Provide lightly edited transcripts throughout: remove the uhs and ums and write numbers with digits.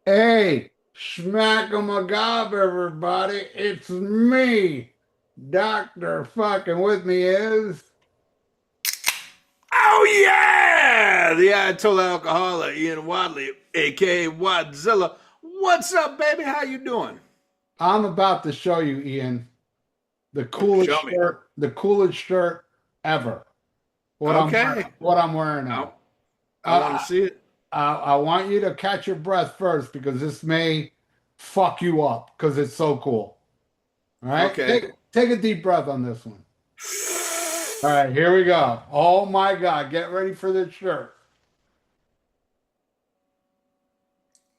Hey, smack 'em a gob, everybody. It's me, Doctor. Fucking with me is. Oh yeah, the Ayatollah alcoholic Ian Wadley, aka Wadzilla. What's up, baby? How you doing? I'm about to show you, Ian, Show me. the coolest shirt ever. Okay. What I'm wearing I, now. I want to Uh, see it. I want you to catch your breath first because this may fuck you up because it's so cool. All right, Okay. take a deep breath on this one. All right, here we go. Oh my God, get ready for this shirt.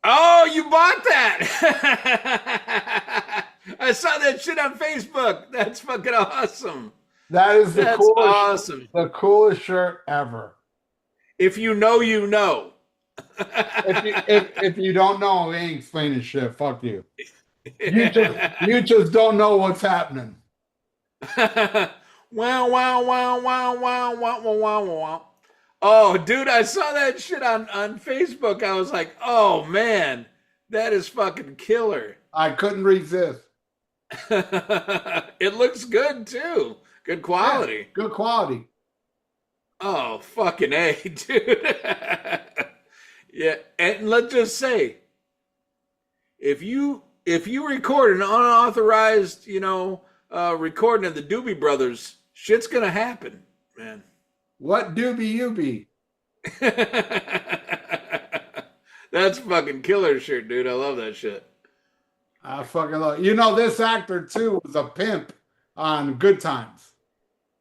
Oh, you bought that? I saw that shit on Facebook. That's fucking awesome. That is That's awesome. the coolest shirt ever. If you know, you know. If you don't know, we ain't explaining shit. Fuck you. You just don't know what's happening. Wow, wow, wow, wow, wow, wow, wow, wow, wow. Oh, dude, I saw that shit on Facebook. I was like, oh man, that is fucking killer. I couldn't resist. It looks good too. Good Yeah, quality. good quality. Oh, fucking A, dude. Yeah, and let's just say, if you record an unauthorized, recording of the Doobie Brothers, shit's gonna happen, man. What doobie you be? That's fucking killer shit, dude. I love that shit. I fucking love. You know this actor too was a pimp on Good Times.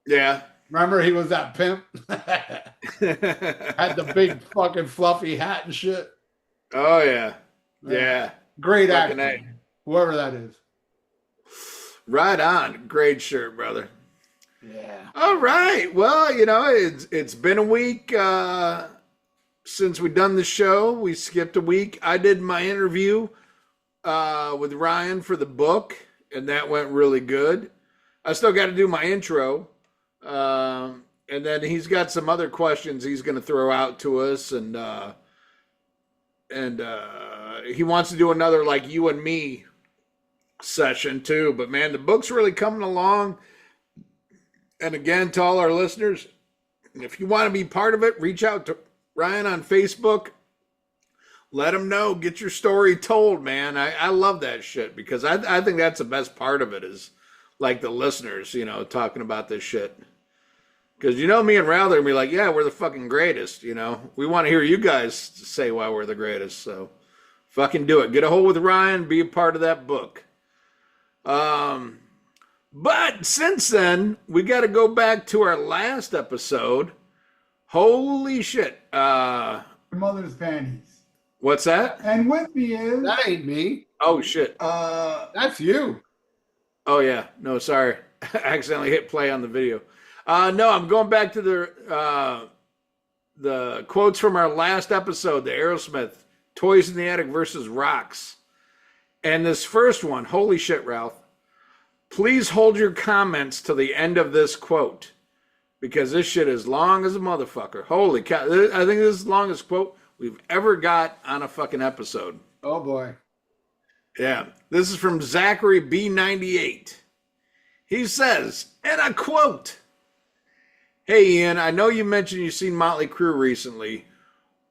Yeah. Remember he was that pimp? Had the big fucking fluffy hat and shit. Oh yeah. Yeah. Yeah. Great Fucking actor, A. whoever that is. Right on. Great shirt, brother. Yeah. All right. Well, it's been a week since we done the show. We skipped a week. I did my interview with Ryan for the book, and that went really good. I still got to do my intro. And then he's got some other questions he's going to throw out to us, and he wants to do another like you and me session too. But man, the book's really coming along. And again, to all our listeners, if you want to be part of it, reach out to Ryan on Facebook. Let him know. Get your story told, man. I love that shit because I think that's the best part of it is like the listeners, talking about this shit. Because me and Ral are gonna be like, yeah, we're the fucking greatest. We want to hear you guys say why we're the greatest. So fucking do it. Get a hold with Ryan. Be a part of that book. But since then, we got to go back to our last episode. Holy shit. Your mother's panties. What's that? And with me is that ain't me. Oh shit. That's you. Oh yeah. No, sorry. I accidentally hit play on the video. No, I'm going back to the quotes from our last episode, the Aerosmith, Toys in the Attic versus Rocks. And this first one, holy shit, Ralph. Please hold your comments to the end of this quote because this shit is long as a motherfucker. Holy cow. I think this is the longest quote we've ever got on a fucking episode. Oh boy. Yeah. This is from Zachary B98. He says, and I quote, "Hey Ian, I know you mentioned you've seen Motley Crue recently.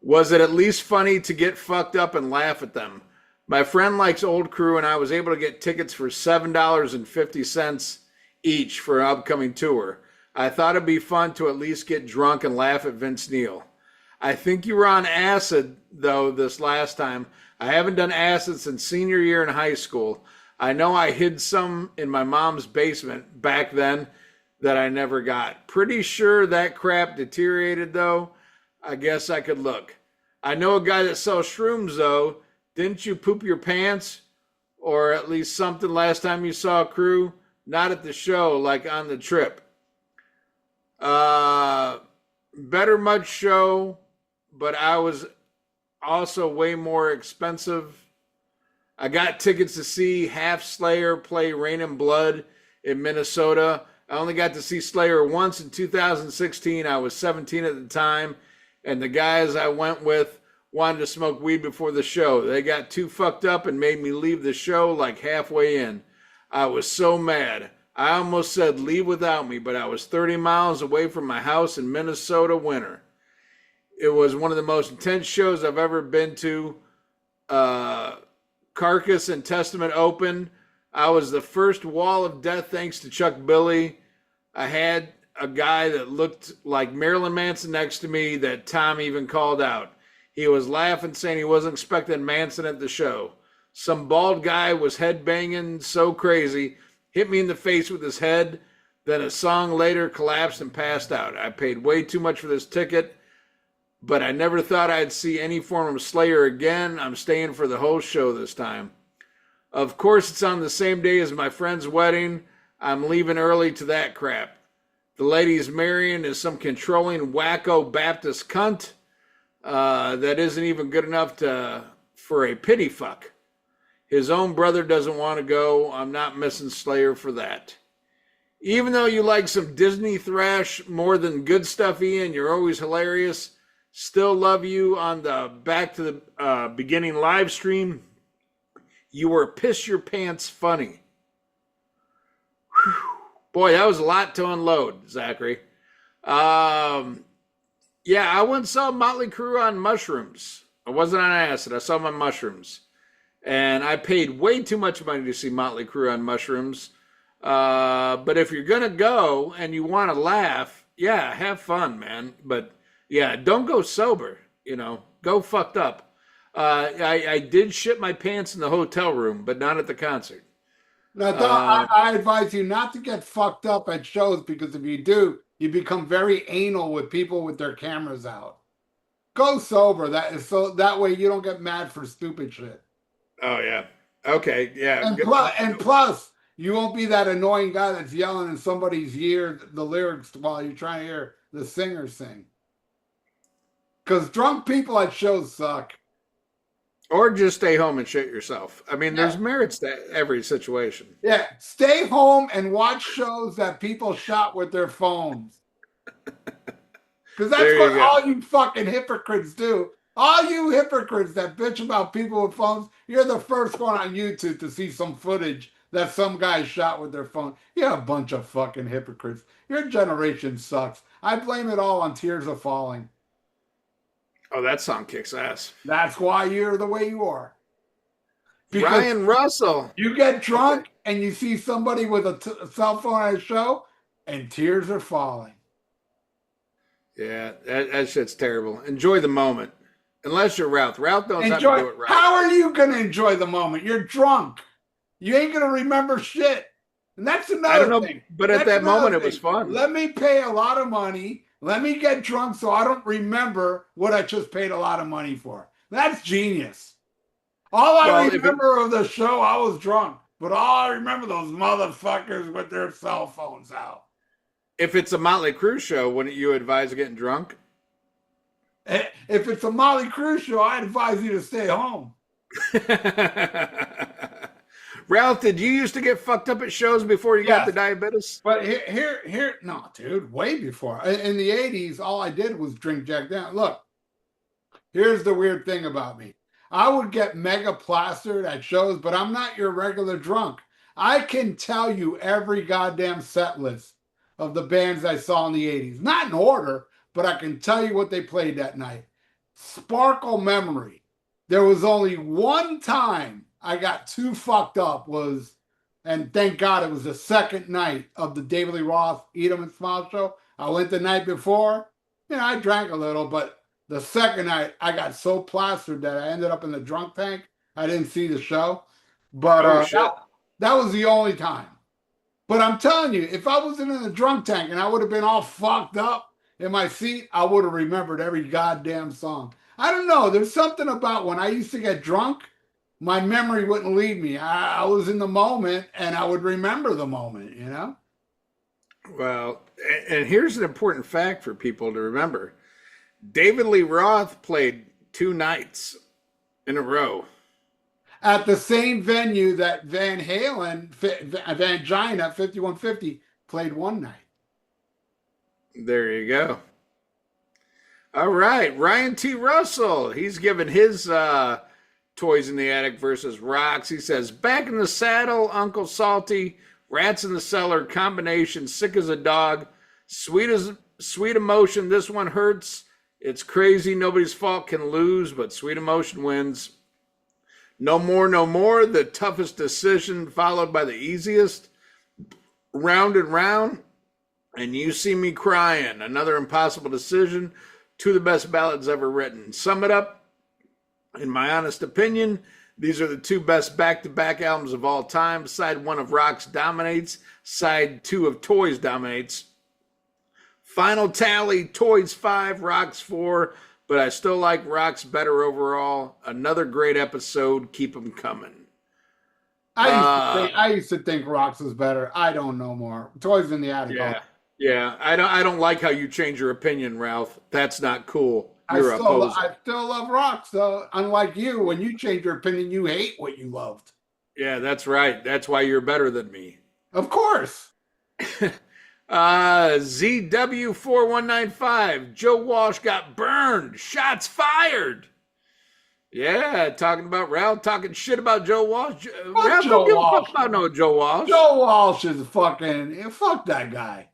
Was it at least funny to get fucked up and laugh at them? My friend likes old Crue, and I was able to get tickets for $7.50 each for an upcoming tour. I thought it'd be fun to at least get drunk and laugh at Vince Neil. I think you were on acid, though, this last time. I haven't done acid since senior year in high school. I know I hid some in my mom's basement back then that I never got. Pretty sure that crap deteriorated, though. I guess I could look. I know a guy that sells shrooms, though. Didn't you poop your pants? Or at least something last time you saw Crue? Not at the show, like on the trip. Better much show, but I was also way more expensive. I got tickets to see Half Slayer play Rain and Blood in Minnesota. I only got to see Slayer once in 2016. I was 17 at the time, and the guys I went with wanted to smoke weed before the show. They got too fucked up and made me leave the show like halfway in. I was so mad. I almost said leave without me, but I was 30 miles away from my house in Minnesota winter. It was one of the most intense shows I've ever been to. Carcass and Testament open. I was the first wall of death thanks to Chuck Billy. I had a guy that looked like Marilyn Manson next to me that Tom even called out. He was laughing, saying he wasn't expecting Manson at the show. Some bald guy was headbanging so crazy, hit me in the face with his head. Then a song later collapsed and passed out. I paid way too much for this ticket, but I never thought I'd see any form of Slayer again. I'm staying for the whole show this time. Of course, it's on the same day as my friend's wedding. I'm leaving early to that crap. The lady he's marrying is some controlling wacko Baptist cunt that isn't even good enough for a pity fuck. His own brother doesn't want to go. I'm not missing Slayer for that. Even though you like some Disney thrash more than good stuff, Ian, you're always hilarious. Still love you on the Back to the Beginning live stream. You were piss your pants funny. Whew. Boy, that was a lot to unload, Zachary. Yeah, I once saw Motley Crue on mushrooms. I wasn't on acid. I saw them on mushrooms. And I paid way too much money to see Motley Crue on mushrooms. But if you're going to go and you want to laugh, yeah, have fun, man. But yeah, don't go sober, go fucked up. I did shit my pants in the hotel room, but not at the concert. Now, I advise you not to get fucked up at shows, because if you do, you become very anal with people with their cameras out. Go sober. That way you don't get mad for stupid shit. Oh yeah. Okay. Yeah. And plus, you won't be that annoying guy that's yelling in somebody's ear the lyrics while you're trying to hear the singer sing. Because drunk people at shows suck. Or just stay home and shit yourself. I mean, there's merits to every situation. Yeah, stay home and watch shows that people shot with their phones. Because that's what all you fucking hypocrites do. All you hypocrites that bitch about people with phones, you're the first one on YouTube to see some footage that some guy shot with their phone. You're a bunch of fucking hypocrites. Your generation sucks. I blame it all on Tears Are Falling. Oh, that song kicks ass. That's why you're the way you are. Because Ryan Russell. You get drunk and you see somebody with a cell phone at a show and tears are falling. Yeah, that shit's terrible. Enjoy the moment. Unless you're Ralph. Ralph knows how to do it right. How are you going to enjoy the moment? You're drunk. You ain't going to remember shit. And that's another thing. But at that moment, it was fun. Let me pay a lot of money. Let me get drunk so I don't remember what I just paid a lot of money for. That's genius. All I remember of the show, I was drunk. But all I remember, those motherfuckers with their cell phones out. If it's a Motley Crue show, wouldn't you advise getting drunk? If it's a Motley Crue show, I advise you to stay home. Ralph, did you used to get fucked up at shows before you got the diabetes? But no, dude, way before. In the 80s, all I did was drink Jack Daniels. Look, here's the weird thing about me. I would get mega plastered at shows, but I'm not your regular drunk. I can tell you every goddamn set list of the bands I saw in the 80s. Not in order, but I can tell you what they played that night. Sparkle memory. There was only one time I got too fucked up and thank God it was the second night of the David Lee Roth Eat 'em and Smile show. I went the night before. I drank a little, but the second night I got so plastered that I ended up in the drunk tank. I didn't see the show. But that was the only time. But I'm telling you, if I wasn't in the drunk tank and I would have been all fucked up in my seat, I would have remembered every goddamn song. I don't know. There's something about when I used to get drunk, my memory wouldn't leave me. I was in the moment and I would remember the moment, Well, and here's an important fact for people to remember. David Lee Roth played 2 nights in a row. At the same venue that Van Halen, Vangina 5150, played one night. There you go. All right, Ryan T. Russell. He's given his Toys in the Attic versus Rocks. He says, "Back in the Saddle, Uncle Salty, Rats in the Cellar combination, sick as a dog, sweet emotion. This one hurts. It's crazy. Nobody's fault can lose, but sweet emotion wins. No more, no more. The toughest decision followed by the easiest. Round and round, and you see me crying. Another impossible decision. Two of the best ballads ever written. Sum it up. In my honest opinion, these are the two best back-to-back albums of all time. Side one of Rocks dominates. Side two of Toys dominates. Final tally, Toys 5, Rocks 4, but I still like Rocks better overall. Another great episode. Keep them coming." I used to think Rocks was better. I don't know more. Toys in the Attic. Yeah. I don't like how you change your opinion, Ralph. That's not cool. I still love Rocks, though. Unlike you, when you change your opinion, you hate what you loved. Yeah, that's right. That's why you're better than me. Of course. ZW4195. Joe Walsh got burned. Shots fired. Yeah, talking about Ralph, talking shit about Joe Walsh. Ralph don't give a fuck about no Joe Walsh. Joe Walsh is fuck that guy.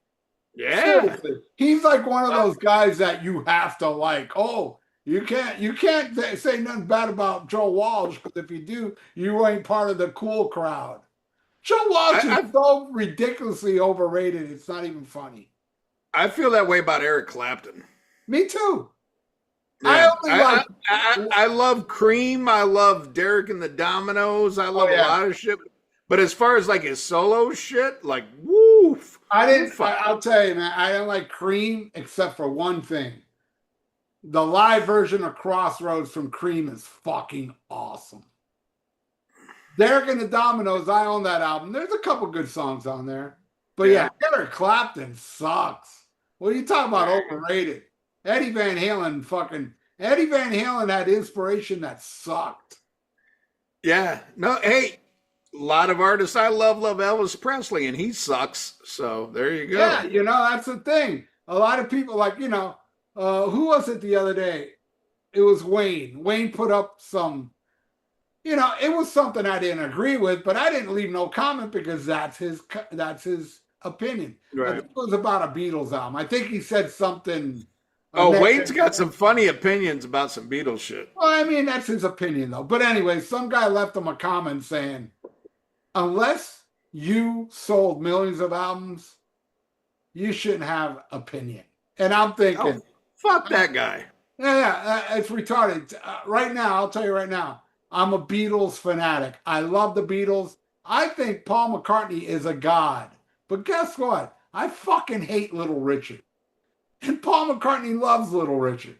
Yeah. Seriously. He's like one of those guys that you have to like. Oh, you can't say nothing bad about Joe Walsh, because if you do, you ain't part of the cool crowd. Joe Walsh is so ridiculously overrated, it's not even funny. I feel that way about Eric Clapton. Me too. Yeah. I love Cream. I love Derek and the Dominoes. I love a lot of shit. But as far as like his solo shit, like woof. I'll tell you, man, I didn't like Cream except for one thing. The live version of Crossroads from Cream is fucking awesome. Derek and the Dominoes, I own that album. There's a couple good songs on there. But yeah, Eric Clapton sucks. What are you talking about overrated? Eddie Van Halen had inspiration that sucked. Yeah. No, hey, a lot of artists I love Elvis Presley, and he sucks. So there you go. Yeah, that's the thing. A lot of people like, who was it the other day? It was Wayne. Wayne put up some, it was something I didn't agree with, but I didn't leave no comment because that's his opinion. Right. I think it was about a Beatles album. I think he said something. Wayne's got some funny opinions about some Beatles shit. Well, I mean, that's his opinion, though. But anyway, some guy left him a comment saying, unless you sold millions of albums, you shouldn't have opinion. And I'm thinking, fuck that guy. Yeah, it's retarded. Right now, I'll tell you right now, I'm a Beatles fanatic. I love the Beatles. I think Paul McCartney is a god. But guess what? I fucking hate Little Richard. And Paul McCartney loves Little Richard.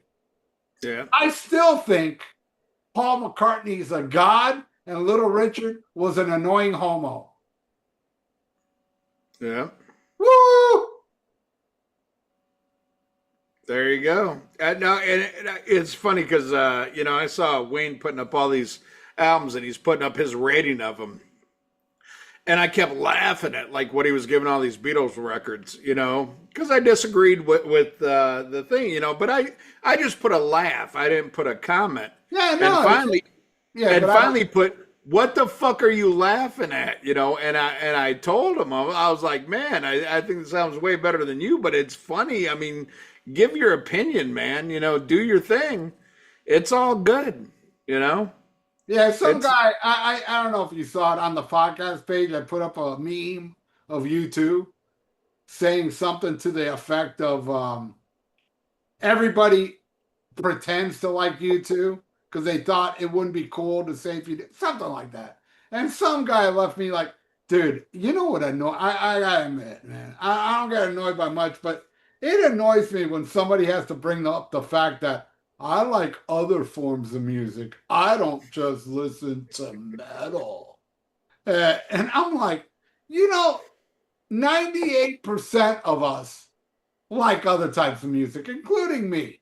Yeah. I still think Paul McCartney's a god and Little Richard was an annoying homo. Yeah. Woo! There you go. It's funny because, I saw Wayne putting up all these albums and he's putting up his rating of them. And I kept laughing at like what he was giving all these Beatles records, because I disagreed with the thing, but I just put a laugh. I didn't put a comment. Yeah, no. And finally put, what the fuck are you laughing at? And I told him, I was like, man, I think it sounds way better than you, but it's funny. I mean, give your opinion, man, do your thing. It's all good, Yeah, some guy, I don't know if you saw it on the podcast page, I put up a meme of U2 saying something to the effect of everybody pretends to like U2 because they thought it wouldn't be cool to say if you did, something like that. And some guy left me like, dude, you know what I gotta admit, man, I don't get annoyed by much, but it annoys me when somebody has to bring up the fact that I like other forms of music. I don't just listen to metal. And I'm like, 98% of us like other types of music, including me.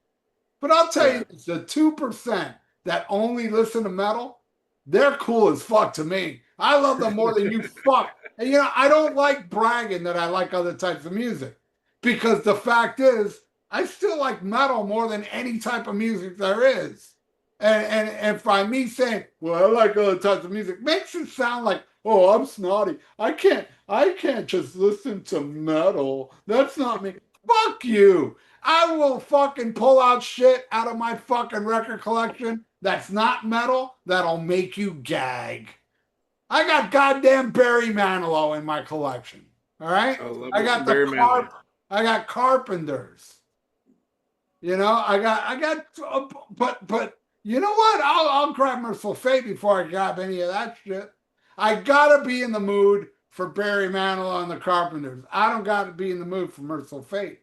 But I'll tell you, it's the 2% that only listen to metal, they're cool as fuck to me. I love them more than you fuck. And I don't like bragging that I like other types of music. Because the fact is, I still like metal more than any type of music there is. And by me saying, well, I like other types of music, makes it sound like, oh, I'm snotty. I can't just listen to metal. That's not me. Fuck you. I will fucking pull out shit out of my fucking record collection that's not metal that'll make you gag. I got goddamn Barry Manilow in my collection. All right. I love I me got some the Barry Manilow. I got Carpenters. You know, but you know what? I'll grab Merciful Fate before I grab any of that shit. I gotta be in the mood for Barry Manilow and the Carpenters. I don't gotta be in the mood for Merciful Fate.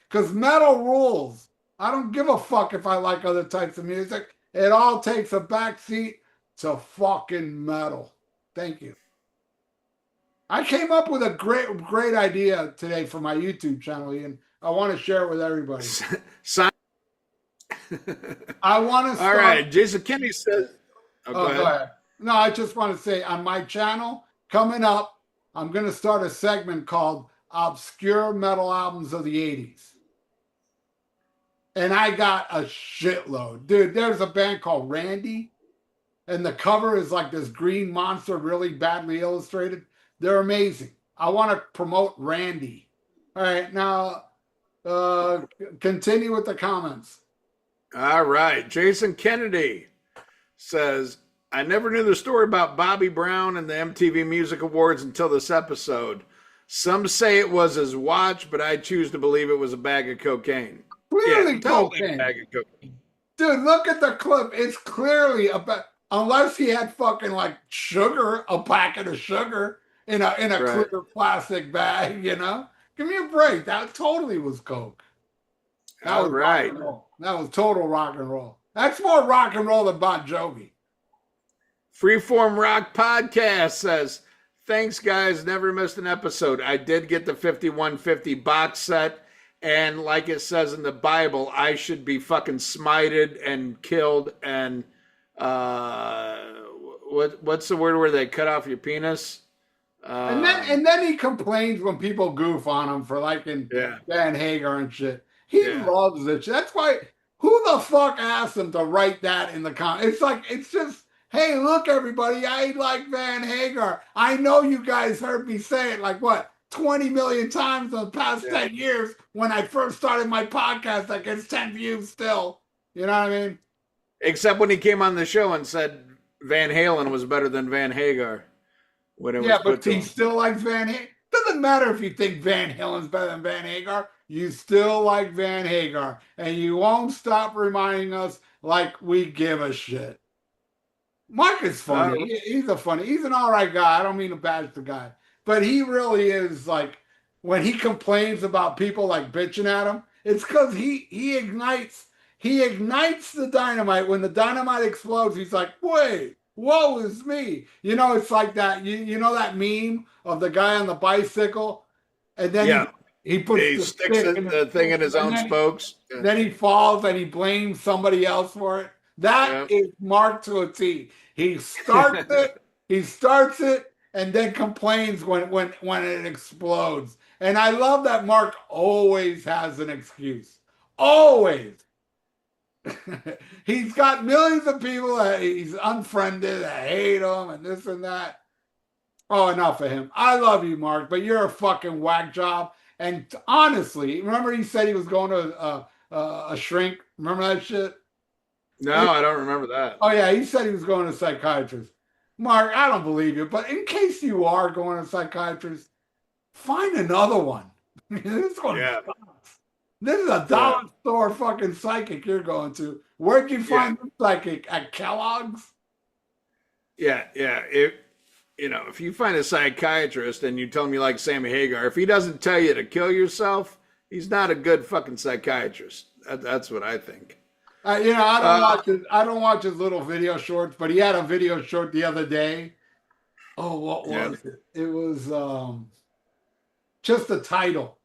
Because metal rules. I don't give a fuck if I like other types of music. It all takes a backseat to fucking metal. Thank you. I came up with a great idea today for my YouTube channel, Ian. I want to share it with everybody. I want to start. All right, Jason Kennedy says. Oh, go ahead. No, I just want to say on my channel coming up, I'm going to start a segment called Obscure Metal Albums of the 80s. And I got a shitload. Dude, there's a band called Randy, and the cover is like this green monster, really badly illustrated. They're amazing. I want to promote Randy. All right, now continue with the comments. All right, Jason Kennedy says, I never knew the story about Bobby Brown and the MTV Music Awards until this episode. Some say it was his watch, but I choose to believe it was a bag of cocaine. Clearly yeah, cocaine. Bag of cocaine. Dude, look at the clip. It's clearly about, unless he had fucking like sugar, a packet of sugar in a Right. clear plastic bag, you know? Give me a break. That totally was coke. That All was right. rock and roll. That was total rock and roll. That's more rock and roll than Bon Jovi. Freeform Rock Podcast says, thanks, guys. Never missed an episode. I did get the 5150 box set. And like it says in the Bible, I should be fucking smited and killed. And what's the word where they cut off your penis? And then he complains when people goof on him for liking Yeah. Van Hagar and shit. He loves it. That's why. Who the fuck asked him to write that in the comments? It's just, hey, look, everybody, I like Van Hagar. I know you guys heard me say it like what 20 million times in the past 10 years when I first started my podcast that gets 10 views still. You know what I mean? Except when he came on the show and said Van Halen was better than Van Hagar. But he still likes Van Hagar. Doesn't matter if you think Van Halen's better than Van Hagar. You still like Van Hagar. And you won't stop reminding us like we give a shit. Mark is funny. He's an all right guy. I don't mean to bash the guy. But he really is like, when he complains about people like bitching at him, it's because he ignites the dynamite. When the dynamite explodes, he's like, wait, woe is me. You know, it's like that. You know that meme of the guy on the bicycle? And then he puts sticks the thing in his own spokes. Then he falls and he blames somebody else for it. That is Mark to a T. He starts it, and then complains when it explodes. And I love that Mark always has an excuse. Always. He's got millions of people that he's unfriended, that hate him, and this and that. Oh, enough of him. I love you, Mark, but you're a fucking whack job. And honestly, remember he said he was going to a shrink? Remember that shit? No, I don't remember that. Oh, yeah, he said he was going to a psychiatrist. Mark, I don't believe you, but in case you are going to a psychiatrist, find another one. This one sucks. This is a dollar store fucking psychic you're going to. Where'd you find the psychic? At Kellogg's? Yeah. If you find a psychiatrist and you tell him you like Sammy Hagar, if he doesn't tell you to kill yourself, he's not a good fucking psychiatrist. That's what I think. I don't watch his little video shorts, but he had a video short the other day. Oh, what was it? It was just the title.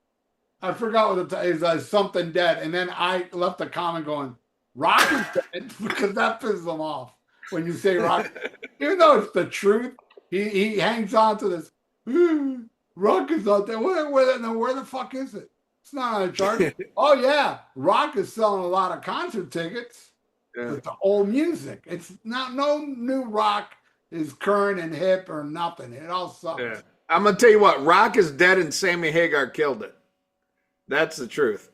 I forgot what the title is. Like something dead, and then I left a comment going, "Rock is dead," because that pisses him off when you say Rock, even though it's the truth. He hangs on to this. Rock is not dead. Where the fuck is it? It's not on the chart. Oh yeah, rock is selling a lot of concert tickets. Yeah. With the old music. It's not no new rock is current and hip or nothing. It all sucks. Yeah. I'm gonna tell you what, rock is dead and Sammy Hagar killed it. That's the truth.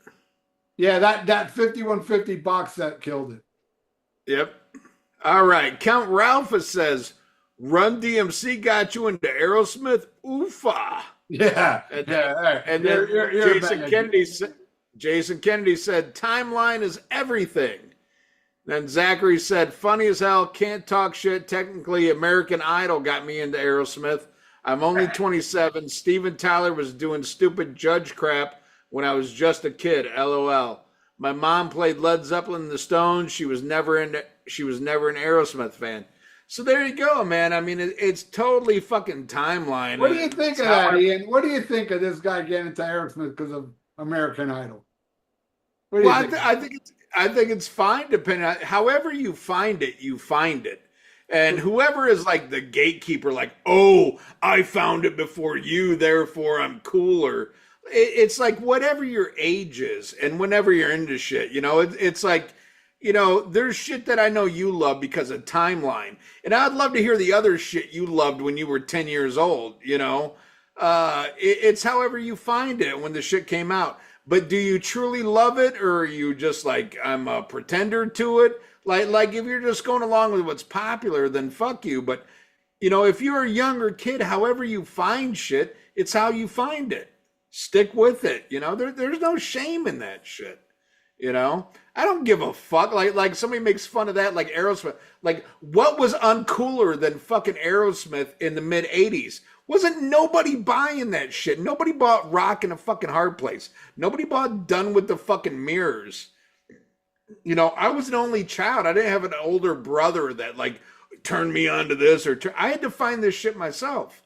Yeah, that 5150 box set killed it. Yep. All right. Count Ralphus says, Run DMC got you into Aerosmith? Oofa. Yeah. And yeah. then, and then Jason Kennedy said, Timeline is everything. Then Zachary said, funny as hell, can't talk shit. Technically, American Idol got me into Aerosmith. I'm only 27. Steven Tyler was doing stupid judge crap when I was just a kid. LOL. My mom played Led Zeppelin and the Stones. She was never an Aerosmith fan. So there you go, man. I mean, it's totally fucking timeline. What do you think of that, Ian? What do you think of this guy getting into Aerosmith because of American Idol? Well, I think it's fine depending on however you find it, you find it. And whoever is like the gatekeeper, like, oh, I found it before you, therefore I'm cooler. It's like whatever your age is and whenever you're into shit, it's like, there's shit that I know you love because of timeline. And I'd love to hear the other shit you loved when you were 10 years old, it's however you find it when the shit came out. But do you truly love it, or are you just like, I'm a pretender to it? Like if you're just going along with what's popular, then fuck you. But, if you're a younger kid, however you find shit, it's how you find it. Stick with it. There's no shame in that shit. I don't give a fuck. Like somebody makes fun of that, like Aerosmith. Like, what was uncooler than fucking Aerosmith in the mid 80s? Wasn't nobody buying that shit. Nobody bought Rock in a fucking Hard Place. Nobody bought Done with the fucking Mirrors. I was an only child. I didn't have an older brother that like turned me on to this I had to find this shit myself.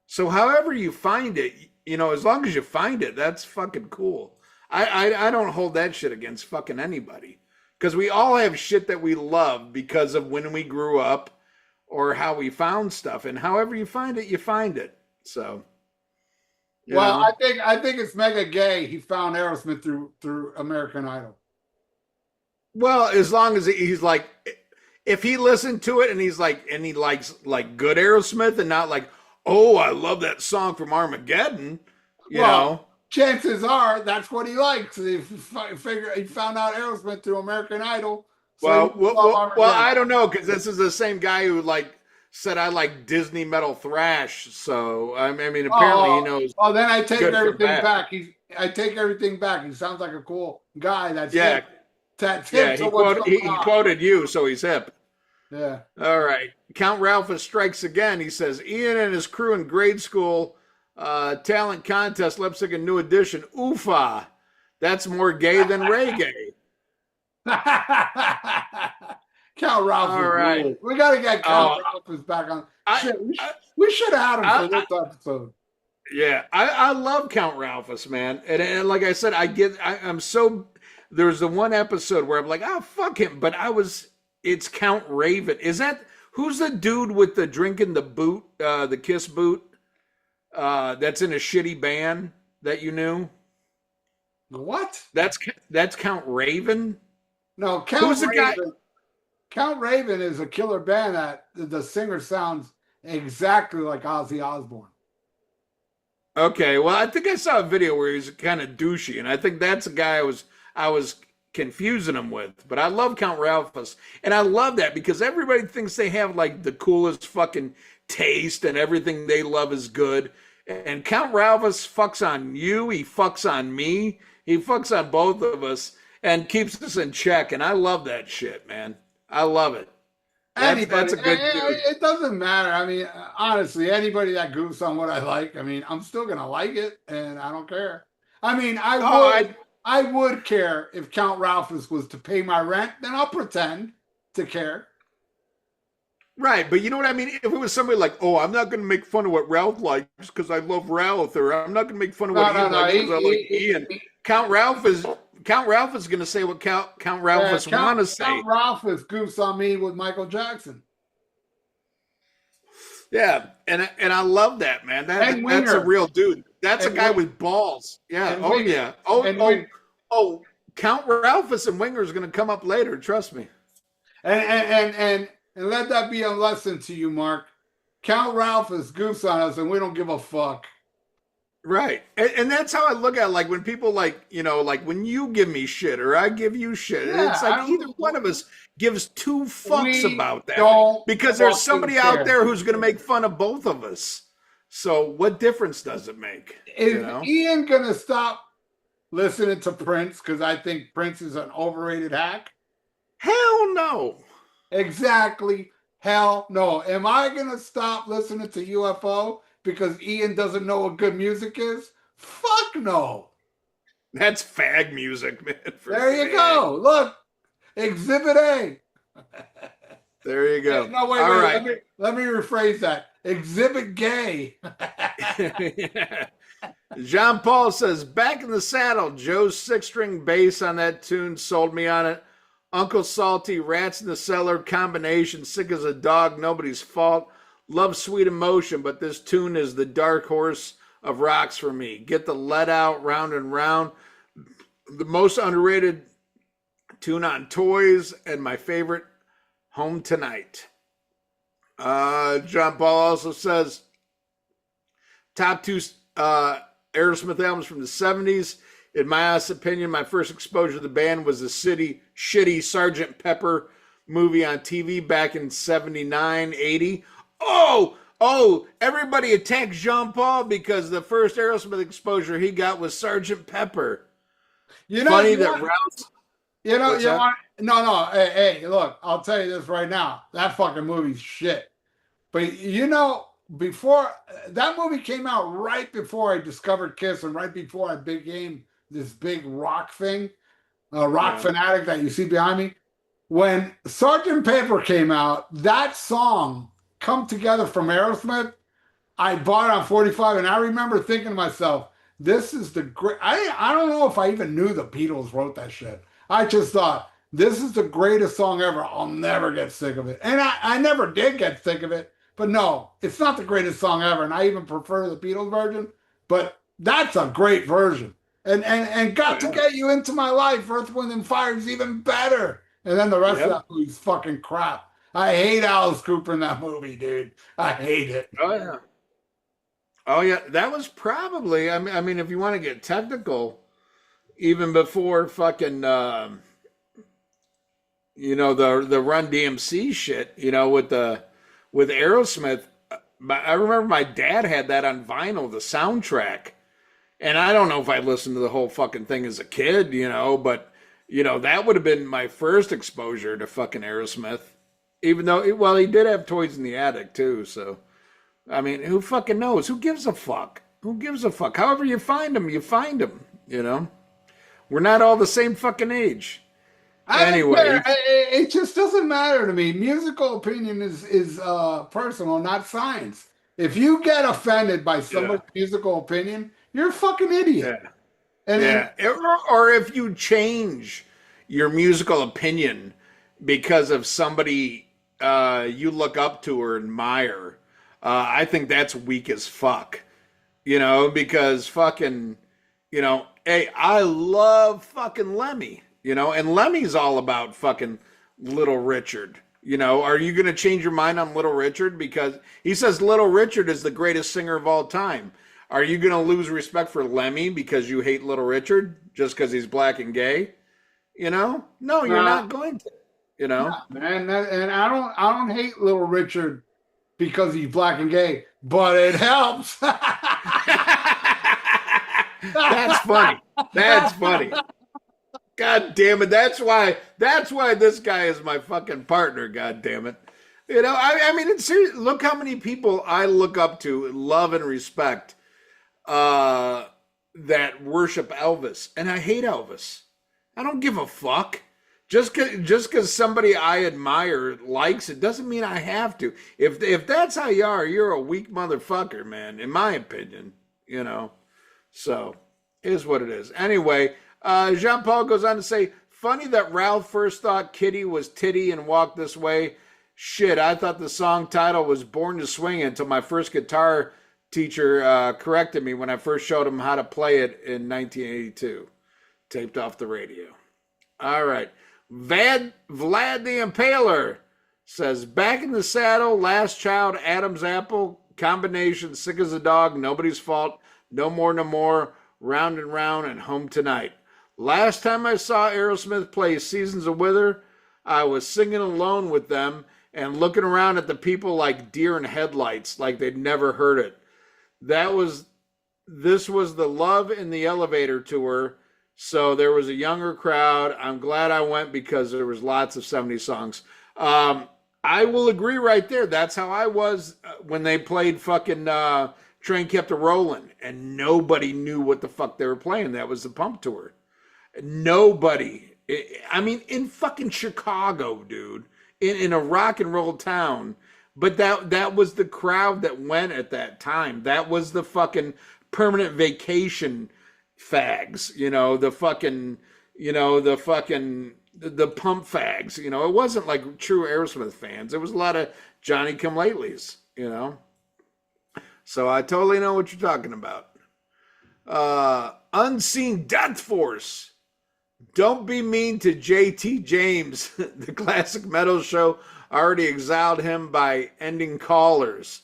So however you find it, as long as you find it, that's fucking cool. I don't hold that shit against fucking anybody. Because we all have shit that we love because of when we grew up or how we found stuff. And however you find it, you find it. So. Well, I think it's mega gay. He found Aerosmith through American Idol. Well, as long as he's like, if he listened to it and he likes like good Aerosmith and not like, oh, I love that song from Armageddon, you know. Chances are that's what he likes. He found out Aerosmith through American Idol. So I don't know, because this is the same guy who like said I like Disney metal thrash. So I mean, apparently he knows. Oh, then I take everything back. I take everything back. He sounds like a cool guy. That's hip. He quoted you, so he's hip. Yeah. All right. Count Ralphus strikes again. He says Ian and his crew in grade school talent contest lip sync a new edition. Oofa. That's more gay than reggae. Count Ralphus. All right. We got to get Count Ralphus back on. We should have had him for this episode. Yeah, I love Count Ralphus, man. And like I said, I'm so. There's the one episode where I'm like, oh, fuck him. But it's Count Raven. Who's the dude with the drinking the boot, the Kiss boot, that's in a shitty band that you knew? What? That's Count Raven? No, Count Raven. Count Raven is a killer band that the singer sounds exactly like Ozzy Osbourne. Okay, well, I think I saw a video where he's kind of douchey, and I think that's a guy I was confusing him with. But I love Count Ralphus, and I love that because everybody thinks they have like the coolest fucking taste and everything they love is good. And Count Ralphus fucks on you, he fucks on me, he fucks on both of us and keeps us in check. And I love that shit, man. I love it. That's a good dude. It doesn't matter. I mean, honestly, anybody that goofs on what I like, I mean, I'm still gonna like it, and I don't care. I mean, I would care if Count Ralphus was to pay my rent. Then I'll pretend to care. Right, but you know what I mean? If it was somebody like, oh, I'm not going to make fun of what Ralph likes because I love Ralph, or I'm not going to make fun of what Ian likes because I like Ian. Count Ralph is going to say what Count Ralphus want to say. Count Ralphus goofs on me with Michael Jackson. Yeah, and I love that, man. That's a real dude. That's a and guy Wing, with balls. Yeah. and Oh Winger, yeah. Oh and oh Wing, oh. Count Ralphus and Winger is going to come up later. Trust me. and let that be a lesson to you, Mark. Count Ralph is goofs on us, and we don't give a fuck. Right. And that's how I look at it. Like when people like, like when you give me shit or I give you shit, Yeah, it's like either one of us gives two fucks we about that don't because there's fucking somebody out care. there who's going to make fun of both of us. So what difference does it make? Is Ian gonna stop listening to Prince because I think Prince is an overrated hack? Hell no. Exactly. Hell no. Am I gonna stop listening to UFO because Ian doesn't know what good music is? Fuck no. That's fag music, man. There you go. Look, Exhibit A. There you go. No, wait, All wait. right. Let me rephrase that. Exhibit Gay. Jean Paul says, back in the saddle, Joe's 6-string bass on that tune sold me on it. Uncle Salty, Rats in the Cellar combination, sick as a dog, nobody's fault. Love Sweet Emotion, but this tune is the dark horse of rocks for me. Get the Let Out, Round and Round. The most underrated tune on Toys, and my favorite, Home Tonight. John Paul also says, top two Aerosmith albums from the 70s. In my honest opinion, my first exposure to the band was the shitty Sgt. Pepper movie on TV back in 79, 80. Oh, everybody attacked Jean Paul because the first Aerosmith exposure he got was Sgt. Pepper. Funny that Ralph... No. Hey, look, I'll tell you this right now. That fucking movie's shit. But before that movie came out, right before I discovered Kiss and right before I became this big rock thing, fanatic that you see behind me. When Sgt. Pepper came out, that song, Come Together from Aerosmith, I bought it on 45, and I remember thinking to myself, this is the great... I don't know if I even knew the Beatles wrote that shit. I just thought, this is the greatest song ever. I'll never get sick of it. And I never did get sick of it. But no, it's not the greatest song ever. And I even prefer the Beatles version. But that's a great version. And got to get you into my life. Earth, Wind, and Fire is even better. And then the rest of that movie's fucking crap. I hate Alice Cooper in that movie, dude. I hate it. Oh, yeah. That was probably, I mean, if you want to get technical, even before fucking, the Run DMC shit, with Aerosmith. I remember my dad had that on vinyl, the soundtrack. And I don't know if I listened to the whole fucking thing as a kid, but, that would have been my first exposure to fucking Aerosmith. Even though, he did have Toys in the Attic, too, so. I mean, who fucking knows? Who gives a fuck? Who gives a fuck? However you find them, you find them, We're not all the same fucking age. Anyway. It just doesn't matter to me. Musical opinion is personal, not science. If you get offended by somebody's musical opinion, you're a fucking idiot. Or if you change your musical opinion because of somebody you look up to or admire, I think that's weak as fuck. Because fucking, hey, I love fucking Lemmy, and Lemmy's all about fucking Little Richard. Are you going to change your mind on Little Richard? Because he says Little Richard is the greatest singer of all time. Are you going to lose respect for Lemmy because you hate Little Richard just because he's black and gay? No, you're not going to. Yeah, man, and I don't hate Little Richard because he's black and gay, but it helps. That's funny. That's funny. God damn it. That's why this guy is my fucking partner. God damn it. I mean, it's serious. Look how many people I look up to, love and respect, that worship Elvis, and I hate Elvis. I don't give a fuck. Just because somebody I admire likes it doesn't mean I have to. If that's how you are, you're a weak motherfucker, man. In my opinion, So, is what it is. Anyway, Jean Paul goes on to say, "Funny that Ralph first thought Kitty was titty and walked this way. Shit, I thought the song title was Born to Swing until my first guitar teacher corrected me when I first showed him how to play it in 1982. Taped off the radio. All right. Vlad the Impaler says, back in the saddle, last child, Adam's apple, combination, sick as a dog, nobody's fault, no more, no more, round and round, and home tonight. Last time I saw Aerosmith play Seasons of Wither, I was singing alone with them and looking around at the people like deer in headlights, like they'd never heard it. This was the Love in the Elevator tour, so there was a younger crowd. I'm glad I went because there was lots of 70s songs. I will agree right there. That's how I was when they played fucking Train Kept a Rollin', and nobody knew what the fuck they were playing. That was the Pump Tour. Nobody. I mean, in fucking Chicago, dude, in a rock and roll town. But that was the crowd that went at that time. That was the fucking permanent vacation fags, the pump fags, it wasn't like true Aerosmith fans. It was a lot of Johnny come latelys, so I totally know what you're talking about. Unseen Death Force, don't be mean to JT James. The Classic Metal Show already exiled him by ending callers.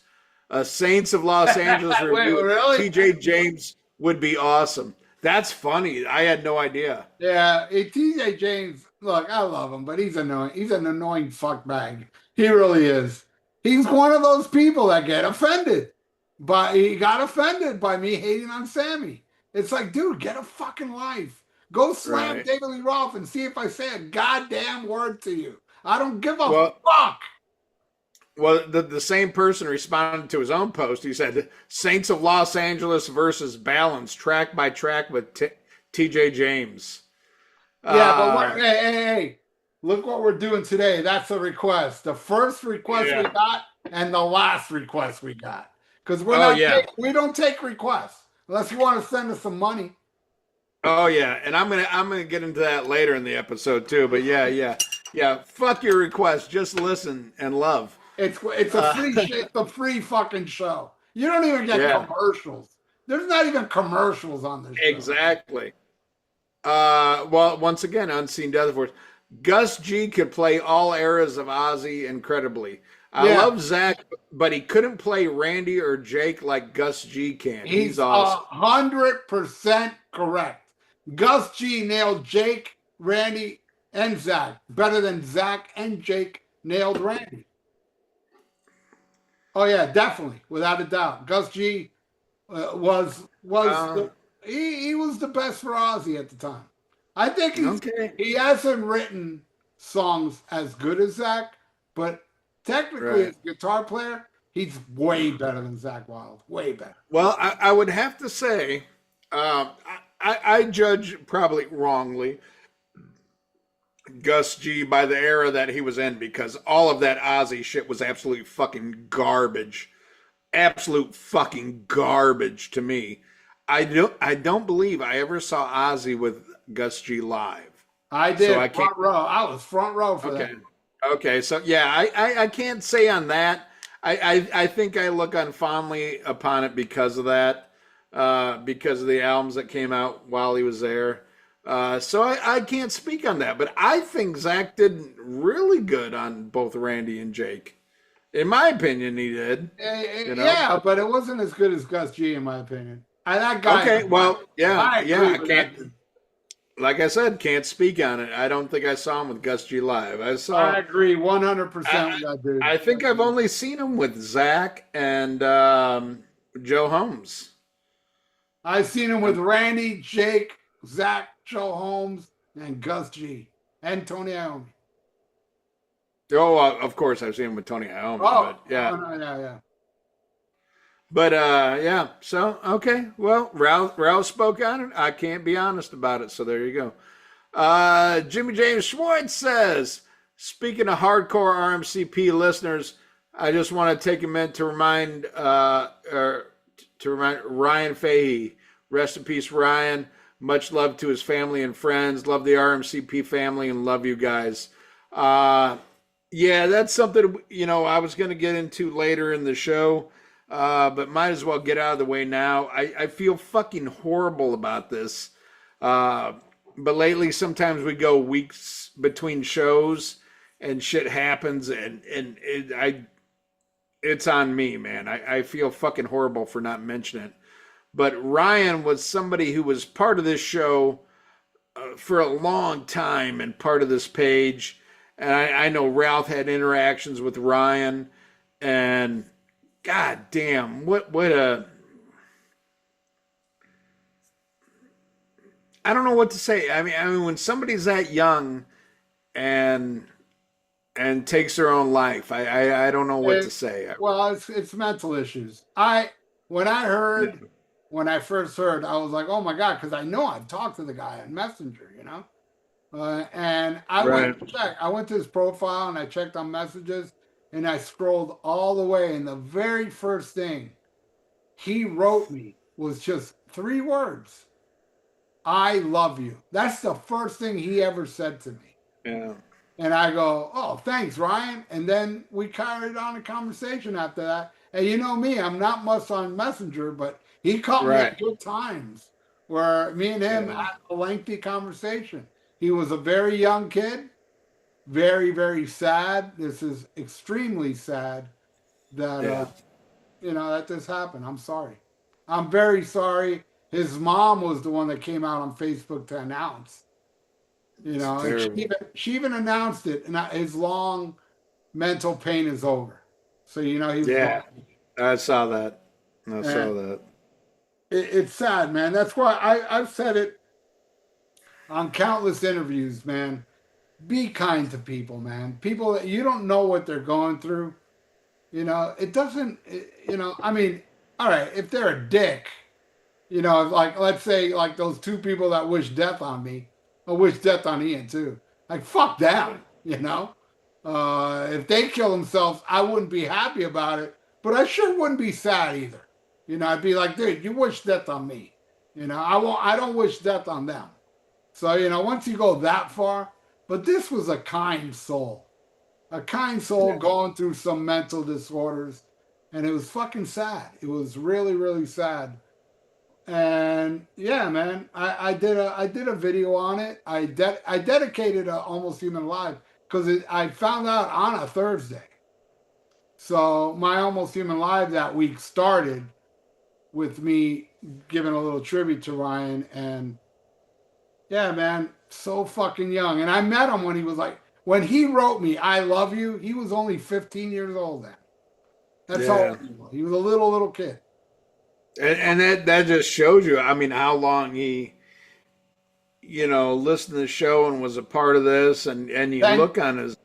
Saints of Los Angeles review. Really? TJ James would be awesome. That's funny. I had no idea. Yeah, TJ James, look, I love him, but he's annoying. He's an annoying fuckbag. He really is. He's one of those people that get offended. But he got offended by me hating on Sammy. It's like, dude, get a fucking life. Go slam Right. David Lee Roth and see if I say a goddamn word to you. I don't give a fuck. Well, the same person responded to his own post. He said, Saints of Los Angeles versus Balance, track by track with TJ James. Yeah, but hey, look what we're doing today. That's a request. The first request we got and the last request we got. Because we don't take requests unless you want to send us some money. Oh yeah, and I'm gonna get into that later in the episode too. But yeah. Fuck your request. Just listen and love. It's a free it's a free fucking show. You don't even get commercials. There's not even commercials on this show. Exactly. Well, once again, Unseen Death Force. Gus G could play all eras of Ozzy incredibly. I love Zach, but he couldn't play Randy or Jake like Gus G can. He's awesome. 100% correct. Gus G nailed Jake, Randy, and Zach better than Zach and Jake nailed Randy. Oh yeah, definitely, without a doubt. Gus G was the best for Ozzy at the time. I think he hasn't written songs as good as Zach, but technically as a guitar player, he's way better than Zach Wild. Way better. Well, I would have to say, I judge probably wrongly Gus G by the era that he was in, because all of that Ozzy shit was absolutely fucking garbage. Absolute fucking garbage to me. I don't believe I ever saw Ozzy with Gus G live. I did, so front row. I was front row for that. Okay, so yeah, I can't say on that. I think I look on fondly upon it because of that, because of the albums that came out while he was there. So I can't speak on that, but I think Zach did really good on both Randy and Jake. In my opinion, he did. Yeah, but it wasn't as good as Gus G, in my opinion. That guy. Okay, well, I can't. Like I said, can't speak on it. I don't think I saw him with Gus G live. I agree 100% with that dude. I think I've only seen him with Zach and Joe Holmes. I've seen him with Randy, Jake, Zach, Joe Holmes, and Gus G, and Tony Iommi. Oh, of course, I've seen him with Tony Iommi. But yeah. But yeah, so okay. Well, Ralph spoke on it. I can't be honest about it, so there you go. Jimmy James Schwartz says, speaking of hardcore RMCP listeners, I just want to take a minute to remind Ryan Fahey. Rest in peace, Ryan. Much love to his family and friends. Love the RMCP family and love you guys. Yeah, that's something, I was going to get into later in the show. but might as well get out of the way now. I feel fucking horrible about this. But lately, sometimes we go weeks between shows and shit happens, and it's on me, man. I feel fucking horrible for not mentioning it. But Ryan was somebody who was part of this show for a long time and part of this page. And I know Ralph had interactions with Ryan, and god damn, what a I don't know what to say. I mean, when somebody's that young and takes their own life, I don't know what to It, say. well, it's mental issues. When I Yeah. heard when I first heard, I was like, oh my god, because I know I've talked to the guy on Messenger, and I Right. went to check. I went to his profile and I checked on messages, and I scrolled all the way, and the very first thing he wrote me was just 3 words: "I love you." That's the first thing he ever said to me. Yeah. And I go, "Oh, thanks, Ryan." And then we carried on a conversation after that. And you know me, I'm not much on Messenger, but he caught me Right. at good times where me and him Yeah. had a lengthy conversation. He was a very young kid, very, very sad. This is extremely sad that Yeah. that this happened. I'm sorry. I'm very sorry. His mom was the one that came out on Facebook to announce, It's and terrible. she even announced it, and his long mental pain is over. So he was going. Yeah. I saw that. I And saw that. it's sad, man. That's why I've said it on countless interviews, man. Be kind to people, man. People that you don't know what they're going through. It doesn't. I mean, all right, if they're a dick, like let's say like those 2 people that wish death on me, I wish death on Ian too. Like fuck them. If they kill themselves, I wouldn't be happy about it, but I sure wouldn't be sad either. I'd be like, dude, you wish death on me. I won't. I don't wish death on them. So once you go that far, but this was a kind soul Yeah. going through some mental disorders, and it was fucking sad. It was really, really sad. And yeah, man, I did a video on it. I dedicated a Almost Human Live because I found out on a Thursday. So my Almost Human Live that week started with me giving a little tribute to Ryan. And yeah, man, so fucking young. And I met him when he wrote me "I love you." He was only 15 years old then. That's how Yeah. old he was. He was a little kid. And that just shows you, I mean, how long he, listened to the show and was a part of this. And you 10, look on his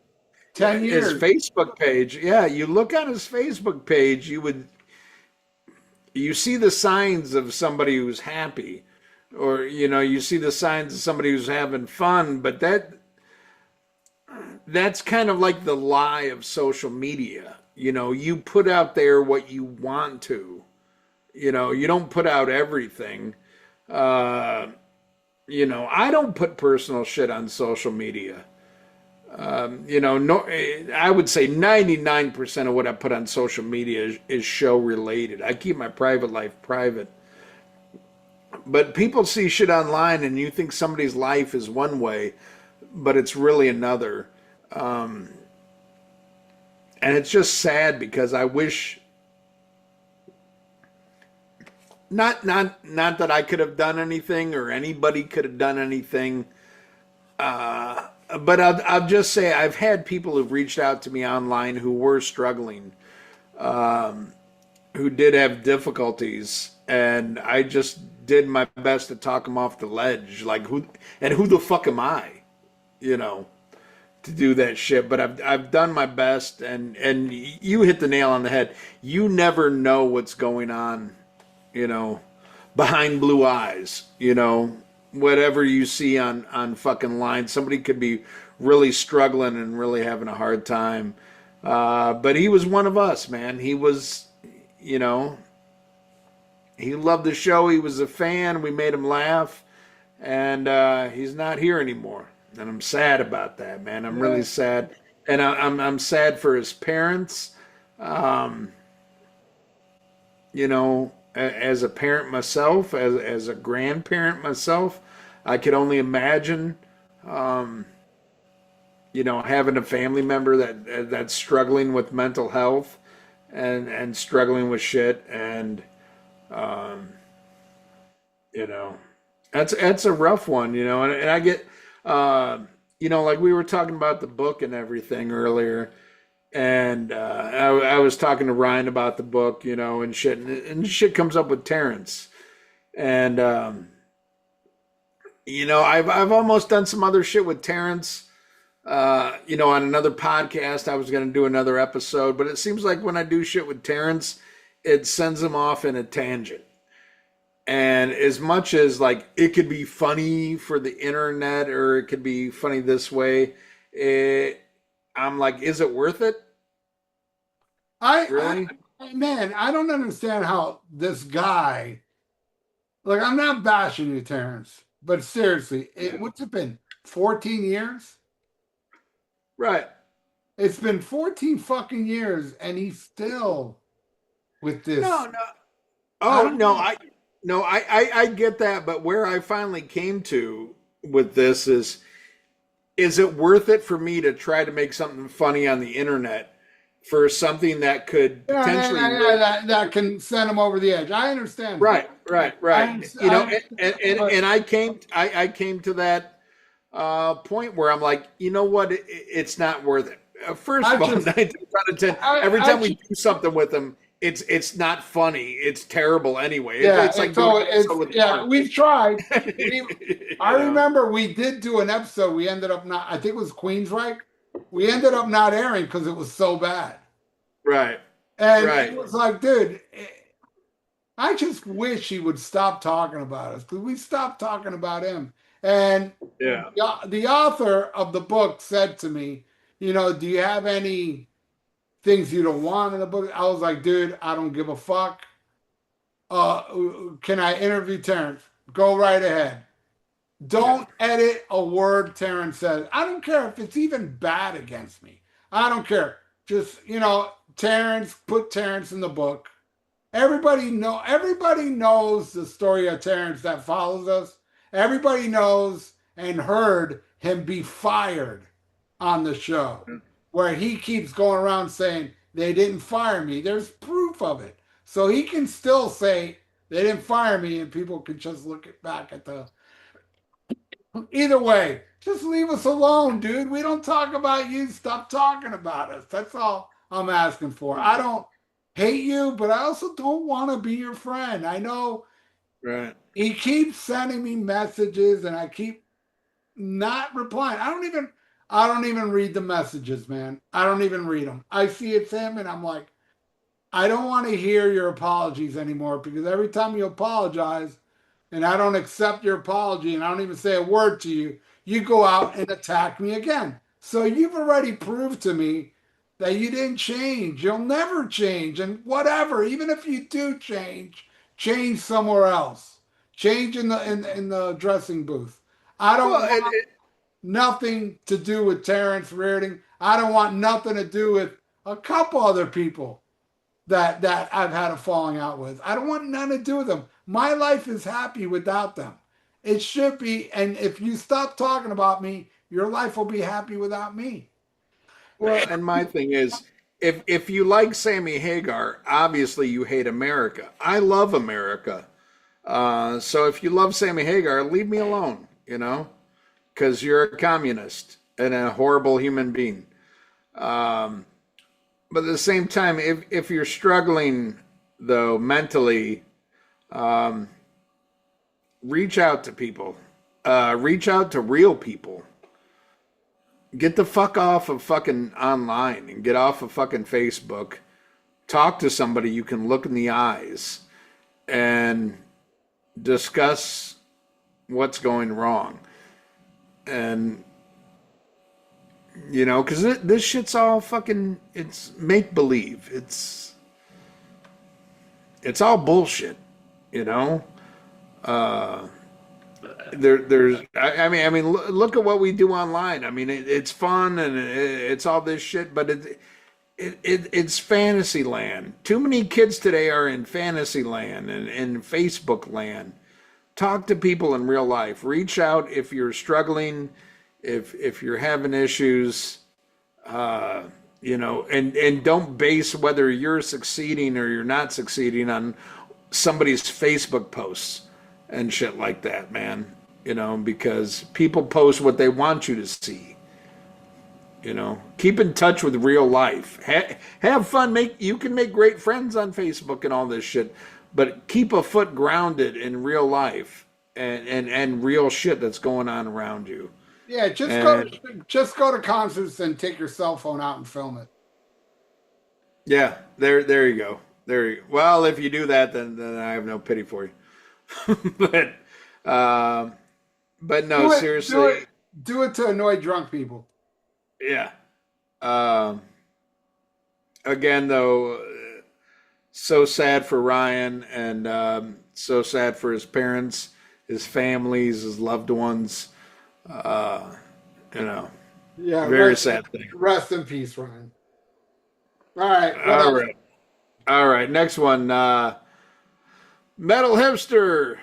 10 his years. Facebook page. Yeah, you look on his Facebook page, you see the signs of somebody who's happy, or you see the signs of somebody who's having fun. But that's kind of like the lie of social media. You put out there what you want to. You don't put out everything. Uh, I don't put personal shit on social media. No, I would say 99% of what I put on social media is show related. I keep my private life private. But people see shit online and you think somebody's life is one way, but it's really another. And it's just sad because I wish not that I could have done anything or anybody could have done anything. But I'll just say I've had people who've reached out to me online who were struggling, who did have difficulties, and I just did my best to talk them off the ledge. Like who the fuck am I, to do that shit? But I've done my best, and you hit the nail on the head. You never know what's going on, behind blue eyes, whatever you see on fucking line. Somebody could be really struggling and really having a hard time. But he was one of us, man. He was, he loved the show. He was a fan. We made him laugh. And he's not here anymore. And I'm sad about that, man. I'm Yeah. really sad. And I'm sad for his parents. Um, as a parent myself, as a grandparent myself, I could only imagine, um, having a family member that's struggling with mental health and struggling with shit, and um, you know, that's a rough one, and I get, like we were talking about the book and everything earlier. And I was talking to Ryan about the book, and shit comes up with Terrence. And I've almost done some other shit with Terrence. On another podcast, I was going to do another episode, but it seems like when I do shit with Terrence, it sends him off in a tangent. And as much as like it could be funny for the internet or it could be funny this way, I'm like, is it worth it? Really? Man, I don't understand how this guy. Like, I'm not bashing you, Terrence, but seriously, what's it been? 14 years? Right. It's been 14 fucking years, and he's still with this. No. I Oh don't no, know. I get that, but where I finally came to with this is it worth it for me to try to make something funny on the internet for something that could potentially That can send him over the edge. I understand that. right, right, I, right. understand, I understand, but And I came to that point where I'm like, you know what, it's not worth it. First I of all, just, 9 times out of 10, every I time we do something with them, it's not funny. It's terrible anyway. Yeah, It's like so doing an episode with we've tried. We, you I know. remember we did do an episode. We ended up not. I think it was Queensryche. We ended up not airing because it was so bad. Right, And it right. was like, dude, I just wish he would stop talking about us because we stopped talking about him. And Yeah. the author of the book said to me, do you have any things you don't want in the book? I was like, dude, I don't give a fuck. Uh, can I interview Terrence? Go right ahead. Yeah. Don't edit a word Terrence says. I don't care if it's even bad against me. I don't care. Just, Terrence, put Terrence in the book. Everybody knows the story of Terrence that follows us. Everybody knows and heard him be fired on the show, where he keeps going around saying they didn't fire me. There's proof of it. So he can still say they didn't fire me, and people can just look back at the. Either way, just leave us alone, dude. We don't talk about you. Stop talking about us. That's all I'm asking for. I don't hate you, but I also don't want to be your friend. I know Right. he keeps sending me messages, and I keep not replying. I don't even read the messages, man. I don't even read them. I see it's him, and I'm like, I don't want to hear your apologies anymore because every time you apologize and I don't accept your apology and I don't even say a word to you, you go out and attack me again. So you've already proved to me that you didn't change. You'll never change. And whatever, even if you do change somewhere else. Change in the dressing booth. I don't Well, want nothing to do with Terrence Reardon. I don't want nothing to do with a couple other people that I've had a falling out with. I don't want nothing to do with them. My life is happy without them. It should be, and if you stop talking about me, your life will be happy without me. well, and my thing is, if you like Sammy Hagar, obviously you hate America. I love America. So if you love Sammy Hagar, leave me alone. Because you're a communist and a horrible human being. Um, but at the same time, if you're struggling though mentally, um, reach out to people. Reach out to real people. Get the fuck off of fucking online and get off of fucking Facebook. Talk to somebody you can look in the eyes and discuss what's going wrong. And because this shit's all fucking, it's make believe. It's all bullshit. You know. There's I mean look at what we do online. I mean it's fun and it's all this shit, but it's fantasy land. Too many kids today are in fantasy land and Facebook land. Talk to people in real life. Reach out if you're struggling, if you're having issues, uh, and don't base whether you're succeeding or you're not succeeding on somebody's Facebook posts and shit like that, man. Because people post what they want you to see. Keep in touch with real life. Have fun. You can make great friends on Facebook and all this shit, but keep a foot grounded in real life and real shit that's going on around you. Yeah, And just go to concerts and take your cell phone out and film it. yeah, there you go. There you go. Well, if you do that, then I have no pity for you. but um, but no, Do it, do seriously, it, do it to annoy drunk people. yeah. Um, Again, though, so sad for Ryan and so sad for his parents, his families, his loved ones. Uh, you know, Yeah, very sad thing. rest in peace, Ryan. All right, what All else? right. All right. Next one. Metal Hipster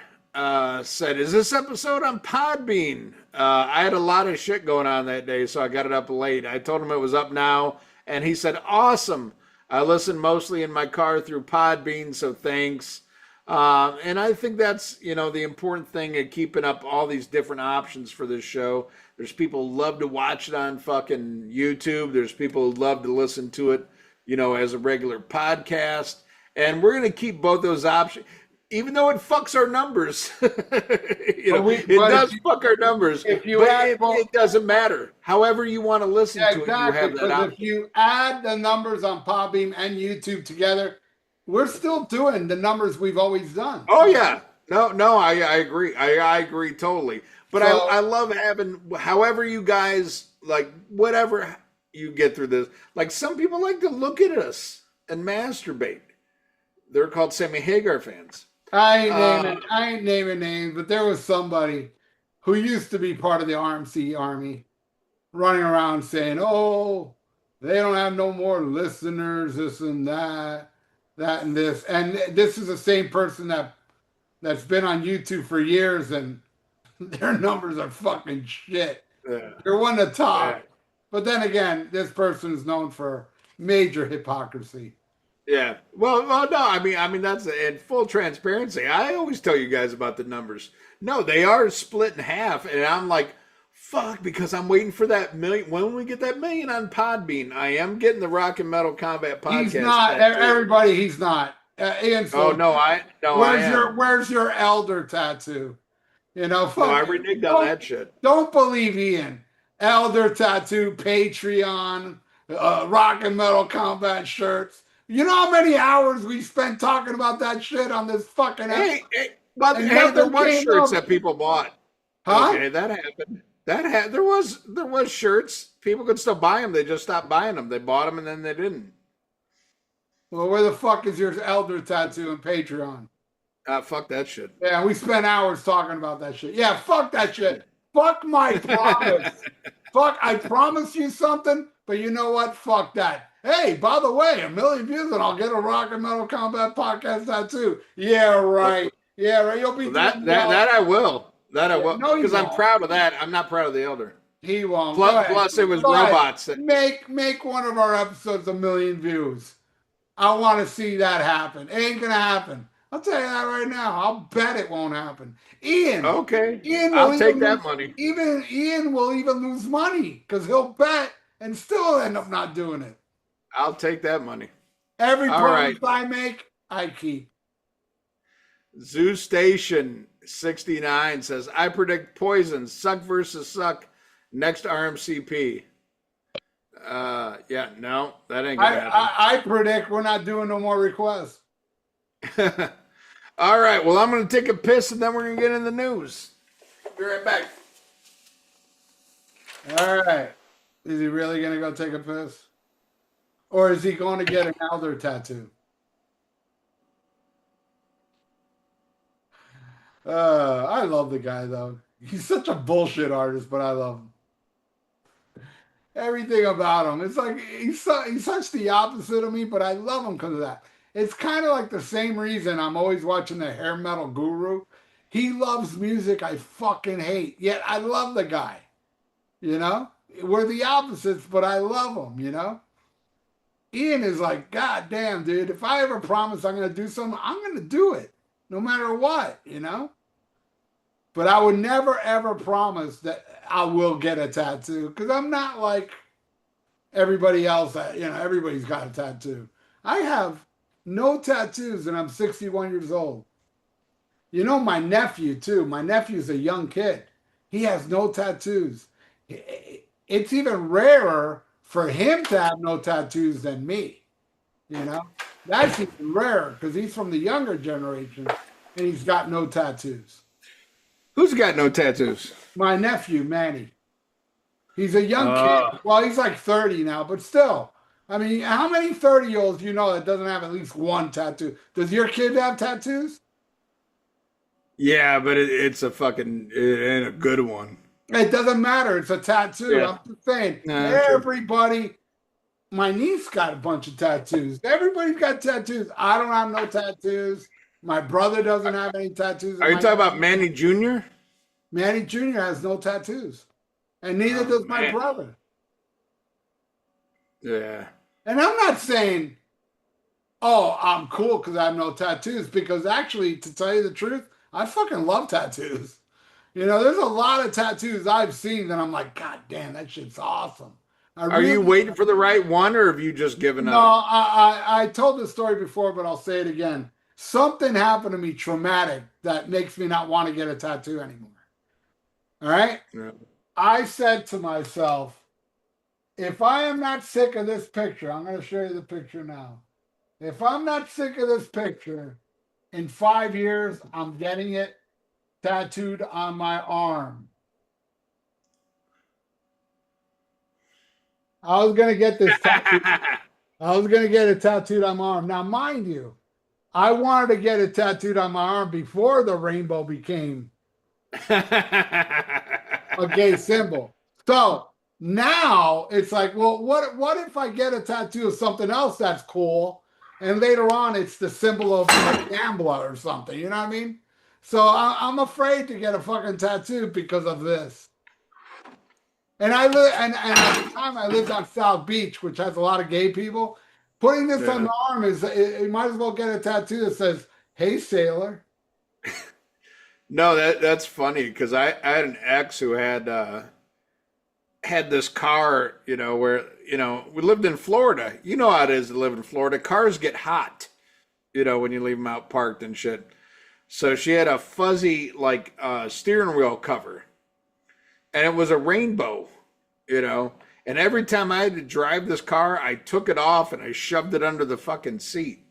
said, "Is this episode on Podbean?" I had a lot of shit going on that day, so I got it up late. I told him it was up now, and he said, "Awesome." I listen mostly in my car through Podbean, so thanks. And I think that's the important thing of keeping up all these different options for this show. There's people who love to watch it on fucking YouTube. There's people who love to listen to it, as a regular podcast. And we're gonna keep both those options even though it fucks our numbers. It does fuck our numbers, if you but add it doesn't matter. However you want to listen Yeah, to it, you exactly. have that Because option. if you add the numbers on Podbeam and YouTube together, we're still doing the numbers we've always done. Oh yeah, no, I agree. I agree totally. But So I love having however you guys like whatever you get through this. Like some people like to look at us and masturbate. They're called Sammy Hagar fans. I ain't naming names, but there was somebody who used to be part of the RMC army running around saying, "Oh, they don't have no more listeners, this and that and this." And this is the same person that's been on YouTube for years, and their numbers are fucking shit. Yeah, They're one to yeah. top. But then again, this person is known for major hypocrisy. Yeah. Well, no. I mean, that's in full transparency. I always tell you guys about the numbers. No, they are split in half, and I'm like, fuck, because I'm waiting for that million. When we get that million on Podbean, I am getting the Rock and Metal Combat podcast. He's not everybody. He's not. Ian, Oh no, I am. where's your elder tattoo? No, I Fuck. reneged on that shit. Don't believe Ian. Elder tattoo, Patreon, rock and metal combat shirts. You know how many hours we spent talking about that shit on this fucking episode? But And hey, there nothing was came shirts of that people bought. Huh? Okay, that happened. There was shirts. People could still buy them. They just stopped buying them. They bought them and then they didn't. Well, where the fuck is your elder tattoo and Patreon? Fuck that shit. Yeah, we spent hours talking about that shit. Yeah, fuck that shit. Fuck my promise. Fuck, I promised you something, but you know what? Fuck that. Hey, by the way, 1 million views and I'll get a Rock and Metal Combat podcast tattoo. Yeah, right. Yeah, right. You'll be that I will. That I will. No, because I'm proud of that. I'm not proud of the elder. He won't. Plus it was robots. Make one of our episodes 1 million views. I want to see that happen. It ain't gonna happen. I'll tell you that right now. I'll bet it won't happen. Ian. Okay. Ian will I'll take that money. Even Ian will even lose money because he'll bet and still end up not doing it. I'll take that money. Every promise I make, I keep. Zoo Station 69 says, I predict Poison, Suck versus Suck, next RMCP. Yeah, no, that ain't gonna happen. I predict we're not doing no more requests. All right, well, I'm gonna take a piss and then we're gonna get in the news. Be right back. All right. Is he really gonna go take a piss? Or is he going to get an elder tattoo? I love the guy though. He's such a bullshit artist, but I love him. everything about him. It's like he's such the opposite of me, but I love him because of that. It's kind of like the same reason I'm always watching the hair metal guru. He loves music I fucking hate, yet I love the guy. You know, we're the opposites, but I love him. You know, Ian is like, God damn, dude. If I ever promise I'm gonna do something, I'm gonna do it, no matter what. You know. But I would never ever promise that I will get a tattoo because I'm not like everybody else. That everybody's got a tattoo. I have no tattoos, and I'm 61 years old. You know, my nephew too. My nephew's a young kid. He has no tattoos. It's even rarer for him to have no tattoos than me. You know, that's even rarer because he's from the younger generation and he's got no tattoos. Who's got no tattoos? My nephew, Manny. He's a young kid. Uh, Well, he's like 30 now, but still. I mean, how many 30-year-olds do you know that doesn't have at least one tattoo? Does your kid have tattoos? yeah, but it's a fucking it ain't a good one. It doesn't matter. It's a tattoo. Yeah, I'm just saying, nah, true. everybody, my niece got a bunch of tattoos. Everybody's got tattoos. I don't have no tattoos. My brother doesn't have any tattoos. Are And you my talking about Manny Jr.? Manny Jr. has no tattoos. And neither Oh does my man, brother. yeah. And I'm not saying, oh, I'm cool because I have no tattoos, because actually, to tell you the truth, I fucking love tattoos. There's a lot of tattoos I've seen that I'm like, God damn, that shit's awesome. I Are you really, waiting for the right one, or have you just given no, up? I told this story before, but I'll say it again. Something happened to me traumatic that makes me not want to get a tattoo anymore. All right. Yeah. I said to myself, if I am not sick of this picture, I'm going to show you the picture now. If I'm not sick of this picture, in 5 years, I'm getting it tattooed on my arm. I was going to get this tattoo. I was going to get it tattooed on my arm. Now, mind you, I wanted to get it tattooed on my arm before the rainbow became a gay symbol. So now it's like, well, what if I get a tattoo of something else that's cool, and later on it's the symbol of a gambler or something? You know what I mean? So I'm afraid to get a fucking tattoo because of this. And and at the time I lived on South Beach, which has a lot of gay people. Putting this on Yeah. the arm is, you might as well get a tattoo that says, "Hey, sailor." No, that's funny because I had an ex who had this car, where we lived in Florida. You know how it is to live in Florida. Cars get hot, when you leave them out parked and shit. So she had a fuzzy like steering wheel cover, and it was a rainbow, And every time I had to drive this car, I took it off and I shoved it under the fucking seat,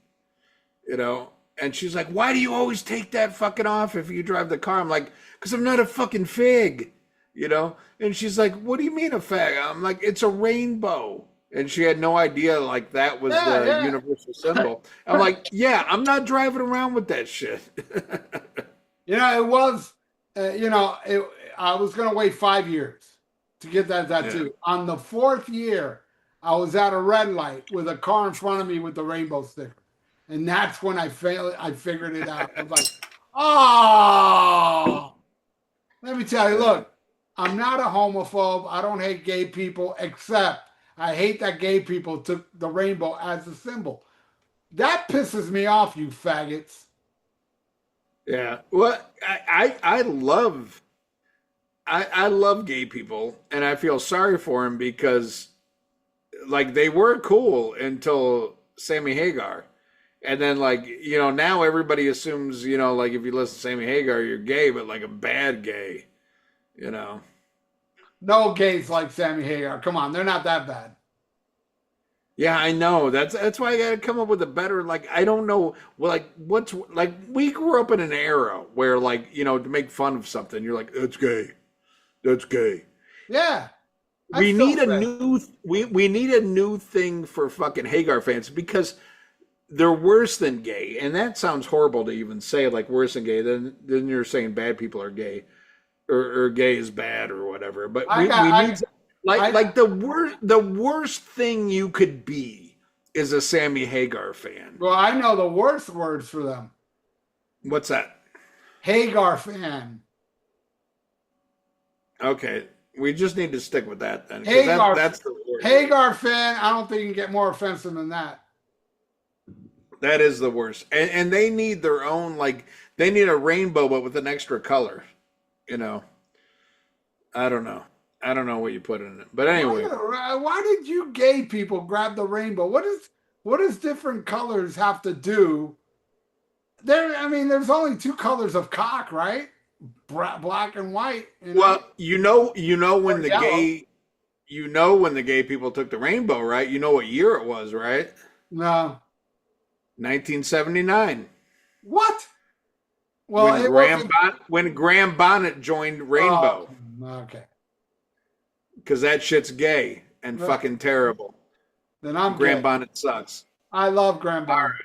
And she's like, "Why do you always take that fucking off if you drive the car?" I'm like, "Because I'm not a fucking fig, And she's like, "What do you mean a fag?" I'm like, "It's a rainbow." And she had no idea like that was Yeah, the yeah. universal symbol. I'm like, "Yeah, I'm not driving around with that shit." It was, I was going to wait 5 years to get that Yeah. tattoo. On the fourth year, I was at a red light with a car in front of me with the rainbow sticker. And that's when I figured it out. I was like, oh, let me tell you, look, I'm not a homophobe. I don't hate gay people, except I hate that gay people took the rainbow as a symbol. That pisses me off, you faggots. Yeah. Well, I love gay people, and I feel sorry for them because like they were cool until Sammy Hagar. And then like, now everybody assumes, like if you listen to Sammy Hagar, you're gay, but like a bad gay, you know. No gays like Sammy Hagar. Come on, they're not that bad. Yeah, I know. That's why I gotta come up with a better like I don't know well like what's like we grew up in an era where like, to make fun of something, you're like, that's gay. That's gay. Yeah, I We still need a say. new we need a new thing for fucking Hagar fans because they're worse than gay, and that sounds horrible to even say like worse than gay. Then you're saying bad people are gay, or gay is bad or whatever. But I we got need I Like the worst thing you could be is a Sammy Hagar fan. Well, I know the worst words for them. What's that? Hagar fan. Okay, we just need to stick with that then. Hagar, that's the worst. Hagar fan. I don't think you can get more offensive than that. That is the worst. And they need their own, like, they need a rainbow, but with an extra color. You know, I don't know. I don't know what you put in it. But anyway. Why did you gay people grab the rainbow? What does different colors have to do? I mean, there's only two colors of cock, right? Black and white. Well, you know when the gay, when the gay people took the rainbow, right? You know what year it was, right? No. 1979. What? Well, when Graham Bonnet joined Rainbow. Oh, okay. Because that shit's gay and fucking terrible. Then I'm Graham gay. Bonnet sucks. I love Graham Bonnet.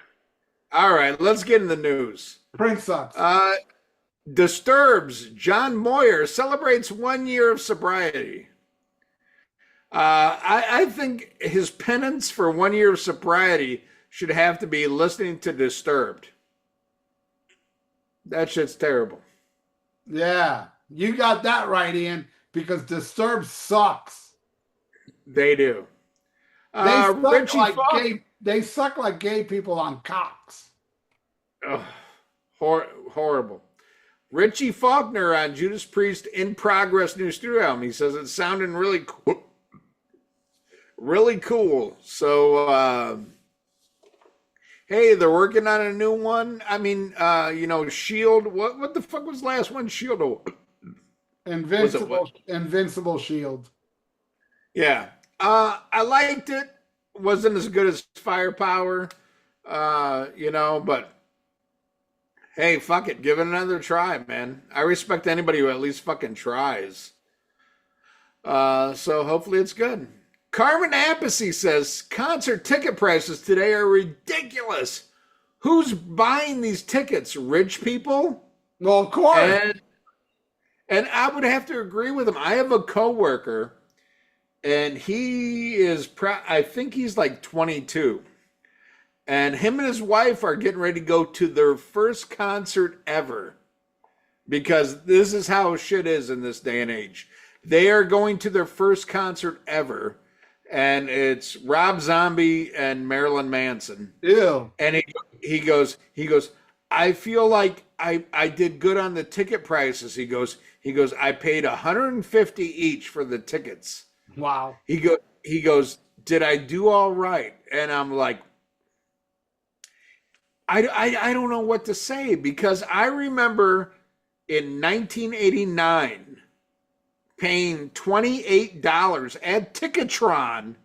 All right, let's get in the news. Prince sucks. Disturbed's John Moyer celebrates 1 year of sobriety. I think his penance for 1 year of sobriety should have to be listening to Disturbed. That shit's terrible. Yeah, you got that right, Ian, because Disturbed sucks. They do. They suck like gay people on cocks. Oh, horrible. Richie Faulkner on Judas Priest In Progress new studio album. He says it's sounding really cool. Really cool. So, hey, they're working on a new one. I mean, Shield. What the fuck was the last one? Shield. Invincible Shield. Yeah. I liked it. Wasn't as good as Firepower, but hey, fuck it. Give it another try, man. I respect anybody who at least fucking tries. So hopefully it's good. Carmen Appice says concert ticket prices today are ridiculous. Who's buying these tickets? Rich people? Well, of course. And I would have to agree with him. I have a coworker, and he is, I think he's like 22. And him and his wife are getting ready to go to their first concert ever. Because this is how shit is in this day and age. They are going to their first concert ever. And it's Rob Zombie and Marilyn Manson. Ew. And he goes, I feel like I did good on the ticket prices. He goes, I paid $150 each for the tickets. Wow. He goes, did I do all right? And I'm like, I don't know what to say, because I remember in 1989 paying $28 at Ticketron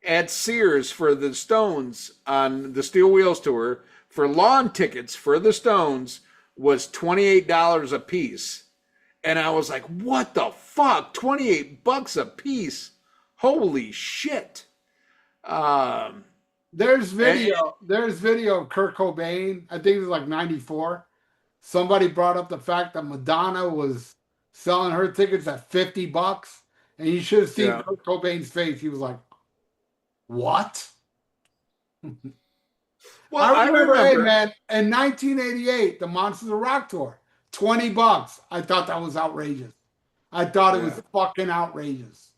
at Sears for the Stones on the Steel Wheels tour. For lawn tickets for the Stones was $28 a piece. And I was like, what the fuck? $28 a piece. Holy shit. There's video of Kurt Cobain. I think it was like 94. Somebody brought up the fact that Madonna was selling her tickets at $50. And you should have seen Kurt Cobain's face. He was like, what? Well, I remember, hey man, in 1988, the Monsters of Rock tour, $20. I thought that was outrageous. I thought it was fucking outrageous.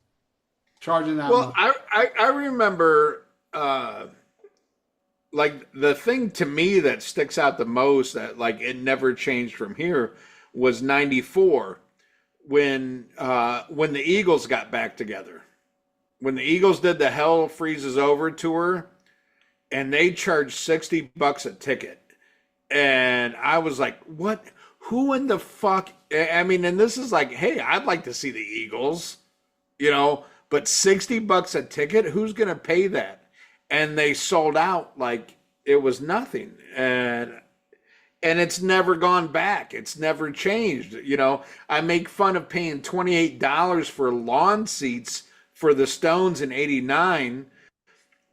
Charging that much. Well, I remember, like, the thing to me that sticks out the most, that like it never changed from here, was 94 when the Eagles got back together. When the Eagles did the Hell Freezes Over tour, and they charged $60 a ticket. And I was like, what? Who in the fuck? I mean, and this is like, hey, I'd like to see the Eagles, but $60 a ticket? Who's going to pay that? And they sold out like it was nothing. And it's never gone back. It's never changed. I make fun of paying $28 for lawn seats for the Stones in '89.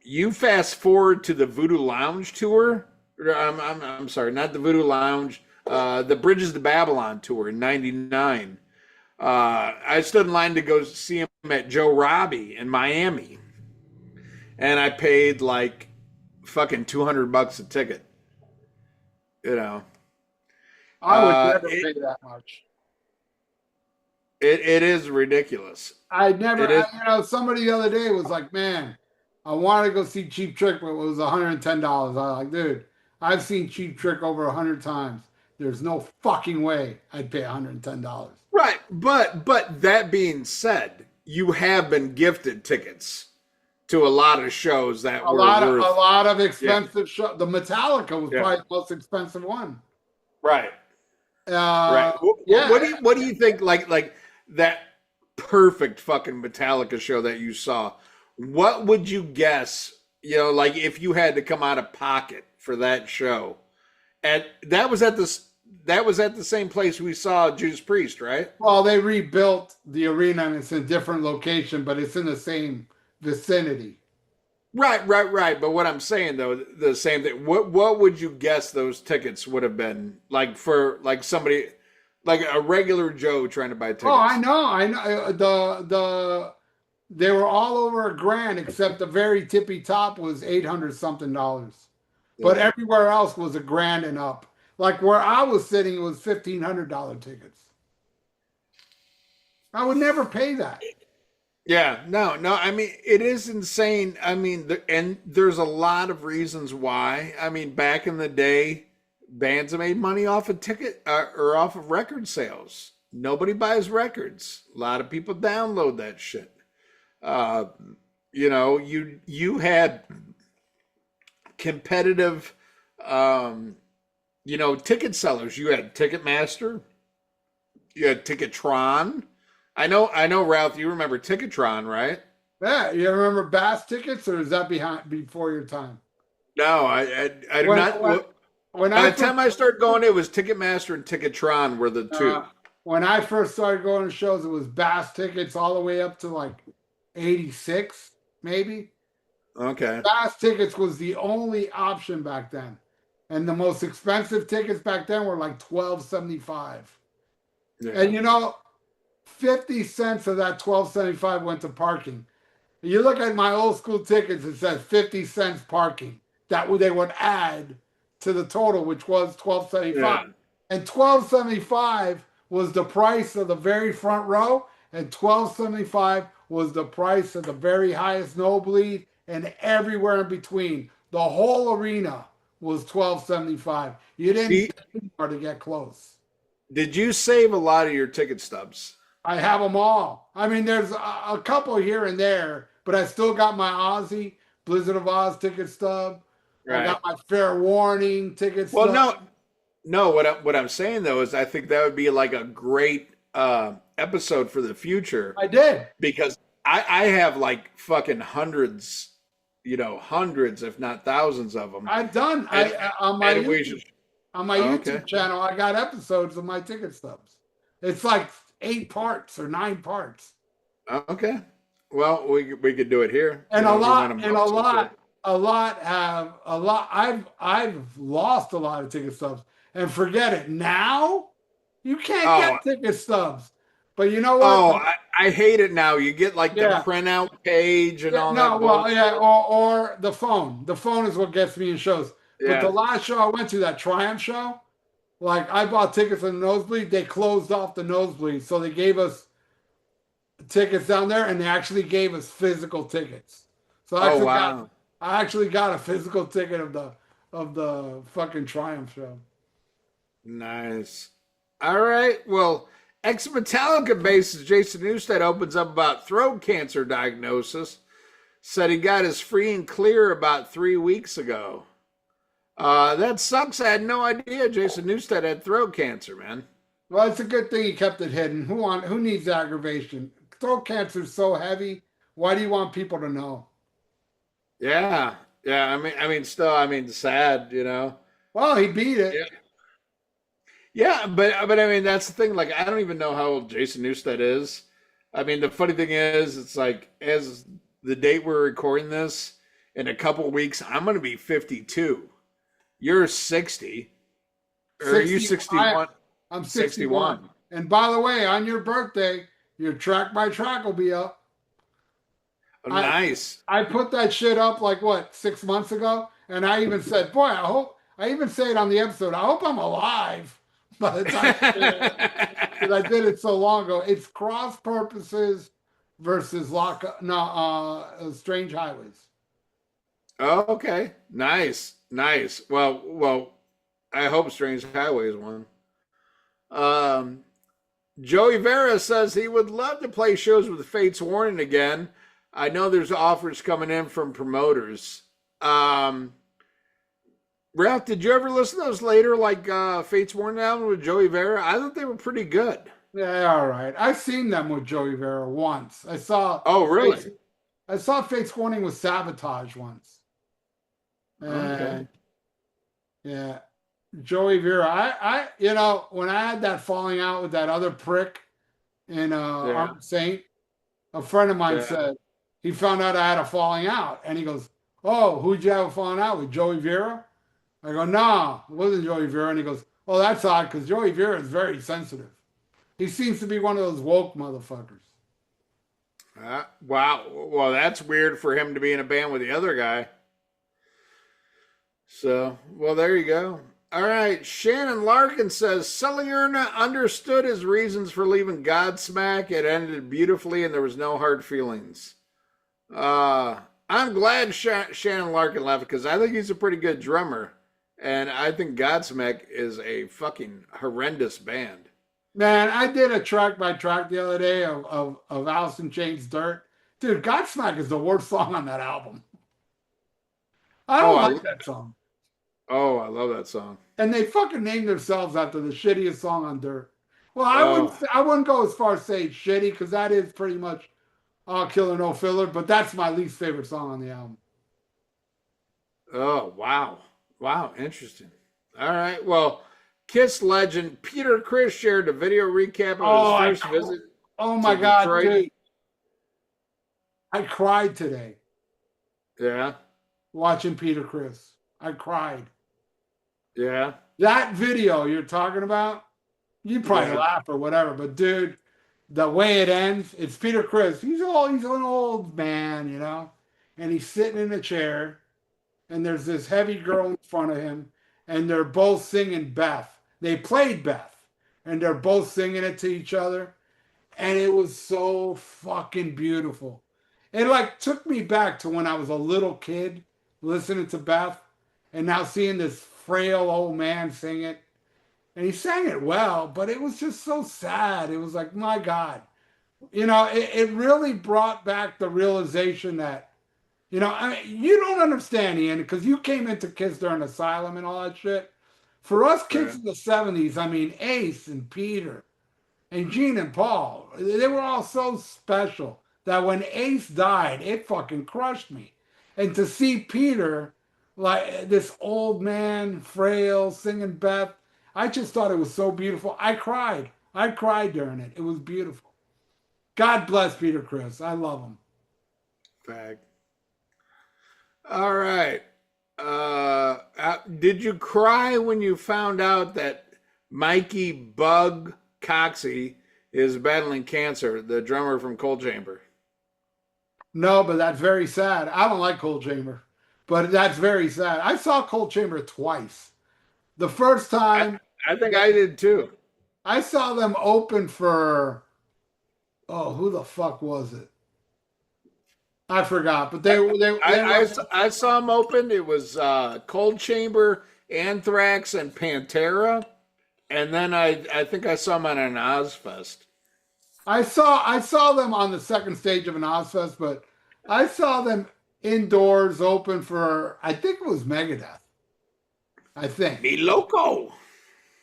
You fast forward to the Voodoo Lounge tour. I'm sorry, not the Voodoo Lounge. The Bridges to Babylon tour in '99. I stood in line to go see him at Joe Robbie in Miami, and I paid like fucking $200 a ticket. You know, I would never it, pay that much. it is ridiculous. I never, It is. somebody the other day was like, man, I wanted to go see Cheap Trick, but it was $110. I was like, dude, I've seen Cheap Trick over 100 times. There's no fucking way I'd pay $110. Right, but that being said, you have been gifted tickets to a lot of shows that A were lot of worth. a lot of expensive show. The Metallica was Yeah. probably the most expensive one. Right, Uh, right. yeah. What do you think? Like that perfect fucking Metallica show that you saw. What would you guess? Like if you had to come out of pocket for that show, and that was at the same place we saw Judas Priest, right? Well, they rebuilt the arena and it's in a different location, but it's in the same vicinity. Right. But what I'm saying though, the same thing. What would you guess those tickets would have been like for like somebody like a regular Joe trying to buy tickets? Oh, I know. They were all over $1,000, except the very tippy top was $800 something. But Yeah. everywhere else was $1,000 and up. Like where I was sitting, it was $1,500 tickets. I would never pay that. Yeah, no. I mean, it is insane. I mean, and there's a lot of reasons why. I mean, back in the day, bands made money off of ticket or off of record sales. Nobody buys records. A lot of people download that shit. You had competitive, ticket sellers. You had Ticketmaster. You had Ticketron. I know, Ralph. You remember Ticketron, right? Yeah, you remember Bass tickets, or is that before your time? No, I do When, not. when By I the time I started going, it was Ticketmaster and Ticketron were the two. when I first started going to shows, it was Bass tickets all the way up to like 86, maybe. Okay. Bass tickets was the only option back then, and the most expensive tickets back then were like $12.75. Yeah. And 50 cents of that $12.75 went to parking. You look at my old school tickets, it says 50 cents parking. They would add to the total, which was $12.75. Yeah. And $12.75 was the price of the very front row, and $12.75 was the price of the very highest nosebleed, and everywhere in between. The whole arena was $12.75. You didn't get anywhere to get close. Did you save a lot of your ticket stubs? I have them all. I mean, there's a couple here and there, but I still got my Aussie Blizzard of Oz ticket stub. Right. I got my Fair Warning ticket Well, stub. no. What I'm saying though is I think that would be like a great episode for the future. I did. Because I have like fucking hundreds, if not thousands of them. I've done. On my YouTube channel, I got episodes of my ticket stubs. It's like 8 parts or 9 parts. Okay. Well, we could do it here. And a lot I've lost a lot of ticket stubs. And forget it. Now you can't get ticket stubs. But you know what? Oh, I hate it now. You get like the printout page and all that. No, well, yeah, or the phone. The phone is what gets me in shows. But the last show I went to, that Triumph show, like I bought tickets in the nosebleed. They closed off the nosebleed, so they gave us tickets down there, and they actually gave us physical tickets. So I actually got a physical ticket of the fucking Triumph show. Nice. All right. Well, ex-Metallica bassist Jason Newsted opens up about throat cancer diagnosis. Said he got his free and clear about 3 weeks ago. That sucks. I had no idea Jason Newsted had throat cancer, man. Well, it's a good thing he kept it hidden. Who needs aggravation? Throat cancer is so heavy. Why do you want people to know? Yeah. Still, sad, Well, he beat it. Yeah, but I mean, that's the thing. Like, I don't even know how old Jason Newsted is. I mean, the funny thing is, it's like, as the date we're recording this, in a couple of weeks, I'm going to be 52. You're 60. Or are you 61? I'm 61. And by the way, on your birthday, your track by track will be up. Oh, I nice. I put that shit up like what 6 months ago, and I even said, "Boy, I hope." I even say it on the episode. I hope I'm alive by the time I share it, because I did it so long ago. It's Cross Purposes versus Strange Highways. Okay. Nice. Nice. Well, I hope Strange Highways won. Um, Joey Vera says he would love to play shows with Fates Warning again. I know there's offers coming in from promoters. Ralph, did you ever listen to those later, like Fates Warning album with Joey Vera? I thought they were pretty good. Yeah, all right. I've seen them with Joey Vera once. Oh, really? I saw Fates Warning with Sabotage once. Okay. And yeah, Joey Vera. When I had that falling out with that other prick in Yeah. Arm Saint, a friend of mine Yeah. said he found out I had a falling out, and he goes, "Oh, who'd you have a falling out with? Joey Vera?" I go, "Nah, it wasn't Joey Vera." And he goes, "Oh, that's odd because Joey Vera is very sensitive. He seems to be one of those woke motherfuckers." Wow. Well, that's weird for him to be in a band with the other guy. So, well, there you go. All right. Shannon Larkin says Salerna understood his reasons for leaving Godsmack. It ended beautifully and there was no hard feelings. I'm glad Shannon Larkin left because I think he's a pretty good drummer. And I think Godsmack is a fucking horrendous band. Man, I did a track by track the other day of Alice in Chains Dirt. Dude, Godsmack is the worst song on that album. I Oh, don't like that song. I love that song. And they fucking named themselves after the shittiest song on Dirt. Well, Oh, I wouldn't go as far as saying shitty because that is pretty much all killer no filler, but that's my least favorite song on the album. oh, wow. Wow, interesting. All right. Well, Kiss legend Peter Criss shared a video recap of his first visit Oh to my God, Detroit. dude. I cried today Yeah. watching Peter Criss. I cried. Yeah. That video you're talking about, you probably Yeah. laugh or whatever, but dude, the way it ends, it's Peter Criss. He's an old man, and he's sitting in a chair, and there's this heavy girl in front of him, and they're both singing Beth. They played Beth, and they're both singing it to each other, and it was so fucking beautiful. It like took me back to when I was a little kid listening to Beth, and now seeing this frail old man sing it. And he sang it well, but it was just so sad. It was like, my God. It really brought back the realization that, I mean, you don't understand, Ian, because you came into Kiss during Asylum and all that shit. For us kids Yeah. in the 70s, I mean, Ace and Peter and Gene and Paul, they were all so special that when Ace died, it fucking crushed me. And to see Peter, like this old man, frail, singing Beth, I just thought it was so beautiful. I cried. I cried during it. It was beautiful. God bless Peter Criss. I love him. Fact. All right. Did you cry when you found out that Mikey Bug Coxey is battling cancer, the drummer from Cold Chamber? No, but that's very sad. I don't like Cold Chamber, but that's very sad. I saw Cold Chamber twice. The first time I think I did too. I saw them open for, oh, who the fuck was it? I forgot, but I saw him open. It was Cold Chamber, Anthrax, and Pantera, and then I think I saw him at an Ozfest. I saw them on the second stage of an Ozfest, but I saw them indoors open for, I think it was Megadeth. I think Me loco.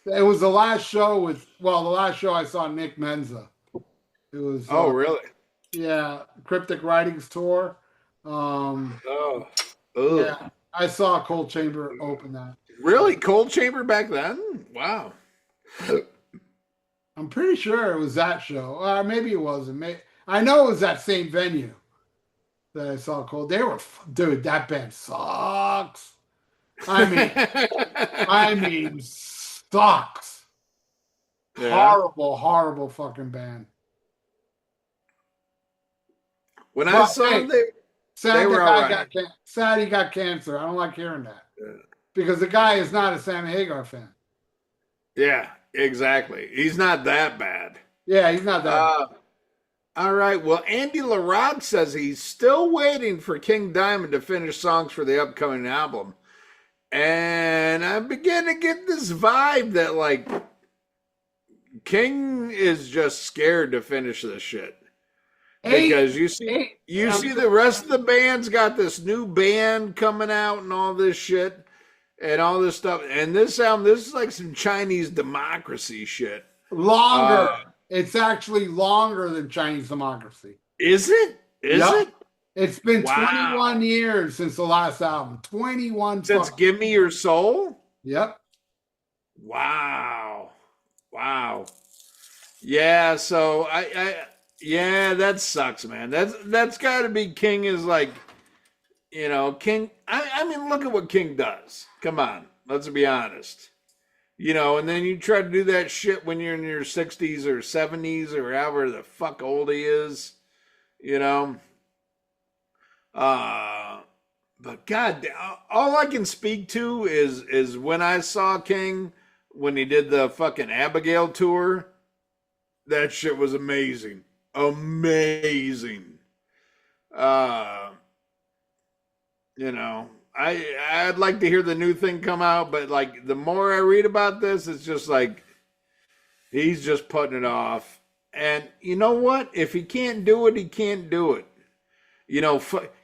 it was the last show the last show I saw Nick Menza. It was Oh, really? yeah, Cryptic Writings tour. Oh, Yeah, I saw Cold Chamber open that. really? Cold Chamber back then? Wow. I'm pretty sure it was that show. Or maybe it wasn't. I know it was that same venue that I saw Cold. Dude, that band sucks. I mean, sucks. Yeah. Horrible, horrible fucking band. When I But saw hey, them, they sad the were all guy right. got sad he got cancer. I don't like hearing that because the guy is not a Sammy Hagar fan. Yeah, exactly. He's not that bad. Yeah, he's not that bad. Uh, all right. Well, Andy LaRock says he's still waiting for King Diamond to finish songs for the upcoming album. And I begin to get this vibe that, like, King is just scared to finish this shit. Eight, Because you I'm see the rest of the band's got this new band coming out and all this shit and all this stuff. And this album, this is like some Chinese democracy shit. longer. It's actually longer than Chinese democracy. Is it? Is Yep. it? It's been Wow. 21 years since the last album. 21 Since Give Me Your Soul? Yep. Wow. Wow. Yeah, so yeah, that sucks, man. That's gotta be King is like, King. I mean, look at what King does. Come on, let's be honest. And then you try to do that shit when you're in your 60s or 70s or however the fuck old he is, you know. But God, all I can speak to is when I saw King when he did the fucking Abigail tour. That shit was amazing, amazing. I'd like to hear the new thing come out, but like the more I read about this, it's just like he's just putting it off. And you know what? If he can't do it, he can't do it.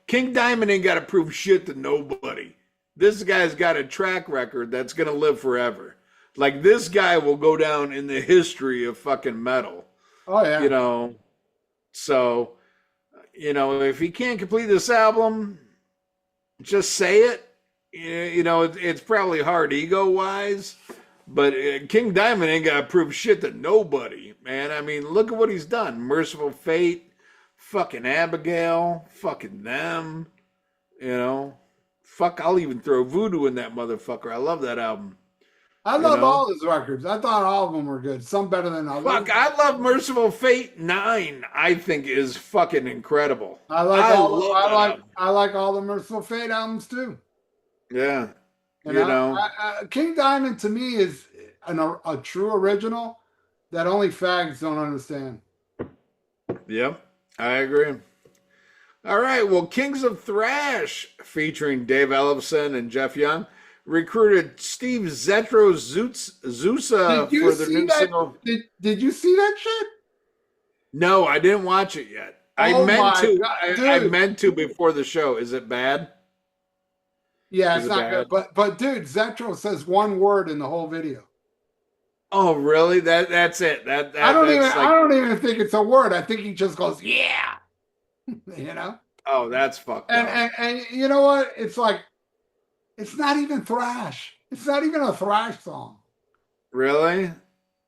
King Diamond ain't got to prove shit to nobody. This guy's got a track record that's gonna live forever. Like this guy will go down in the history of fucking metal. Oh yeah. So, if he can't complete this album, just say it. It's probably hard ego wise, but King Diamond ain't got to prove shit to nobody, man. I mean, look at what he's done. Merciful Fate, fucking Abigail, fucking them, Fuck, I'll even throw Voodoo in that motherfucker. I love that album. I love all his records. I thought all of them were good. Some better than others. Fuck, I love Merciful Fate 9. I think is fucking incredible. I like all the Merciful Fate albums too. Yeah, King Diamond to me is a true original that only fags don't understand. Yep, I agree. All right, well, Kings of Thrash featuring Dave Ellefson and Jeff Young recruited Steve Zetro Zusa for the new single. Did you see that shit? No, I didn't watch it yet. I meant to before the show. Is it bad? Yeah, it's not good. But dude, Zetro says one word in the whole video. Oh, really? That's it. I don't even think it's a word. I think he just goes, yeah. Oh, that's fucked up. And you know what? It's like, it's not even thrash. It's not even a thrash song. Really?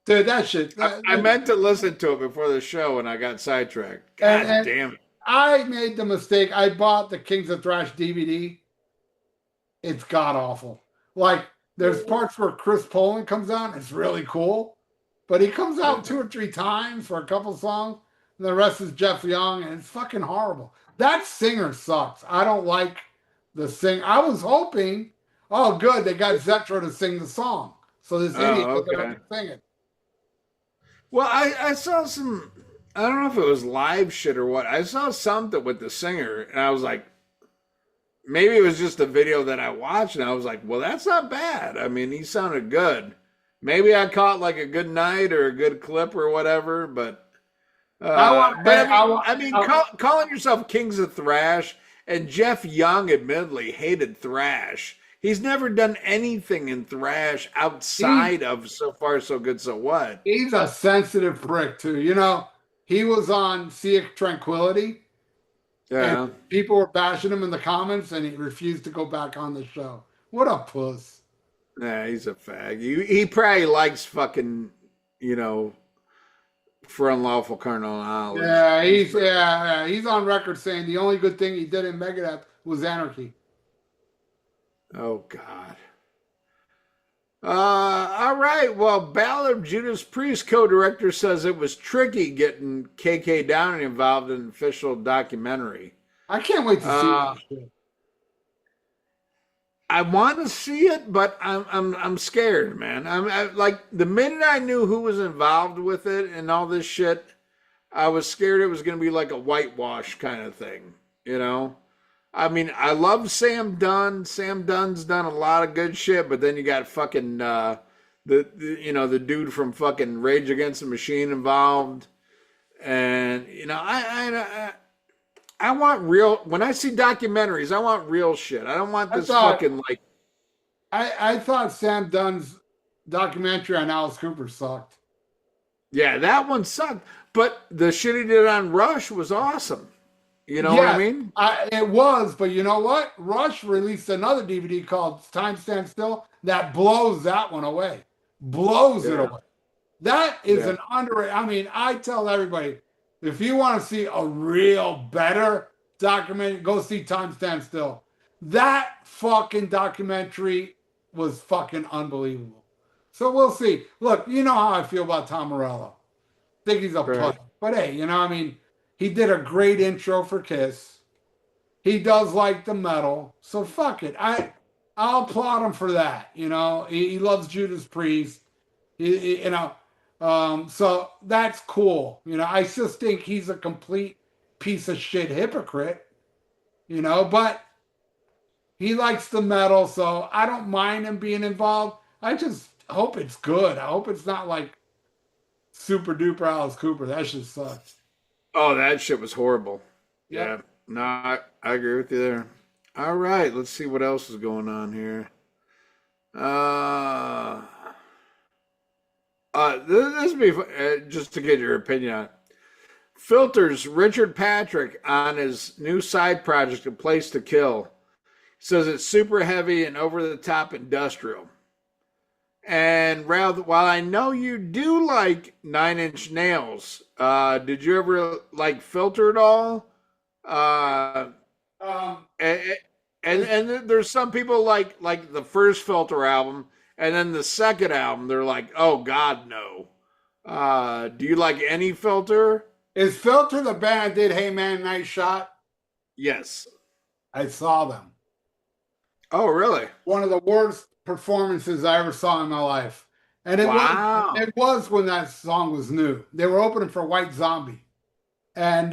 Dude, that shit. I meant to listen to it before the show and I got sidetracked. God damn it. I made the mistake. I bought the Kings of Thrash DVD. It's god awful. Like, there's parts where Chris Poland comes out and it's really cool. But he comes out 2 or 3 times for a couple songs. And the rest is Jeff Young. And it's fucking horrible. That singer sucks. I don't like the sing. I was hoping, oh, good, they got Zetro to sing the song. So this idiot doesn't have to sing it. Well, I saw some, I don't know if it was live shit or what. I saw something with the singer, and I was like, maybe it was just a video that I watched, and I was like, well, that's not bad. I mean, he sounded good. Maybe I caught like a good night or a good clip or whatever, but calling yourself Kings of Thrash, and Jeff Young admittedly hated thrash. He's never done anything in thrash outside of So Far So Good So What. He's a sensitive prick too. He was on Sea of Tranquility. Yeah. And people were bashing him in the comments and he refused to go back on the show. What a puss. Yeah, he's a fag. He probably likes fucking, for unlawful carnal knowledge. Yeah, he's on record saying the only good thing he did in Megadeth was Anarchy. Oh God. All All right. Well, Ballad of Judas Priest co-director says it was tricky getting KK Downing involved in an official documentary. I can't wait to see Uh, that shit. I want to see it, but I'm scared, man. Like the minute I knew who was involved with it and all this shit, I was scared it was going to be like a whitewash kind of thing, you know? I mean, I love Sam Dunn. Sam Dunn's done a lot of good shit, but then you got fucking the dude from fucking Rage Against the Machine involved, and I want real. When I see documentaries, I want real shit. I don't want this fucking like. I thought Sam Dunn's documentary on Alice Cooper sucked. Yeah, that one sucked, but the shit he did on Rush was awesome. You know what I mean? It was, but you know what? Rush released another DVD called Time Stand Still that blows that one away. Blows it away. That is an underrated. I mean, I tell everybody, if you want to see a real better documentary, go see Time Stand Still. That fucking documentary was fucking unbelievable. So we'll see. Look, you know how I feel about Tom Morello. Think he's a putt. But hey, you know, I mean, he did a great intro for Kiss. He does like the metal. So fuck it. I'll applaud him for that. You know, he loves Judas Priest. So that's cool. You know, I just think he's a complete piece of shit hypocrite. You know, but he likes the metal, so I don't mind him being involved. I just hope it's good. I hope it's not like super duper Alice Cooper. That shit sucks. Oh, that shit was horrible. Yep. Yeah. No, I agree with you there. All right, let's see what else is going on here. This be just to get your opinion on it. Filters Richard Patrick on his new side project, A Place to Kill. Says it's super heavy and over the top industrial. And Ralph, while I know you do like Nine Inch Nails, did you ever like Filter at all? And there's some people like the first Filter album, and then the second album, they're like, oh God, no. Do you like any Filter? Is Filter the band that did Hey Man, Nice Shot? Yes. I saw them. Oh, really? One of the worst performances I ever saw in my life. And it was when that song was new. They were opening for White Zombie. And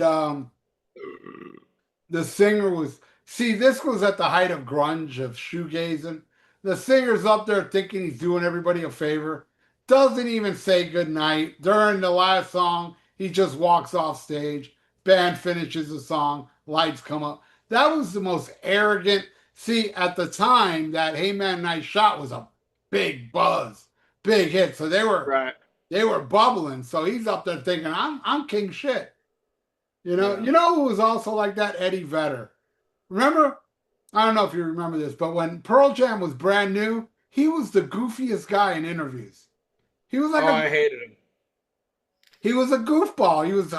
the singer was, this was at the height of grunge, of shoegazing. The singer's up there thinking he's doing everybody a favor. Doesn't even say goodnight. During the last song, he just walks off stage. Band finishes the song. Lights come up. That was the most arrogant. See, at the time, that Hey Man, Nice Shot was a big buzz, big hit. So they were bubbling. So he's up there thinking, I'm king shit. You know, You know who was also like that? Eddie Vedder. Remember? I don't know if you remember this, but when Pearl Jam was brand new, he was the goofiest guy in interviews. He was like I hated him. He was a goofball. He was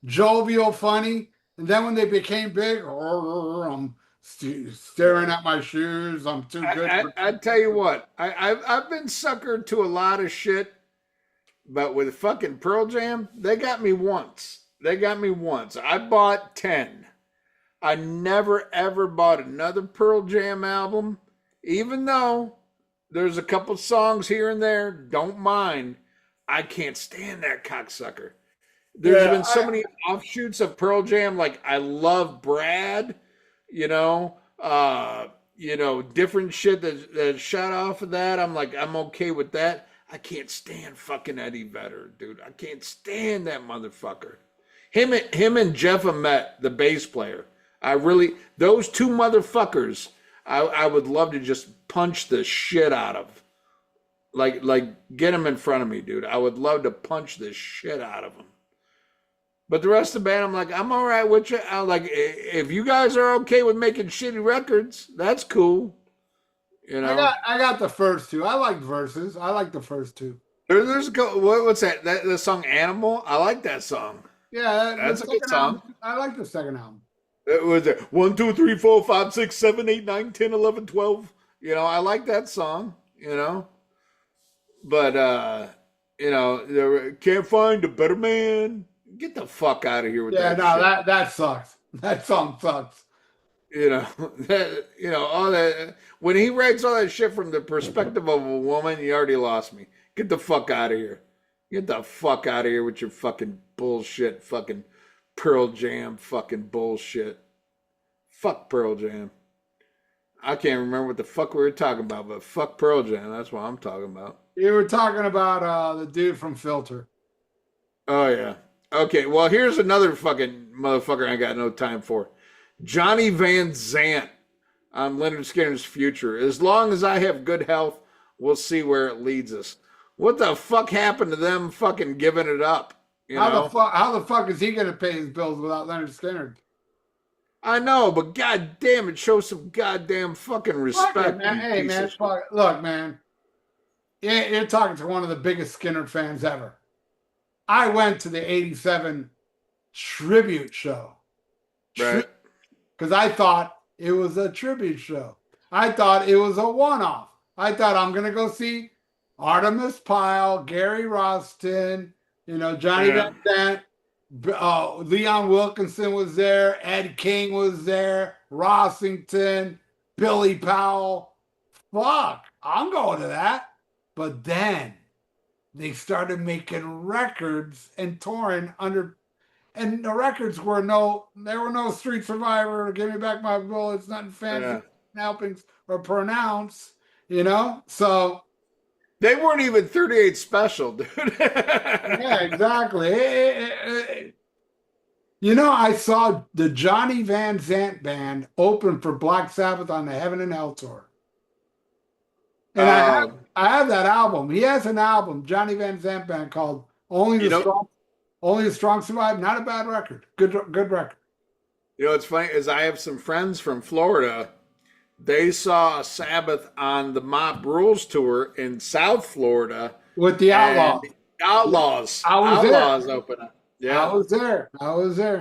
jovial, funny. And then when they became big, I'm staring at my shoes. I'm too good. I tell you what, I've been suckered to a lot of shit, but with fucking Pearl Jam, they got me once. I bought 10. I never ever bought another Pearl Jam album, even though there's a couple songs here and there. Don't mind. I can't stand that cocksucker. There's been so many offshoots of Pearl Jam. Like I love Brad, different shit that shot off of that. I'm like, I'm okay with that. I can't stand fucking Eddie Vedder, dude. I can't stand that motherfucker. Him and Jeff Ament, the bass player. Those two motherfuckers, I would love to just punch the shit out of. Like get them in front of me, dude. I would love to punch the shit out of them. But the rest of the band, I'm like, I'm all right with you. I'm like, if you guys are okay with making shitty records, that's cool. I got the first two. I like Verses. I like the first two. What's that? The song Animal? I like that song. Yeah, that's a good song. Album, I like the second album. It was 1, 2, 3, 4, 5, 6, 7, 8, 9, 10, 11, 12. I like that song, But can't find a better man. Get the fuck out of here with Yeah, that no, shit. that sucks. That song sucks. You know all that when he writes all that shit from the perspective of a woman, you already lost me. Get the fuck out of here. Get the fuck out of here with your fucking bullshit, fucking Pearl Jam, fucking bullshit. Fuck Pearl Jam. I can't remember what the fuck we were talking about, but fuck Pearl Jam. That's what I'm talking about. You were talking about the dude from Filter. Oh yeah. Okay. Well, here's another fucking motherfucker I got no time for. Johnny Van Zant on Leonard Skinner's Future. As long as I have good health, we'll see where it leads us. What the fuck happened to them fucking giving it up? You know? How the fuck is he gonna pay his bills without Leonard Skinner? I know, but god damn it, show some goddamn fucking Fuck it, respect. man. You Hey piece man, of shit. fuck it. Look, man. You're talking to one of the biggest Skinner fans ever. I went to the '87 tribute show. Right. Because I thought it was a tribute show. I thought it was a one-off. I thought I'm gonna go see Artemis Pyle, Gary Roston, Johnny Yeah. Van Zandt, Leon Wilkinson was there, Ed King was there, Rossington, Billy Powell. Fuck, I'm going to that. But then they started making records and touring under, and the records were there were no Street Survivor, Give Me Back My Bullets, nothing fancy, Yeah. helpings or pronounce. So They weren't even 38 special, dude. yeah, exactly. I saw the Johnny Van Zant band open for Black Sabbath on the Heaven and Hell tour. And um, I have that album. He has an album, Johnny Van Zant band, called you know, Only the Strong Survive. Not a bad record. Good record. what's funny is I have some friends from Florida. They saw Sabbath on the Mob Rules tour in South Florida, With the and Outlaws. Outlaws, I was there. Outlaws open up. I Yeah, was there.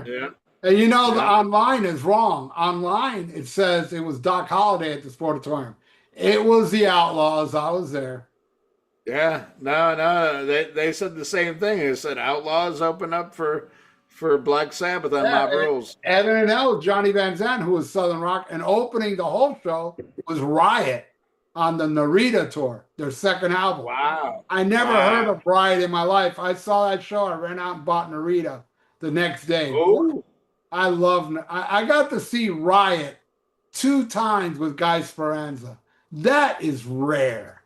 yeah, And the yeah, online is wrong. Online, it says it was Doc Holliday at the Sportatorium. It was the Outlaws. I was there. yeah. No. They said the same thing. They said Outlaws open up for Black Sabbath on Yeah, Mob Rules. Heaven and Hell, Johnny Van Zandt, who was Southern Rock, and opening the whole show was Riot on the Narita tour, their second album. Wow, I never heard wow. of Riot in my life. I saw that show. I ran out and bought Narita the next day. Oh, I got to see Riot 2 times with Guy Speranza. That is rare,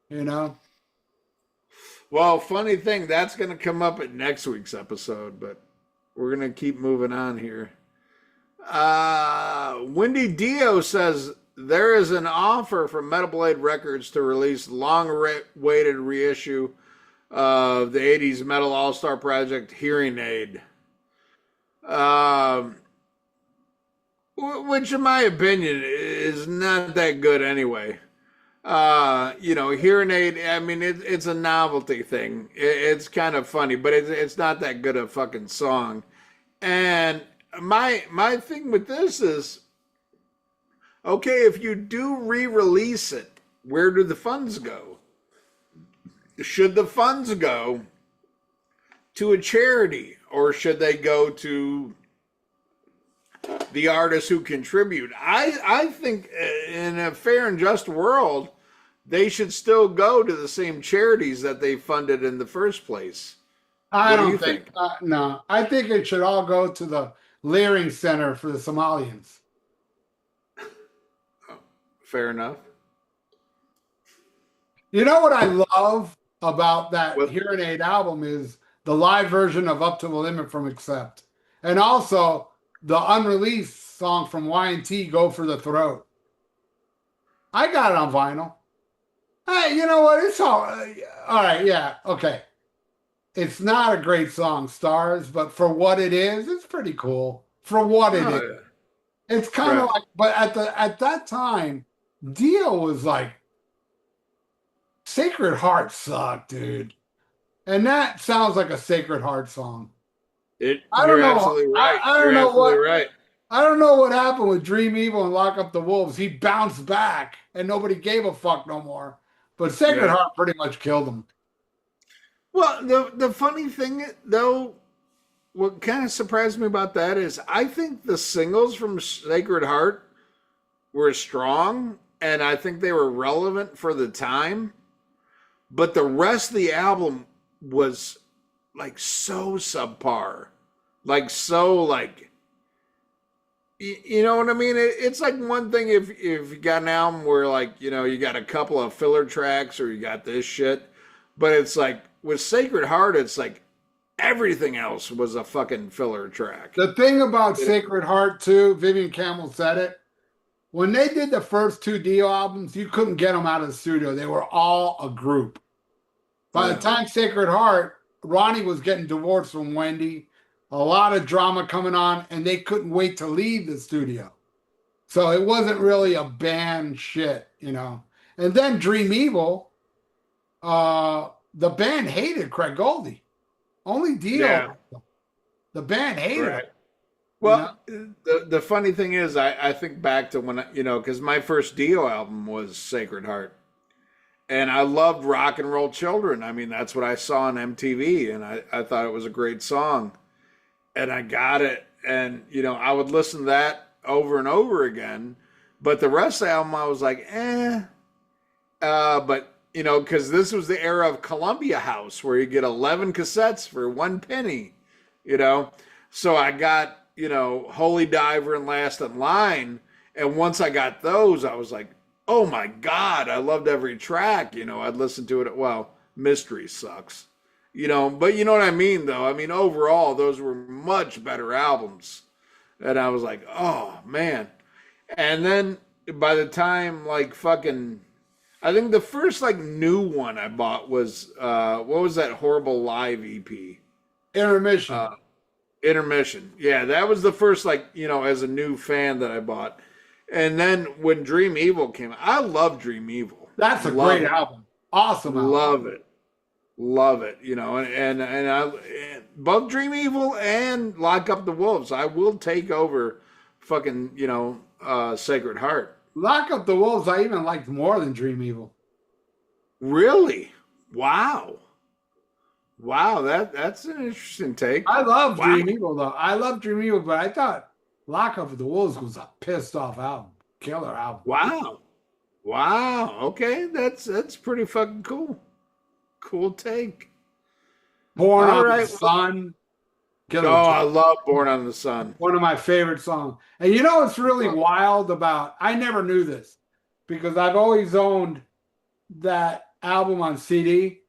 you know? well, funny thing that's going to come up at next week's episode, but we're going to keep moving on here. Wendy Dio says there is an offer from Metal Blade Records to release long-awaited reissue of the '80s Metal All-Star Project Hearing Aid, which, in my opinion, is not that good anyway. Hearing aid. I mean, it's a novelty thing. It's kind of funny, but it's not that good a fucking song. And my thing with this is, okay, if you do re-release it, where do the funds go? Should the funds go to a charity, or should they go to the artists who contribute? I think in a fair and just world, they should still go to the same charities that they funded in the first place. I What do don't you think, think? no. I think it should all go to the Leering Center for the Somalians. Fair enough. You know what I love about that Well, Hearing Aid album is the live version of Up to the Limit from Accept. And also the unreleased song from Y&T, Go for the Throat. I got it on vinyl. Hey, you know what? It's all right. Yeah. Okay. It's not a great song, Stars, but for what it is, it's pretty cool. For what it is. oh, yeah. It's kind of Right. like, but at that time, Dio was like, Sacred Heart sucked, dude. And that sounds like a Sacred Heart song. I don't You're know. absolutely right. I You're don't know absolutely what right. I don't know what happened with Dream Evil and Lock Up the Wolves. He bounced back and nobody gave a fuck no more. But Sacred Yeah. Heart pretty much killed him. Well, the funny thing though, what kind of surprised me about that is I think the singles from Sacred Heart were strong and I think they were relevant for the time, but the rest of the album was like so subpar. Like so like you know what I mean? It's like one thing if you got an album where like, you know, you got a couple of filler tracks or you got this shit, but it's like with Sacred Heart it's like everything else was a fucking filler track. The thing about Sacred Heart too, Vivian Campbell said it. When they did the first two Dio albums, you couldn't get them out of the studio. They were all a group. By the time Sacred Heart, Ronnie was getting divorced from Wendy, a lot of drama coming on, and they couldn't wait to leave the studio. So it wasn't really a band shit, you know. And then Dream Evil, the band hated Craig Goldie. Only Dio. Yeah. The band hated him. Well, the funny thing is, I think back to when, you know, because my first Dio album was Sacred Heart. And I loved Rock and Roll Children. I mean, that's what I saw on MTV, and I thought it was a great song. And I got it, and, you know, I would listen to that over and over again. But the rest of the album, I was like, eh. But, you know, because this was the era of Columbia House, where you get 11 cassettes for 1 penny, you know. So I got, you know, Holy Diver and Last in Line. And once I got those, I was like, oh my God, I loved every track. You know, I'd listen to it. Well, Mystery sucks, you know, but you know what I mean, though? I mean, overall, those were much better albums. And I was like, oh man. And then by the time, like, fucking, I think the first, like, new one I bought was, what was that horrible live EP? Intermission. Intermission. Yeah, that was the first, like, you know, as a new fan that I bought. And then when Dream Evil came out, I love Dream Evil. That's a great album. Awesome album. Love it. Love it. You know, and both Dream Evil and Lock Up the Wolves, I will take over fucking, you know, Sacred Heart. Lock Up the Wolves, I even liked more than Dream Evil. Really? Wow. Wow, that's an interesting take. I love Dream Evil, though. I love Dream Evil, but I thought Lock Up the Wolves was a pissed off album. Killer album. Wow. Wow. Okay, that's pretty fucking cool. Cool take. Born on the Sun. Oh, I love Born on the Sun. One of my favorite songs. And you know what's really wild about, I never knew this because I've always owned that album on CD.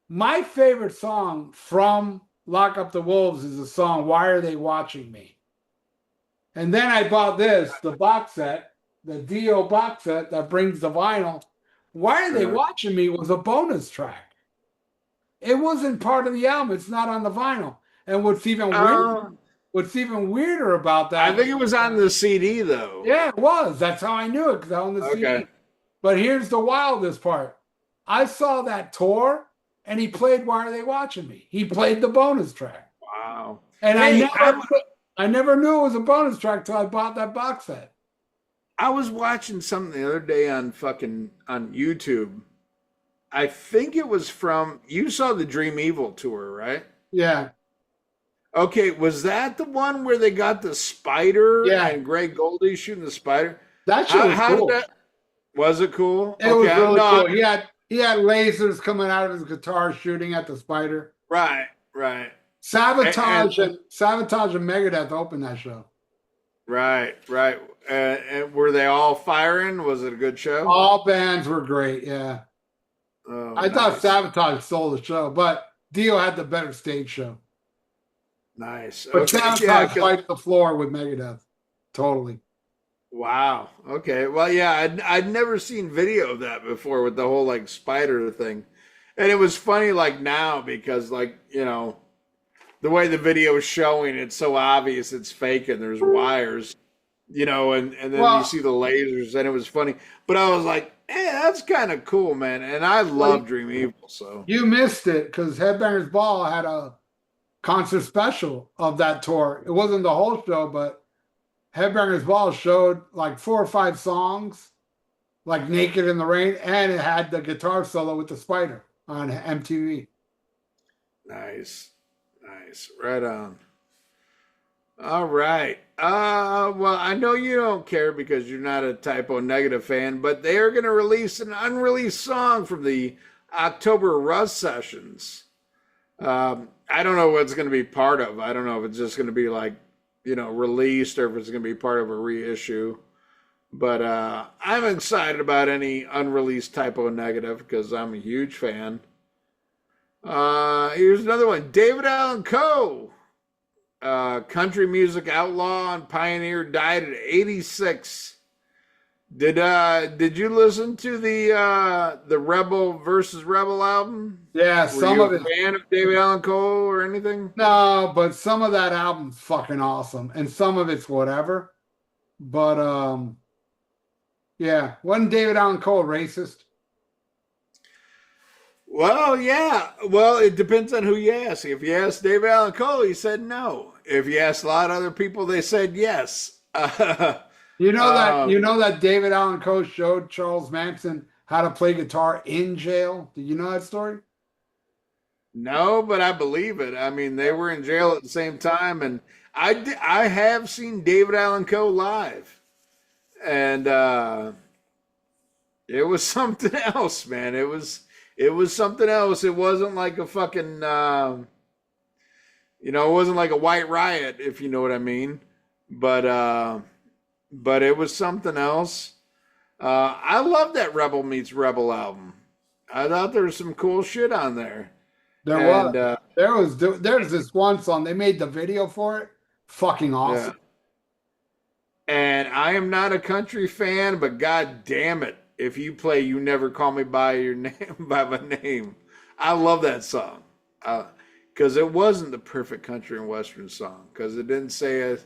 My favorite song from Lock Up the Wolves is the song, Why Are They Watching Me? And then I bought this, the box set, the Dio box set that brings the vinyl. Why Are They Watching Me was a bonus track. It wasn't part of the album. It's not on the vinyl. And what's even weirder about that, I think it was on the CD though. Yeah, it was. That's how I knew it, because I owned the CD. But here's the wildest part. I saw that tour and he played Why Are They Watching Me? He played the bonus track. Wow. And I never knew it was a bonus track till I bought that box set. I was watching something the other day on YouTube. I think it was from, you saw the Dream Evil tour, right? Yeah. Okay, was that the one where they got the spider and Greg Goldie shooting the spider? That shit was cool. Was it cool? It was really cool. He had lasers coming out of his guitar shooting at the spider. Right. Sabotage and Megadeth opened that show. Right. And were they all firing? Was it a good show? All bands were great, yeah. Oh, I thought Sabotage stole the show, but Dio had the better stage show. Nice. But Sabotage wiped the floor with Megadeth. Totally. Wow. Okay. Well, yeah, I'd never seen video of that before with the whole like spider thing. And it was funny like now because like, you know, the way the video is showing, it's so obvious it's fake and there's wires, you know, and then you see the lasers and it was funny. But I was like, that's kind of cool, man. And I love Dream Evil. So you missed it because Headbangers Ball had a concert special of that tour. It wasn't the whole show, but Headbangers Ball showed like 4 or 5 songs like Naked in the Rain, and it had the guitar solo with the spider on MTV. Nice. Nice. Right on. All right. Well, I know you don't care because you're not a Typo Negative fan, but they are going to release an unreleased song from the October Rust sessions. I don't know what it's going to be part of. I don't know if it's just going to be like, released or if it's going to be part of a reissue. But I'm excited about any unreleased Typo Negative because I'm a huge fan. Here's another one. David Allan Coe, country music outlaw and pioneer, died at 86. Did you listen to the Rebel versus Rebel album? Yeah, Were some you of a it. fan of David Allan Coe or anything? No, but some of that album's fucking awesome, and some of it's whatever. But yeah, wasn't David Allan Coe a racist? Well, yeah. Well, it depends on who you ask. If you ask David Allan Coe, he said no. If you ask a lot of other people, they said yes. You know that David Allan Coe showed Charles Manson how to play guitar in jail. Did you know that story? No, but I believe it. I mean, they were in jail at the same time, and I have seen David Allan Coe live, and it was something else, man. It was something else. It wasn't like a fucking it wasn't like a White Riot, if you know what I mean. But it was something else. I love that Rebel Meets Rebel album. I thought there was some cool shit on there. There And was. There's this one song. They made the video for it. Fucking yeah. awesome. And I am not a country fan, but god damn it, if you play "You Never Call Me by Your Name" by my name, I love that song. Because it wasn't the perfect country and western song. Because it didn't say a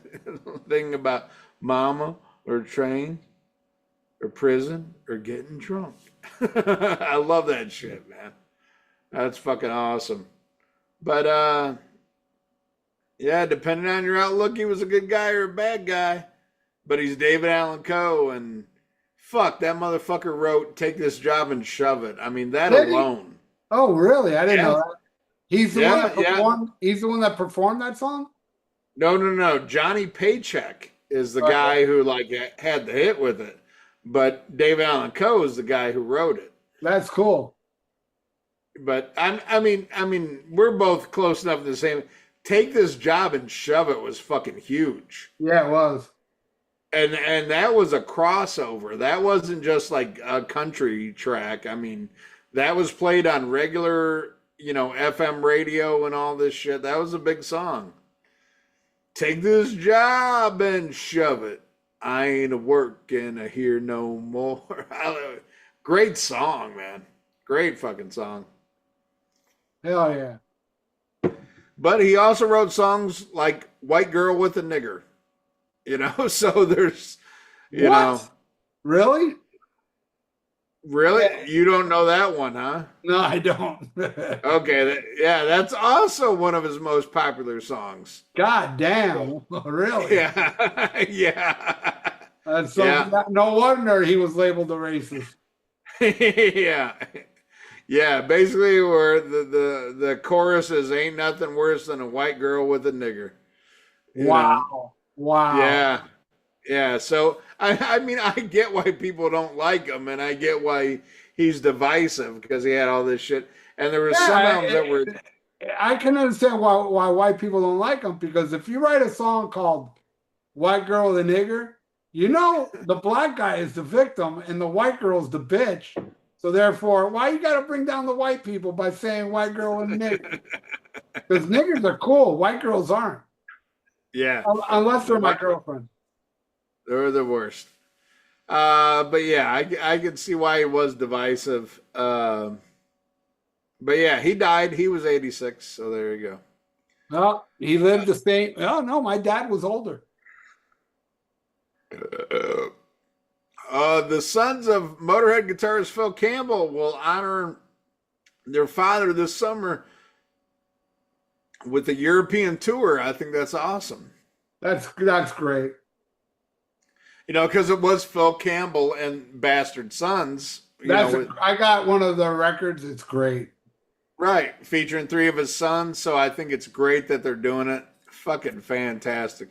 thing about mama or train or prison or getting drunk. I love that shit, man. That's fucking awesome. But yeah, depending on your outlook, he was a good guy or a bad guy. But he's David Allan Coe, and fuck, that motherfucker wrote "Take This Job and Shove It." I mean, that Did he? alone. Oh, really? I didn't Yeah, know that. He's the one yeah, that yeah. performed. He's the one that performed that song. No. Johnny Paycheck is the Okay. guy who like had the hit with it, but David Allan Coe is the guy who wrote it. That's cool. But I mean, we're both close enough to the same. "Take This Job and Shove It" was fucking huge. Yeah, it was. And that was a crossover. That wasn't just like a country track. I mean, that was played on regular, FM radio and all this shit. That was a big song. "Take this job and shove it. I ain't a working here no more." Great song, man. Great fucking song. Hell yeah. But he also wrote songs like "White Girl with a Nigger." So there's, What? Really? really, Yeah. you don't know that one, huh? No, I don't. Okay, that's also one of his most popular songs. God damn. Really? Yeah, yeah, That's yeah, something. No wonder he was labeled a racist. yeah, yeah. Basically, where the chorus is "Ain't nothing worse than a white girl with a nigger." You know? Wow. Wow. Yeah, yeah. So I mean, I get why people don't like him, and I get why he's divisive because he had all this shit. And there were some albums that were. I can understand why white people don't like him, because if you write a song called "White Girl with a Nigger," the black guy is the victim and the white girl's the bitch. So therefore, why you got to bring down the white people by saying "white girl with a nigger"? Because niggers are cool, white girls aren't. Yeah, Unless they're my girlfriend. they're the worst. But yeah, I could see why he was divisive. But yeah, he died. He was 86. So there you go. No, he lived the same. Oh no, my dad was older. The sons of Motorhead guitarist Phil Campbell will honor their father this summer with a European tour. I think that's awesome. That's great. because it was Phil Campbell and Bastard Sons. I got one of the records. It's great. Right, featuring three of his sons. So I think it's great that they're doing it. Fucking fantastic.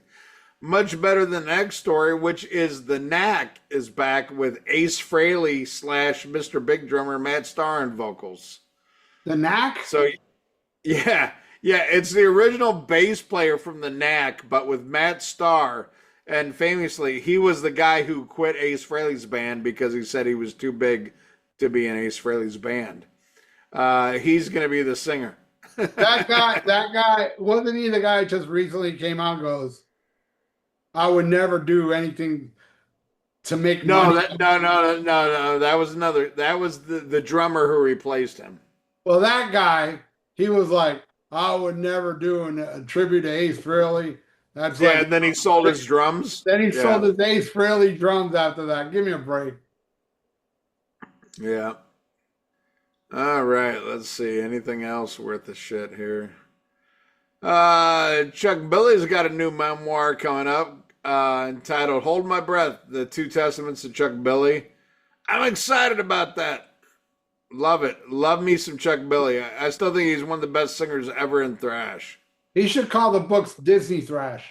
Much better than the next story, which is the Knack is back with Ace Frehley / Mr. Big Drummer Matt Starr on vocals. The Knack? So yeah, it's the original bass player from the Knack, but with Matt Starr. And famously, he was the guy who quit Ace Frehley's band because he said he was too big to be in Ace Frehley's band. He's going to be the singer. That guy, wasn't he the guy just recently came out and goes, I would never do anything to make money. No. That was another. That was the drummer who replaced him. Well, that guy, he was like, I would never do a tribute to Ace Frehley. That's and then he sold his drums. Then he sold his Ace Frehley drums after that. Give me a break. Yeah. All right, let's see. Anything else worth the shit here? Chuck Billy's got a new memoir coming up entitled Hold My Breath, The Two Testaments of Chuck Billy. I'm excited about that. Love it. Love me some Chuck Billy. I still think he's one of the best singers ever in thrash. He should call the books Disney Thrash.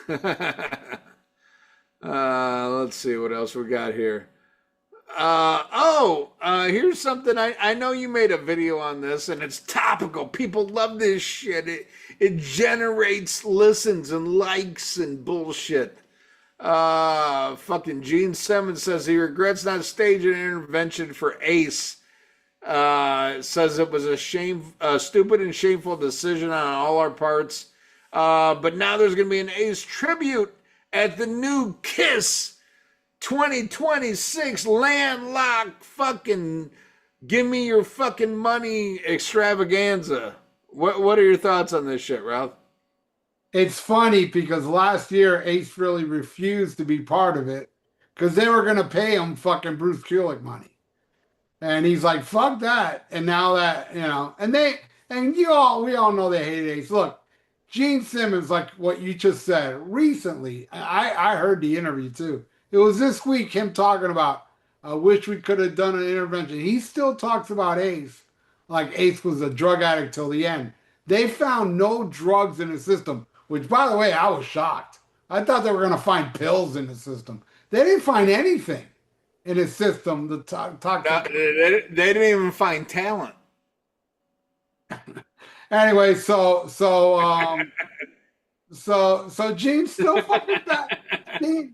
Let's see what else we got here. Here's something. I know you made a video on this, and it's topical. People love this shit. It generates listens and likes and bullshit. Fucking Gene Simmons says he regrets not staging an intervention for Ace. Says it was a stupid and shameful decision on all our parts. But now there's going to be an Ace tribute at the new Kiss 2026 landlocked fucking give me your fucking money extravaganza. What are your thoughts on this shit, Ralph? It's funny because last year Ace really refused to be part of it because they were going to pay him fucking Bruce Kulick money. And he's like, fuck that. And now that, we all know they hate Ace. Look, Gene Simmons, like what you just said, recently, I heard the interview too. It was this week, him talking about, I wish we could have done an intervention. He still talks about Ace, like Ace was a drug addict till the end. They found no drugs in his system, which, by the way, I was shocked. I thought they were going to find pills in the system. They didn't find anything in his system. The toxic. They didn't even find talent. Anyway, so Gene's still fucking bad.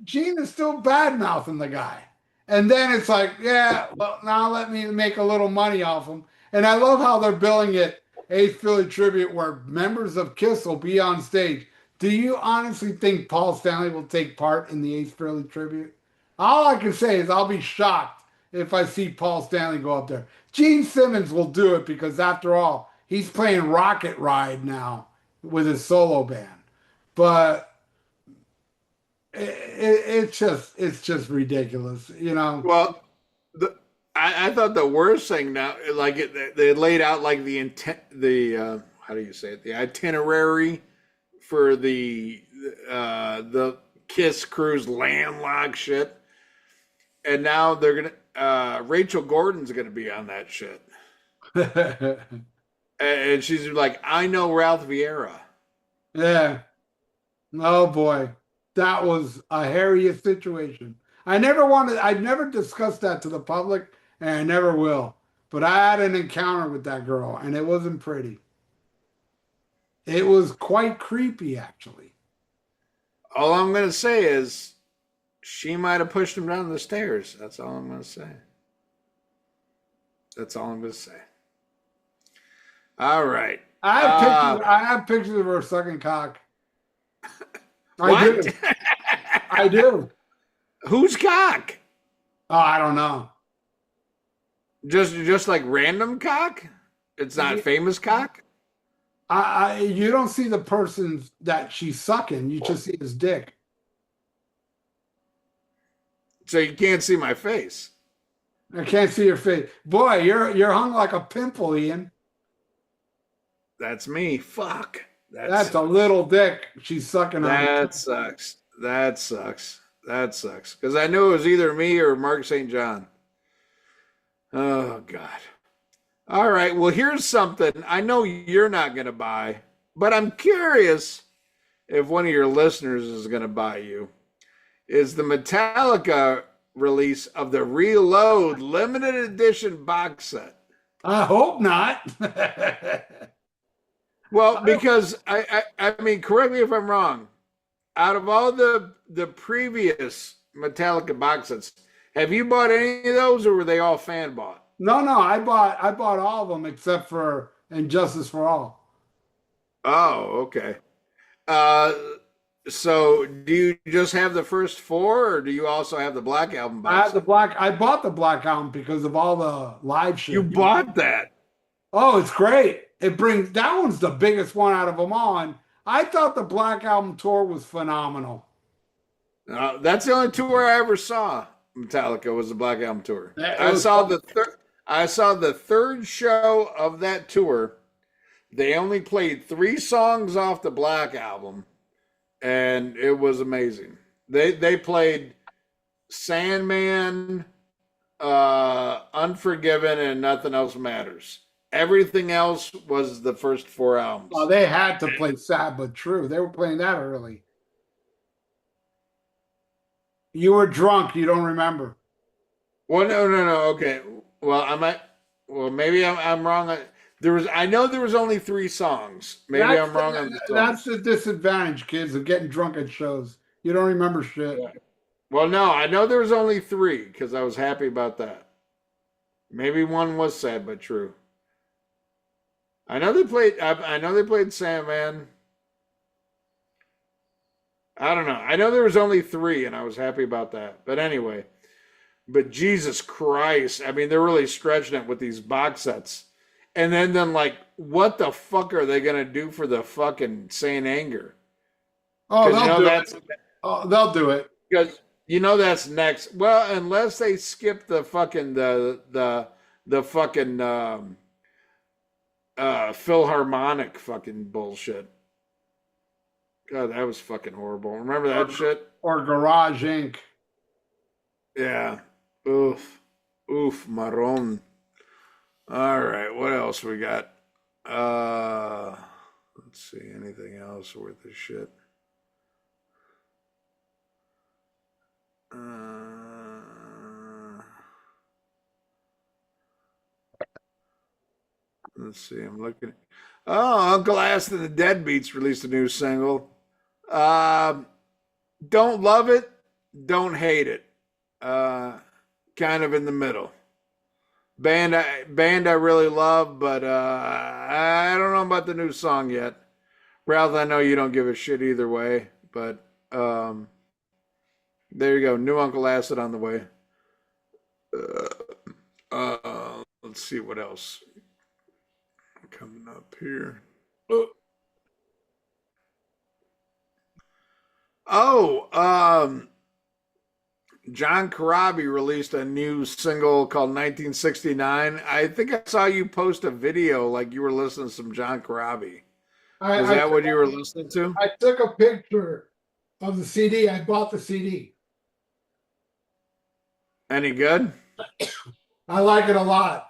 Gene is still bad mouthing the guy. And then it's like, yeah, well, now let me make a little money off him. And I love how they're billing it Ace Philly tribute where members of Kiss will be on stage. Do you honestly think Paul Stanley will take part in the Ace Philly tribute? All I can say is I'll be shocked if I see Paul Stanley go up there. Gene Simmons will do it because, after all, he's playing Rocket Ride now with his solo band. But it's just ridiculous, Well, I thought the worst thing now, like they laid out like the how do you say it? The itinerary for the Kiss Cruise landlocked shit, and now they're gonna Rachel Gordon's gonna be on that shit, and she's like, I know Ralph Vieira. Yeah. Oh boy, that was a hairy situation. I never discussed that to the public, and I never will. But I had an encounter with that girl, and it wasn't pretty. It was quite creepy, actually. All I'm going to say is she might have pushed him down the stairs. That's all I'm going to say. That's all I'm going to say. All right. I have pictures of her sucking cock. What? I do. Whose cock? Oh, I don't know. Just like random cock? It's not famous cock? You don't see the person that she's sucking. You just see his dick. So you can't see my face. I can't see your face. Boy, you're hung like a pimple, Ian. That's me. Fuck. That's a little dick she's sucking on. That sucks. That sucks. That sucks. Because I knew it was either me or Mark St. John. Oh, God. All right. Well, here's something I know you're not going to buy, but I'm curious if one of your listeners is going to buy you. Is the Metallica release of the Reload limited edition box set. I hope not. Well, because I mean, correct me if I'm wrong. Out of all the previous Metallica box sets, have you bought any of those, or were they all fan bought? No, I bought all of them except for Injustice for All. Oh, okay. Uh, so do you just have the first four, or do you also have the Black Album I box have the set? black. I bought the Black Album because of all the live You shit. bought that? Oh, it's great. It brings that one's the biggest one out of them all. And I thought the Black Album tour was phenomenal. That's the only tour I ever saw. Metallica was the Black Album tour. It I was saw fun. the third. I saw the third show of that tour. They only played 3 songs off the Black Album, and it was amazing. They played Sandman, Unforgiven, and Nothing Else Matters. Everything else was the first 4 albums. Oh, they had to play Sad But True. They were playing that early. You were drunk. You don't remember. Well, no. Okay. Well, I might. Well, maybe I'm wrong. I know there was only 3 songs. Maybe That's I'm wrong on the that's songs. the disadvantage, kids, of getting drunk at shows. You don't remember shit. Yeah. Well, no, I know there was only 3 because I was happy about that. Maybe one was Sad but True. I know they played. I know they played Sandman. I don't know. I know there was only 3, and I was happy about that. But anyway, but Jesus Christ, I mean, they're really stretching it with these box sets. And then like, what the fuck are they gonna do for the fucking Saint Anger? Oh, Because they'll do that's it. Oh, they'll do it. because that's next. Well, unless they skip the fucking the fucking Philharmonic fucking bullshit. God, that was fucking horrible. Remember that shit? Or Garage Inc. Yeah. Oof. Oof, marron. All right, what else we got? Let's see, anything else worth a shit? Let's see, I'm looking. Oh, Uncle Ass and the Deadbeats released a new single. Um, don't love it, don't hate it. Kind of in the middle. Band I really love, but I don't know about the new song yet. Ralph, I know you don't give a shit either way, but there you go. New Uncle Acid on the way. Let's see what else coming up here. Oh, John Corabi released a new single called 1969. I think I saw you post a video like you were listening to some John Corabi. Is that what you were listening to? I took a picture of the CD. I bought the CD. Any good? I like it a lot.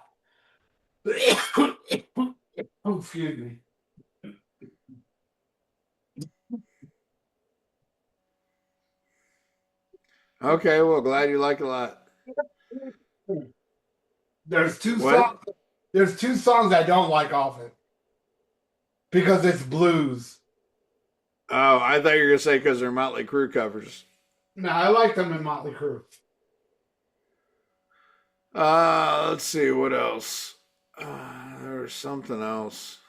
Oh, excuse me. Okay, well, glad you like it a lot. There's two What? songs. There's 2 songs I don't like off it because it's blues. Oh, I thought you were gonna say because they're Motley Crue covers. No, I like them in Motley Crue. Let's see what else. There was something else.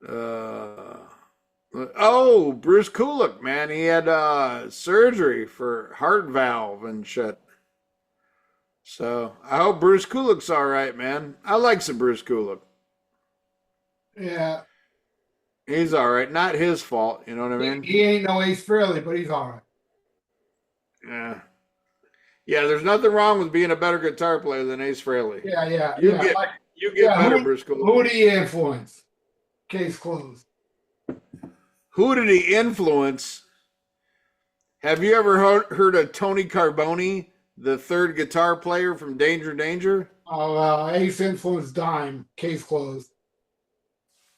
Oh, Bruce Kulick, man, he had surgery for heart valve and shit. So I hope Bruce Kulick's all right, man. I like some Bruce Kulick. Yeah, He's all right. Not his fault. You know what I mean? he ain't no Ace Frehley, but he's all right. Yeah. Yeah, there's nothing wrong with being a better guitar player than Ace Frehley. Yeah. You get better, Bruce Kulick. Who did he influence? Case closed. Who did he influence? Have you ever heard of Tony Carboni, the third guitar player from Danger Danger? Oh, Ace Influence Dime, case closed.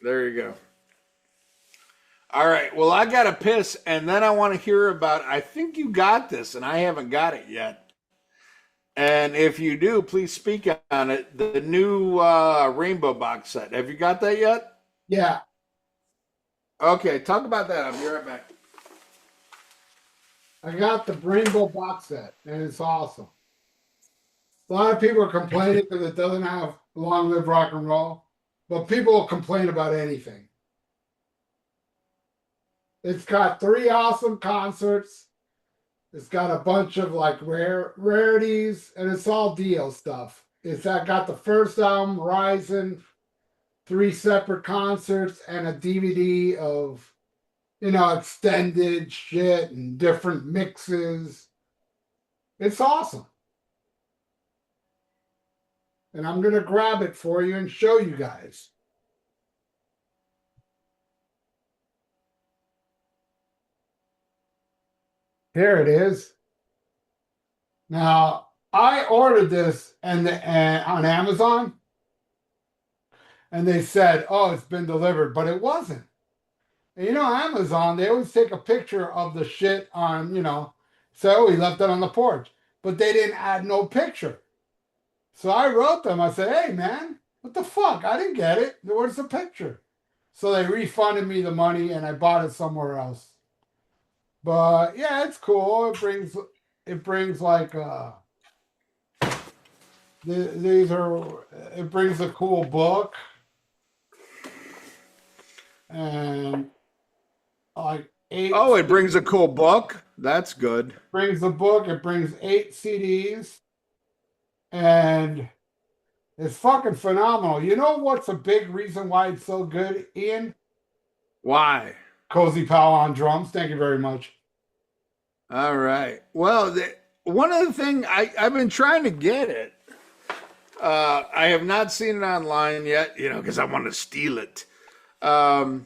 There you go. All right. Well, I got to piss, and then I want to hear about. I think you got this, and I haven't got it yet. And if you do, please speak on it. The new Rainbow box set. Have you got that yet? Yeah, Okay, talk about that. I'll be right back. I got the Rainbow box set, and it's awesome. A lot of people are complaining because it doesn't have Long Live Rock and Roll, but people will complain about anything. It's got 3 awesome concerts. It's got a bunch of like rarities, and it's all Dio stuff. It's got the first album, Rising, 3 separate concerts, and a DVD of, extended shit and different mixes. It's awesome. And I'm going to grab it for you and show you guys. Here it is. Now, I ordered this and on Amazon, and they said, "Oh, it's been delivered," but it wasn't. And Amazon, they always take a picture of the shit on, say, "Oh, he left it on the porch," but they didn't add no picture. So I wrote them. I said, "Hey, man, what the fuck? I didn't get it. Where's the picture?" So they refunded me the money, and I bought it somewhere else. But yeah, it's cool. It brings like it brings a cool book and like 8. Oh, it brings a cool book. That's good. Brings the book. It brings 8 CDs, and it's fucking phenomenal. You know what's a big reason why it's so good, Ian? Why? Cozy Powell on drums. Thank you very much. All right. Well, one of the things I've been trying to get it. I have not seen it online yet, because I want to steal it. But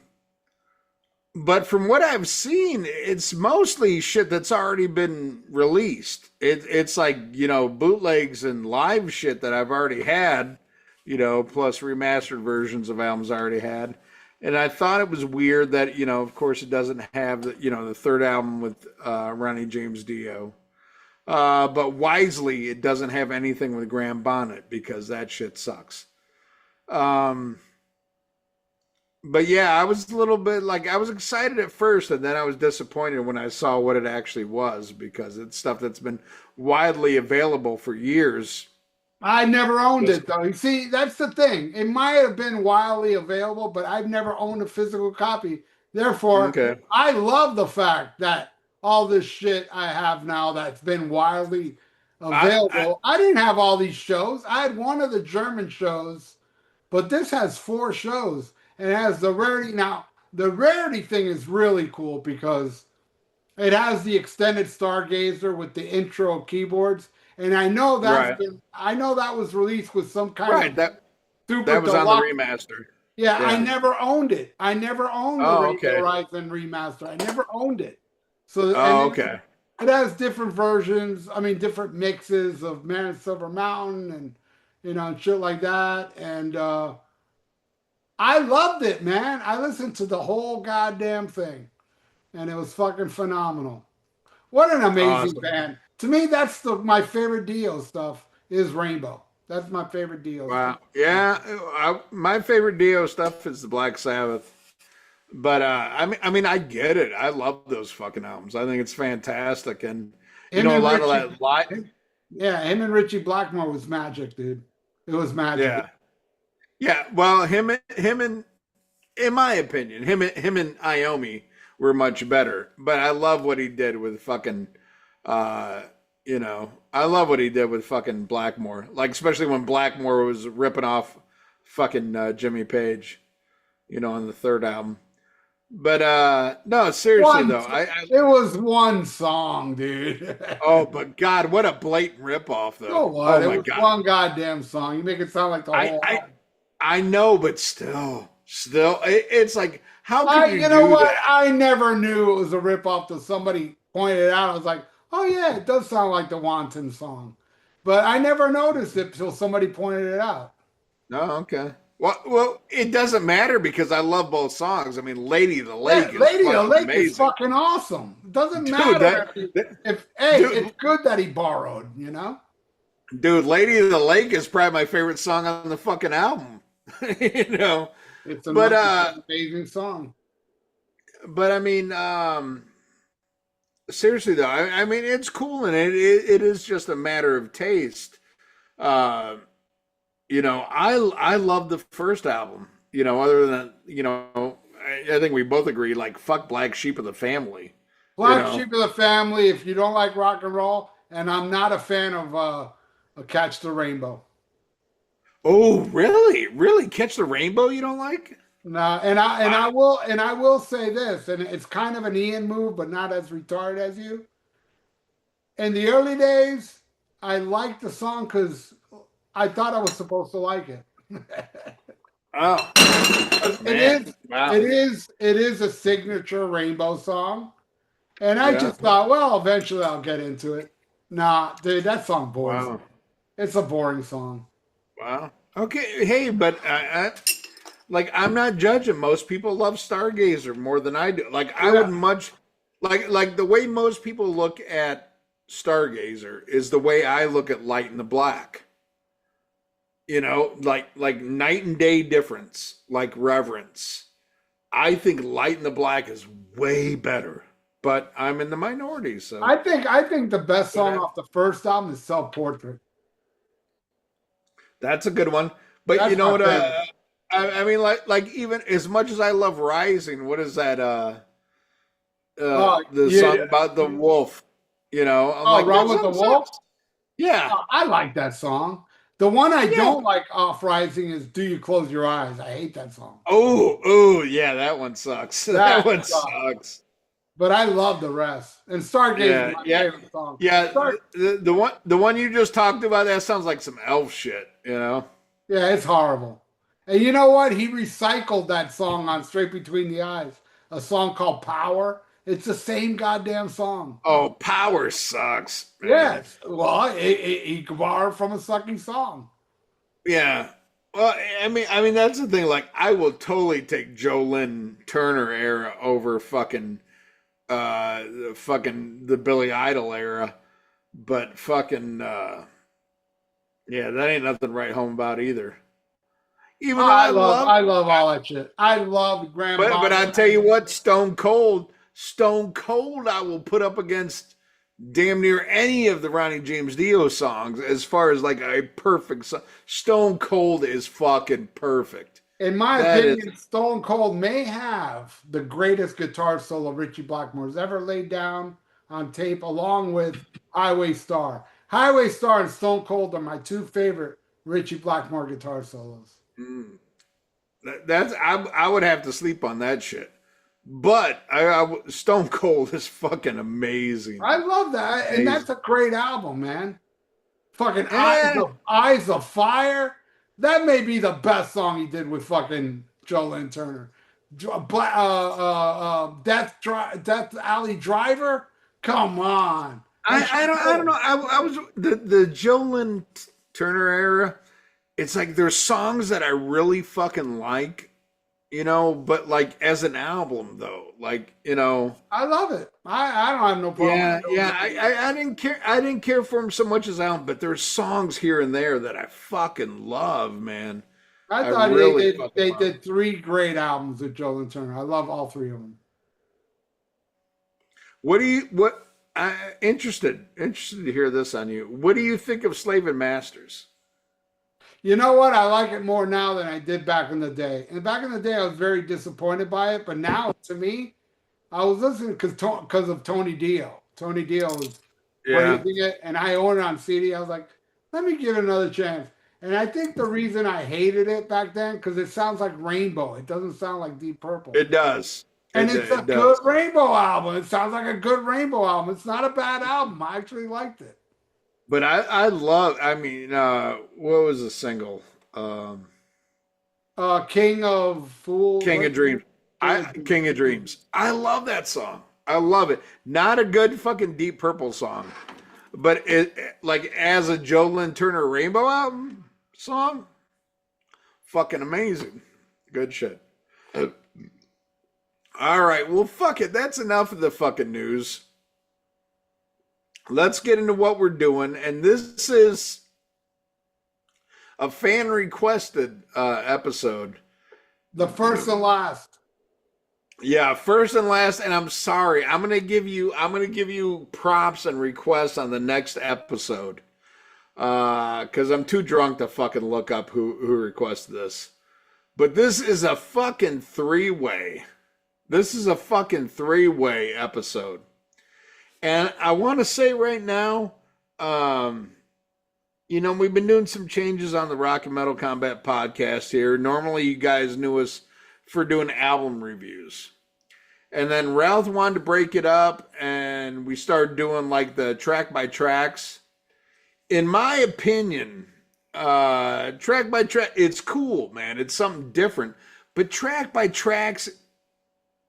from what I've seen, it's mostly shit that's already been released. It's like, bootlegs and live shit that I've already had, plus remastered versions of albums I already had. And I thought it was weird that, of course it doesn't have the third album with Ronnie James Dio. But wisely, it doesn't have anything with Graham Bonnet because that shit sucks. But yeah, I was a little bit I was excited at first, and then I was disappointed when I saw what it actually was because it's stuff that's been widely available for years. I never owned it though. You see, that's the thing. It might have been widely available, but I've never owned a physical copy. Therefore, Okay. I love the fact that all this shit I have now that's been widely available. I didn't have all these shows. I had one of the German shows, but this has 4 shows and it has the rarity. Now, the rarity thing is really cool because it has the extended Stargazer with the intro keyboards. And I know I know that was released with some kind of that super was on the remaster. Yeah, I never owned it. I never owned the Rainbow okay. Horizon remaster. I never owned it. So okay. It has different versions. I mean, different mixes of Man of Silver Mountain and shit like that. And I loved it, man. I listened to the whole goddamn thing, and it was fucking phenomenal. What an amazing band! To me, that's my favorite Dio stuff is Rainbow. That's my favorite Dio. Wow. Stuff. Yeah, my favorite Dio stuff is the Black Sabbath. But I mean, I get it. I love those fucking albums. I think it's fantastic, and a lot of that live. Yeah, him and Richie Blackmore was magic, dude. It was magic. Yeah. Well, him and, in my opinion, him and Iommi were much better. But I love what he did with fucking, I love what he did with fucking Blackmore. Like especially when Blackmore was ripping off fucking Jimmy Page, on the third album. But no, seriously though, it was one song, dude. Oh, but God, what a blatant ripoff though! So what? It was one goddamn song. You make it sound like the whole. I know, but still, it's like how could you know do what? that? I never knew it was a ripoff till somebody pointed it out. I was like, oh yeah, it does sound like the Wanton song. But I never noticed it till somebody pointed it out. No, okay. Well, it doesn't matter because I love both songs. I mean, Lady of the Yeah, Lake is Lady of the fucking Lake is amazing. fucking awesome. It doesn't Dude, matter that if hey, dude, it's good that he borrowed, you know? dude, Lady of the Lake is probably my favorite song on the fucking album. you know. But It's an amazing song. I mean, seriously though, I mean it's cool and it is just a matter of taste. Uh I love the first album. Other than I think we both agree like fuck Black Sheep of the Family. You Black know. Sheep of the Family, if you don't like rock and roll, and I'm not a fan of Catch the Rainbow. Oh, really? Really? Catch the Rainbow you don't like? No, and I, I will say this, and it's kind of an Ian move, but not as retarded as you. In the early days, I liked the song because I thought I was supposed to like it. oh, It man. is, Wow. it is a signature Rainbow song, and I Yeah. just thought, well, eventually I'll get into it. Nah, dude, that song bores me. Wow. It's a boring song. Wow. Okay. Hey, but like I'm not judging. Most people love Stargazer more than I do. Like I would Yeah, much like the way most people look at Stargazer is the way I look at Light in the Black. Like night and day difference, like reverence. I think Light in the Black is way better, but I'm in the minority, so I think the best but song off the first album is Self Portrait. that's a good one. But you That's know my what? favorite. I mean, like even as much as I love Rising, what is that? The Yeah. song about the wolf. I'm Oh, like Run that with the song sucks. Wolf. Yeah, Oh, I like that song. The one I yeah. don't like off Rising is Do You Close Your Eyes. I hate that song. Oh, yeah. That one sucks. That That one sucks. sucks. But I love the rest. And Stargaze is Yeah, my yeah, favorite song. yeah. Star The one you just talked about that sounds like some elf shit. Yeah, it's horrible. And you know what? He recycled that song on Straight Between the Eyes, a song called Power. It's the same goddamn song. Oh, Power sucks, man. Yes. Well, he borrowed from a sucking song. Yeah. Well, I mean that's the thing. Like, I will totally take Joe Lynn Turner era over the Billy Idol era, but yeah, that ain't nothing to write home about either. Even though I love, I love all that shit. I love Grand but I Bongo. tell you what, Stone Cold, I will put up against damn near any of the Ronnie James Dio songs as far as like a perfect song. Stone Cold is fucking perfect. In my That is. opinion, Stone Cold may have the greatest guitar solo Richie Blackmore's ever laid down on tape, along with Highway Star. Highway Star and Stone Cold are my two favorite Richie Blackmore guitar solos. Mm, that's I would have to sleep on that shit. But Stone Cold is fucking amazing. I love that, and Amazing. that's a great album, man. Fucking And Eyes of Fire. That may be the best song he did with fucking Joe Lynn Turner. Death Alley Driver. Come on. I don't know. I was the Joe Lynn Turner era. It's like there's songs that I really fucking like, but like as an album though, I love it. I don't have no problem. yeah. I didn't care. I didn't care for him so much as album, but there's songs here and there that I fucking love, man. I I thought really fucking they love. did three great albums with Joe Lynn Turner. I love all three of them. What do you what? I interested to hear this on you. What do you think of Slave and Masters? You know what? I like it more now than I did back in the day. And back in the day, I was very disappointed by it. But now, to me, I was listening because of Tony Dio. Tony Dio was Yeah. praising it, and I own it on CD. I was like, let me give it another chance. And I think the reason I hated it back then because it sounds like Rainbow. It doesn't sound like Deep Purple. It does. And It it's a it good does. Rainbow album. It sounds like a good Rainbow album. It's not a bad album. I actually liked it. But I love. I mean, what was the single? King of Fools. King of Dreams. King of Dreams. King of Dreams. I love that song. I love it. Not a good fucking Deep Purple song, but it like as a Joe Lynn Turner Rainbow album song, fucking amazing. Good shit. All right, well, fuck it. That's enough of the fucking news. Let's get into what we're doing, and this is a fan requested episode. The first and last. Yeah, first and last, and I'm sorry. I'm gonna give you props and requests on the next episode. Because I'm too drunk to fucking look up who requested this. But this is a fucking three-way. This is a fucking three-way episode. And I want to say right now, we've been doing some changes on the Rock and Metal Combat podcast here. Normally, you guys knew us for doing album reviews. And then Ralph wanted to break it up, and we started doing like the track by tracks. In my opinion, track by track, it's cool, man. It's something different. But track by tracks,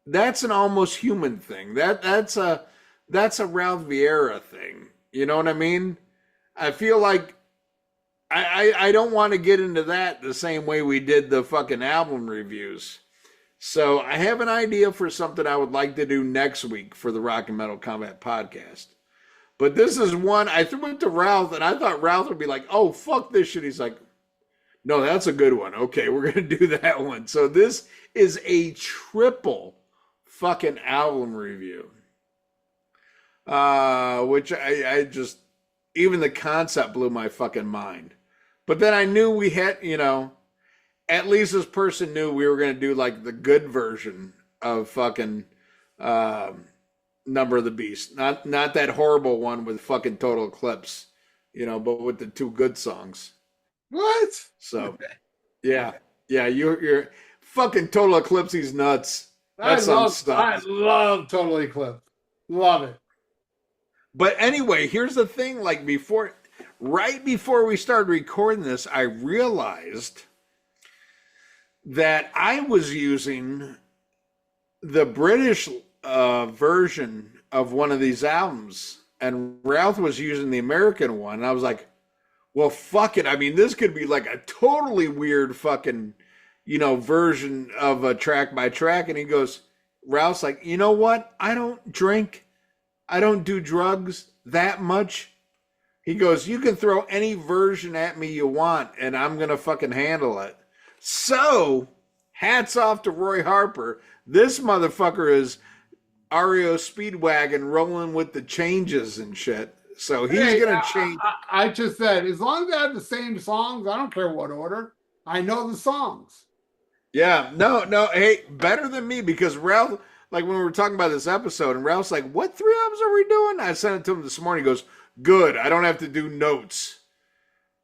that's an almost human thing. That's a Ralph Vieira thing. You know what I mean? I feel like I don't want to get into that the same way we did the fucking album reviews. So I have an idea for something I would like to do next week for the Rock and Metal Combat podcast. But this is one, I threw it to Ralph, and I thought Ralph would be like, oh, fuck this shit. He's like, no, that's a good one. Okay, we're going to do that one. So this is a triple fucking album review. Which I just, even the concept blew my fucking mind. But then I knew we had, at least this person knew we were going to do like the good version of fucking Number of the Beast. Not that horrible one with fucking Total Eclipse, but with the two good songs. What? So, yeah. Yeah, you're fucking Total Eclipse, he's nuts. I love Total Eclipse. Love it. But anyway, here's the thing, like right before we started recording this, I realized that I was using the British version of one of these albums, and Ralph was using the American one. And I was like, well, fuck it. I mean, this could be like a totally weird fucking, version of a track by track. And he goes, Ralph's like, you know what? I don't drink. I don't do drugs that much. He goes, you can throw any version at me you want, and I'm going to fucking handle it. So, hats off to Roy Harper. This motherfucker is REO Speedwagon rolling with the changes and shit. So he's going to change. I just said, as long as they have the same songs, I don't care what order. I know the songs. Yeah, no. Hey, better than me, because Ralph, like when we were talking about this episode, and Ralph's like, what 3 albums are we doing? I sent it to him this morning. He goes, good. I don't have to do notes.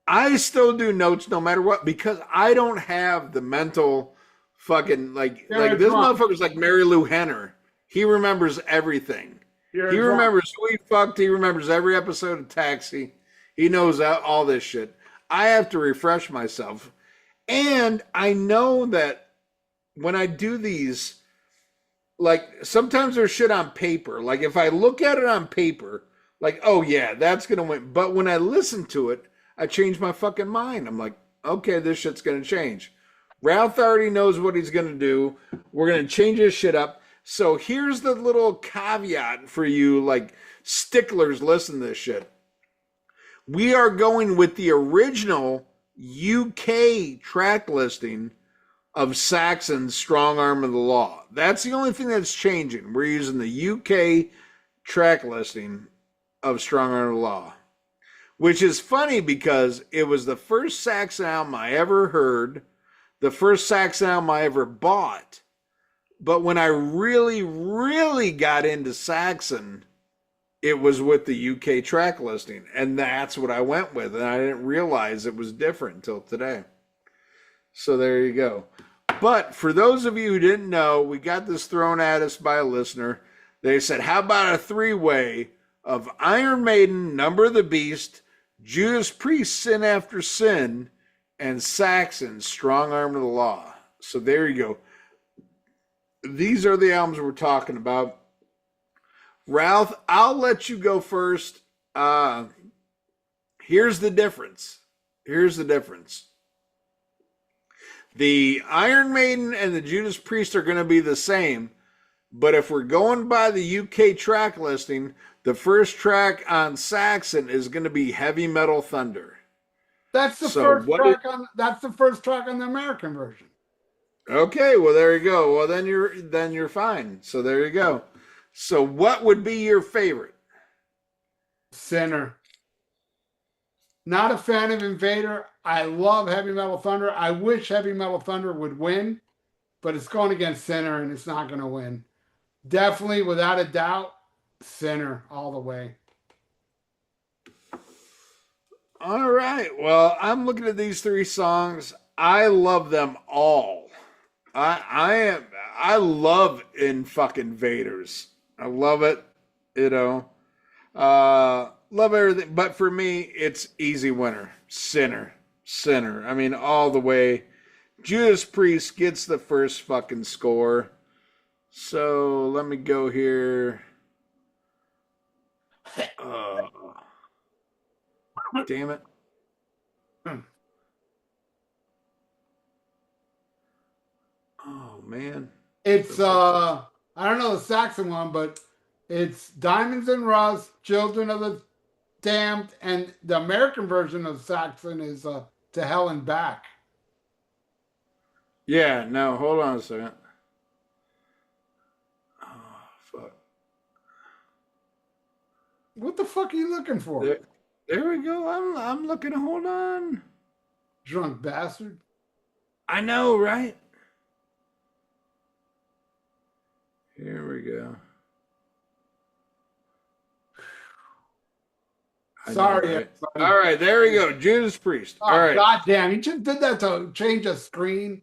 I still do notes no matter what, because I don't have the mental fucking, like this motherfucker's like Mary Lou Henner. He remembers everything. He remembers who he fucked. He remembers every episode of Taxi. He knows all this shit. I have to refresh myself. And I know that when I do these, like sometimes there's shit on paper. Like if I look at it on paper, like, oh yeah, that's going to win. But when I listen to it, I change my fucking mind. I'm like, okay, this shit's going to change. Ralph already knows what he's going to do. We're going to change his shit up. So here's the little caveat for you, like sticklers, listen to this shit. We are going with the original UK track listing of Saxon's Strong Arm of the Law. That's the only thing that's changing. We're using the UK track listing of Strong Arm of the Law, which is funny because it was the first Saxon album I ever heard, the first Saxon album I ever bought. But when I really, really got into Saxon, it was with the UK track listing. And that's what I went with. And I didn't realize it was different until today. So there you go. But for those of you who didn't know, we got this thrown at us by a listener. They said, how about a 3-way of Iron Maiden, Number of the Beast, Judas Priest, Sin After Sin, and Saxon, Strong Arm of the Law. So there you go. These are the albums we're talking about. Ralph, I'll let you go first. Uh, here's the difference. Here's the difference. The Iron Maiden and the Judas Priest are going to be the same, but if we're going by the UK track listing, the first track on Saxon is going to be Heavy Metal Thunder. That's the first track on. That's the first track on the American version. Okay, well there you go. Well then you're fine. So there you go. So what would be your favorite? Sinner. Not a fan of Invader. I love Heavy Metal Thunder. I wish Heavy Metal Thunder would win, but it's going against Sinner and it's not going to win. Definitely, without a doubt, Sinner all the way. All right. Well, I'm looking at these three songs. I love them all. I love In Fucking Vaders. I love it. You know. Love everything. But for me, it's easy winner. Sinner. Sinner. I mean, all the way. Judas Priest gets the first fucking score. So let me go here. Damn it. Oh man. It's I don't know the Saxon one, but it's Diamonds and Rust, Children of the Damned, and the American version of Saxon is To Hell and Back. Yeah, no, hold on a second. Oh, fuck. What the fuck are you looking for? There we go. I'm looking. Hold on. Drunk bastard. I know, right? Here we go. Sorry. Know, right? All right, there we go. Judas Priest. Oh, all right. Goddamn, you just did that to change a screen.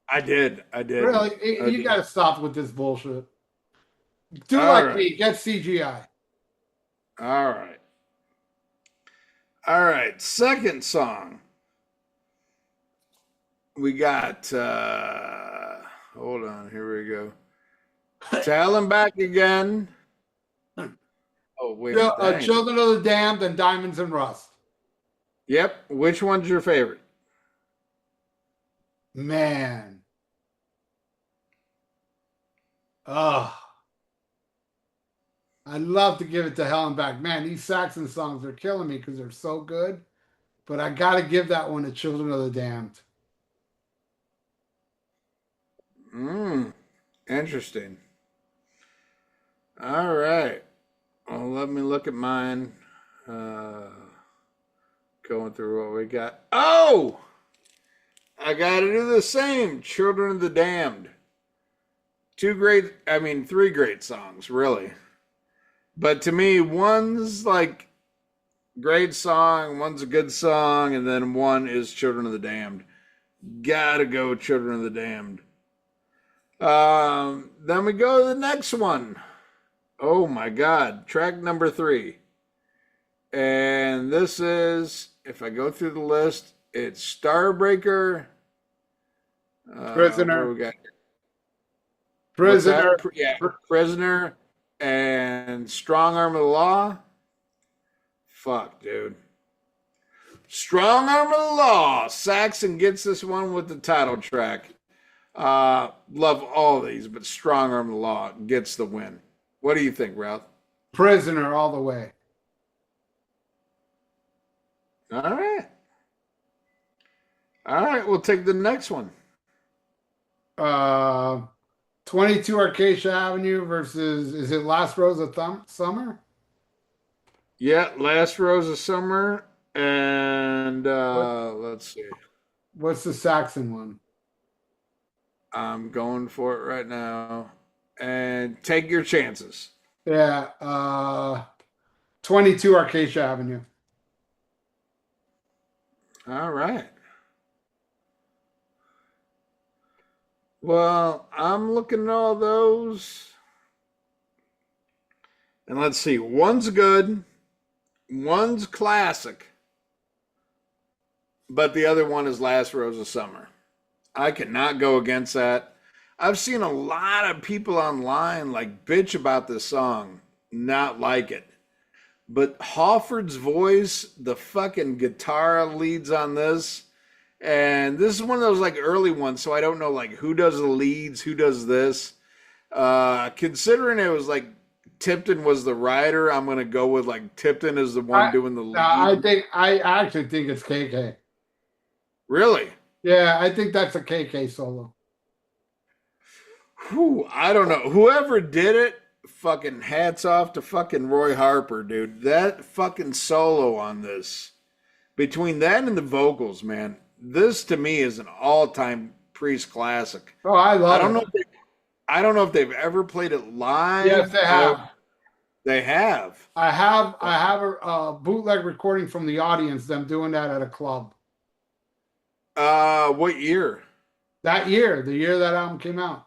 I did. Really? You got to stop with this bullshit. Do all like right. me. Get CGI. All right. All right. Second song. We got, hold on. Here we go. To Hell and Back again. Oh, wait. Children of the Damned and Diamonds and Rust. Yep. Which one's your favorite? Man. I'd love to give it to Hell and Back. Man, these Saxon songs are killing me because they're so good. But I got to give that one to Children of the Damned. Interesting. All right. Well, let me look at mine. Going through what we got. Oh! I got to do the same. Children of the Damned. Three great songs, really. But to me, one's like great song, one's a good song, and then one is Children of the Damned. Gotta go Children of the Damned. Then we go to the next one. Oh my God. Track number 3. And this is, if I go through the list, it's Starbreaker. Prisoner. What do we got here? Prisoner. Yeah, Prisoner and Strong Arm of the Law. Fuck, dude. Strong Arm of the Law. Saxon gets this one with the title track. Love all these, but Strong Arm of the Law gets the win. What do you think, Ralph? Prisoner all the way. All right. All right, we'll take the next one. 22 Acacia Avenue versus, is it Last Rose of Summer? Yeah, Last Rose of Summer. And let's see. What's the Saxon one? I'm going for it right now. And take your chances. Yeah, 22 Acacia Avenue. All right. Well, I'm looking at all those. And let's see. One's good. One's classic. But the other one is Last Rose of Summer. I cannot go against that. I've seen a lot of people online like bitch about this song. not like it. But Hawford's voice, the fucking guitar leads on this. And this is one of those like early ones, so I don't know like who does the leads, who does this. Considering it was like Tipton was the writer, I'm gonna go with like Tipton is the one I doing the I lead. think I actually think it's KK. Really? Yeah, I think that's a KK solo. Whew, I don't know. Whoever did it, fucking hats off to fucking Roy Harper, dude. That fucking solo on this. Between that and the vocals, man, this to me is an all-time Priest classic. Oh, I I love don't know it. if I don't know if they've ever played it Yes, live they or have. they have. I have a bootleg recording from the audience, them doing that at a club. What year? That year, the year that album came out.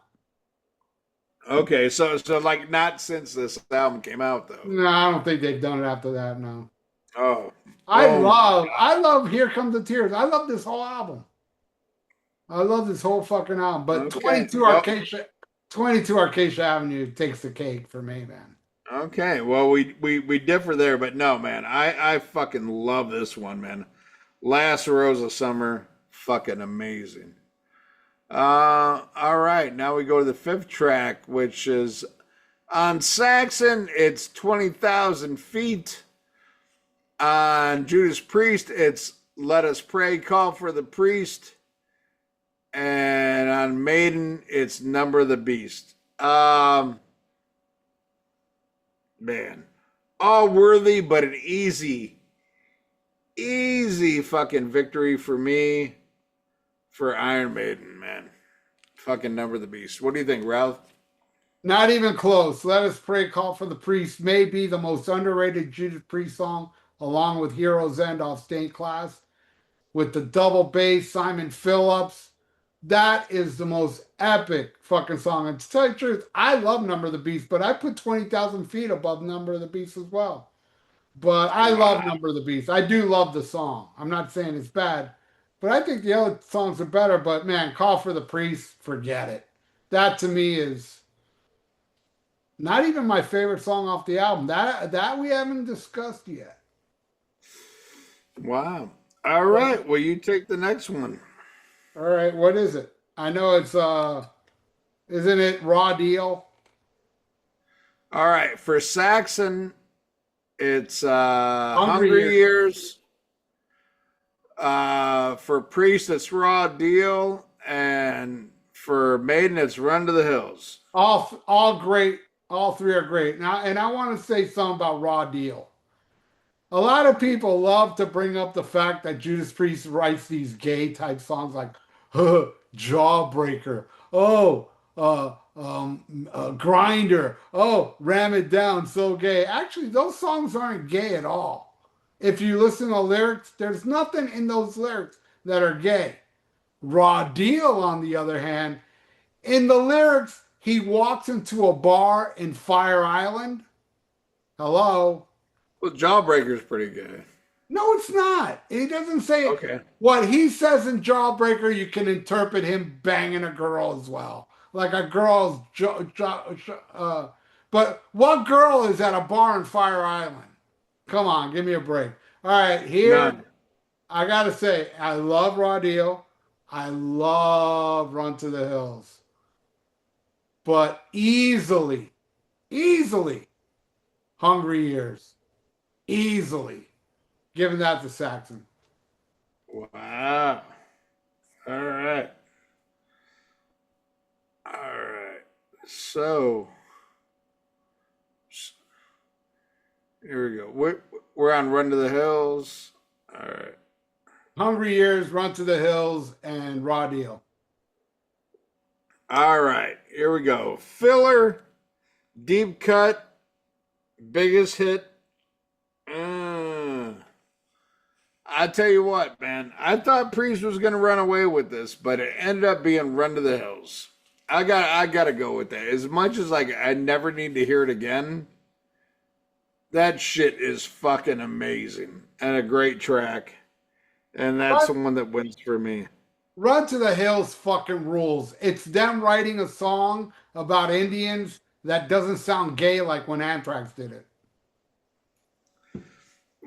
Okay, so like not since this album came out though. No, I don't think they've done it after that, no. Oh, I oh my love, God. I love Here Comes the Tears. I love this whole album. I love this whole fucking album. But Okay, 22 well, Acacia, 22 Acacia Avenue takes the cake for me, man. okay. Well, we differ there, but no, man. I fucking love this one, man. Last Rose of Summer, fucking amazing. All right. Now we go to the fifth track, which is on Saxon. It's 20,000 feet. On Judas Priest, it's Let Us Pray, Call for the Priest. And on Maiden, it's Number of the Beast. Man, all worthy, but an easy fucking victory for me for Iron Maiden, man. Fucking Number of the Beast. What do you think, Ralph? Not even close. Let Us Pray, Call for the Priest may be the most underrated Judas Priest song, along with Hero's End off Stained Class, with the double bass, Simon Phillips. That is the most epic fucking song. And to tell you the truth, I love Number of the Beast, but I put 20,000 feet above Number of the Beast as well. But I love Wow. Number of the Beast. I do love the song. I'm not saying it's bad, but I think the other songs are better. But man, Call for the Priest, forget it. That to me is not even my favorite song off the album. That we haven't discussed yet. Wow. All right. Well, you take the next one. All right, what is it? I know it's isn't it Raw Deal? All right. For Saxon, it's Hungry Hungry Years. Years. For Priest, it's Raw Deal. And for Maiden, it's Run to the Hills. All great. All three are great. Now, and I want to say something about Raw Deal. A lot of people love to bring up the fact that Judas Priest writes these gay type songs like Jawbreaker, oh, Grinder, oh, Ram It Down, so gay. Actually, those songs aren't gay at all. If you listen to lyrics, there's nothing in those lyrics that are gay. Raw Deal, on the other hand, in the lyrics, he walks into a bar in Fire Island. Hello. Well, Jawbreaker's pretty good. No, it's not. He doesn't say it. Okay. What he says in Jawbreaker, you can interpret him banging a girl as well. Like a girl's. But what girl is at a bar in Fire Island? Come on, give me a break. All right, here, None. I got to say, I love Raw Deal. I love Run to the Hills. But easily, Hungry Years. Easily. Giving that to Saxon. Wow. All right. All right. So here we go. We're on Run to the Hills. All right. Hungry Years, Run to the Hills, and Raw Deal. All right. Here we go. Filler, deep cut, biggest hit. I tell you what, man. I thought Priest was going to run away with this, but it ended up being Run to the Hills. I got to go with that. As much as like I never need to hear it again, that shit is fucking amazing and a great track. And that's the Run, one that wins for me. Run to the Hills fucking rules. It's them writing a song about Indians that doesn't sound gay like when Anthrax did it.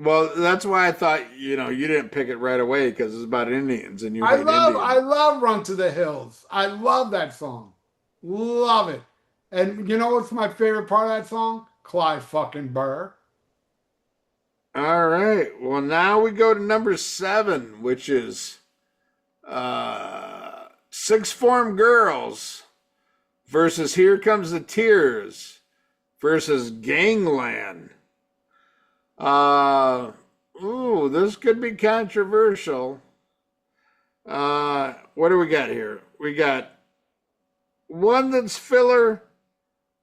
Well, that's why I thought, you didn't pick it right away because it's about Indians and you I hate love Indians. I love Run to the Hills. I love that song. Love it. And you know what's my favorite part of that song? Clive fucking Burr. All right. Well, now we go to number 7, which is Six Form Girls versus Here Comes the Tears versus Gangland. This could be controversial. What do we got here? We got one that's filler,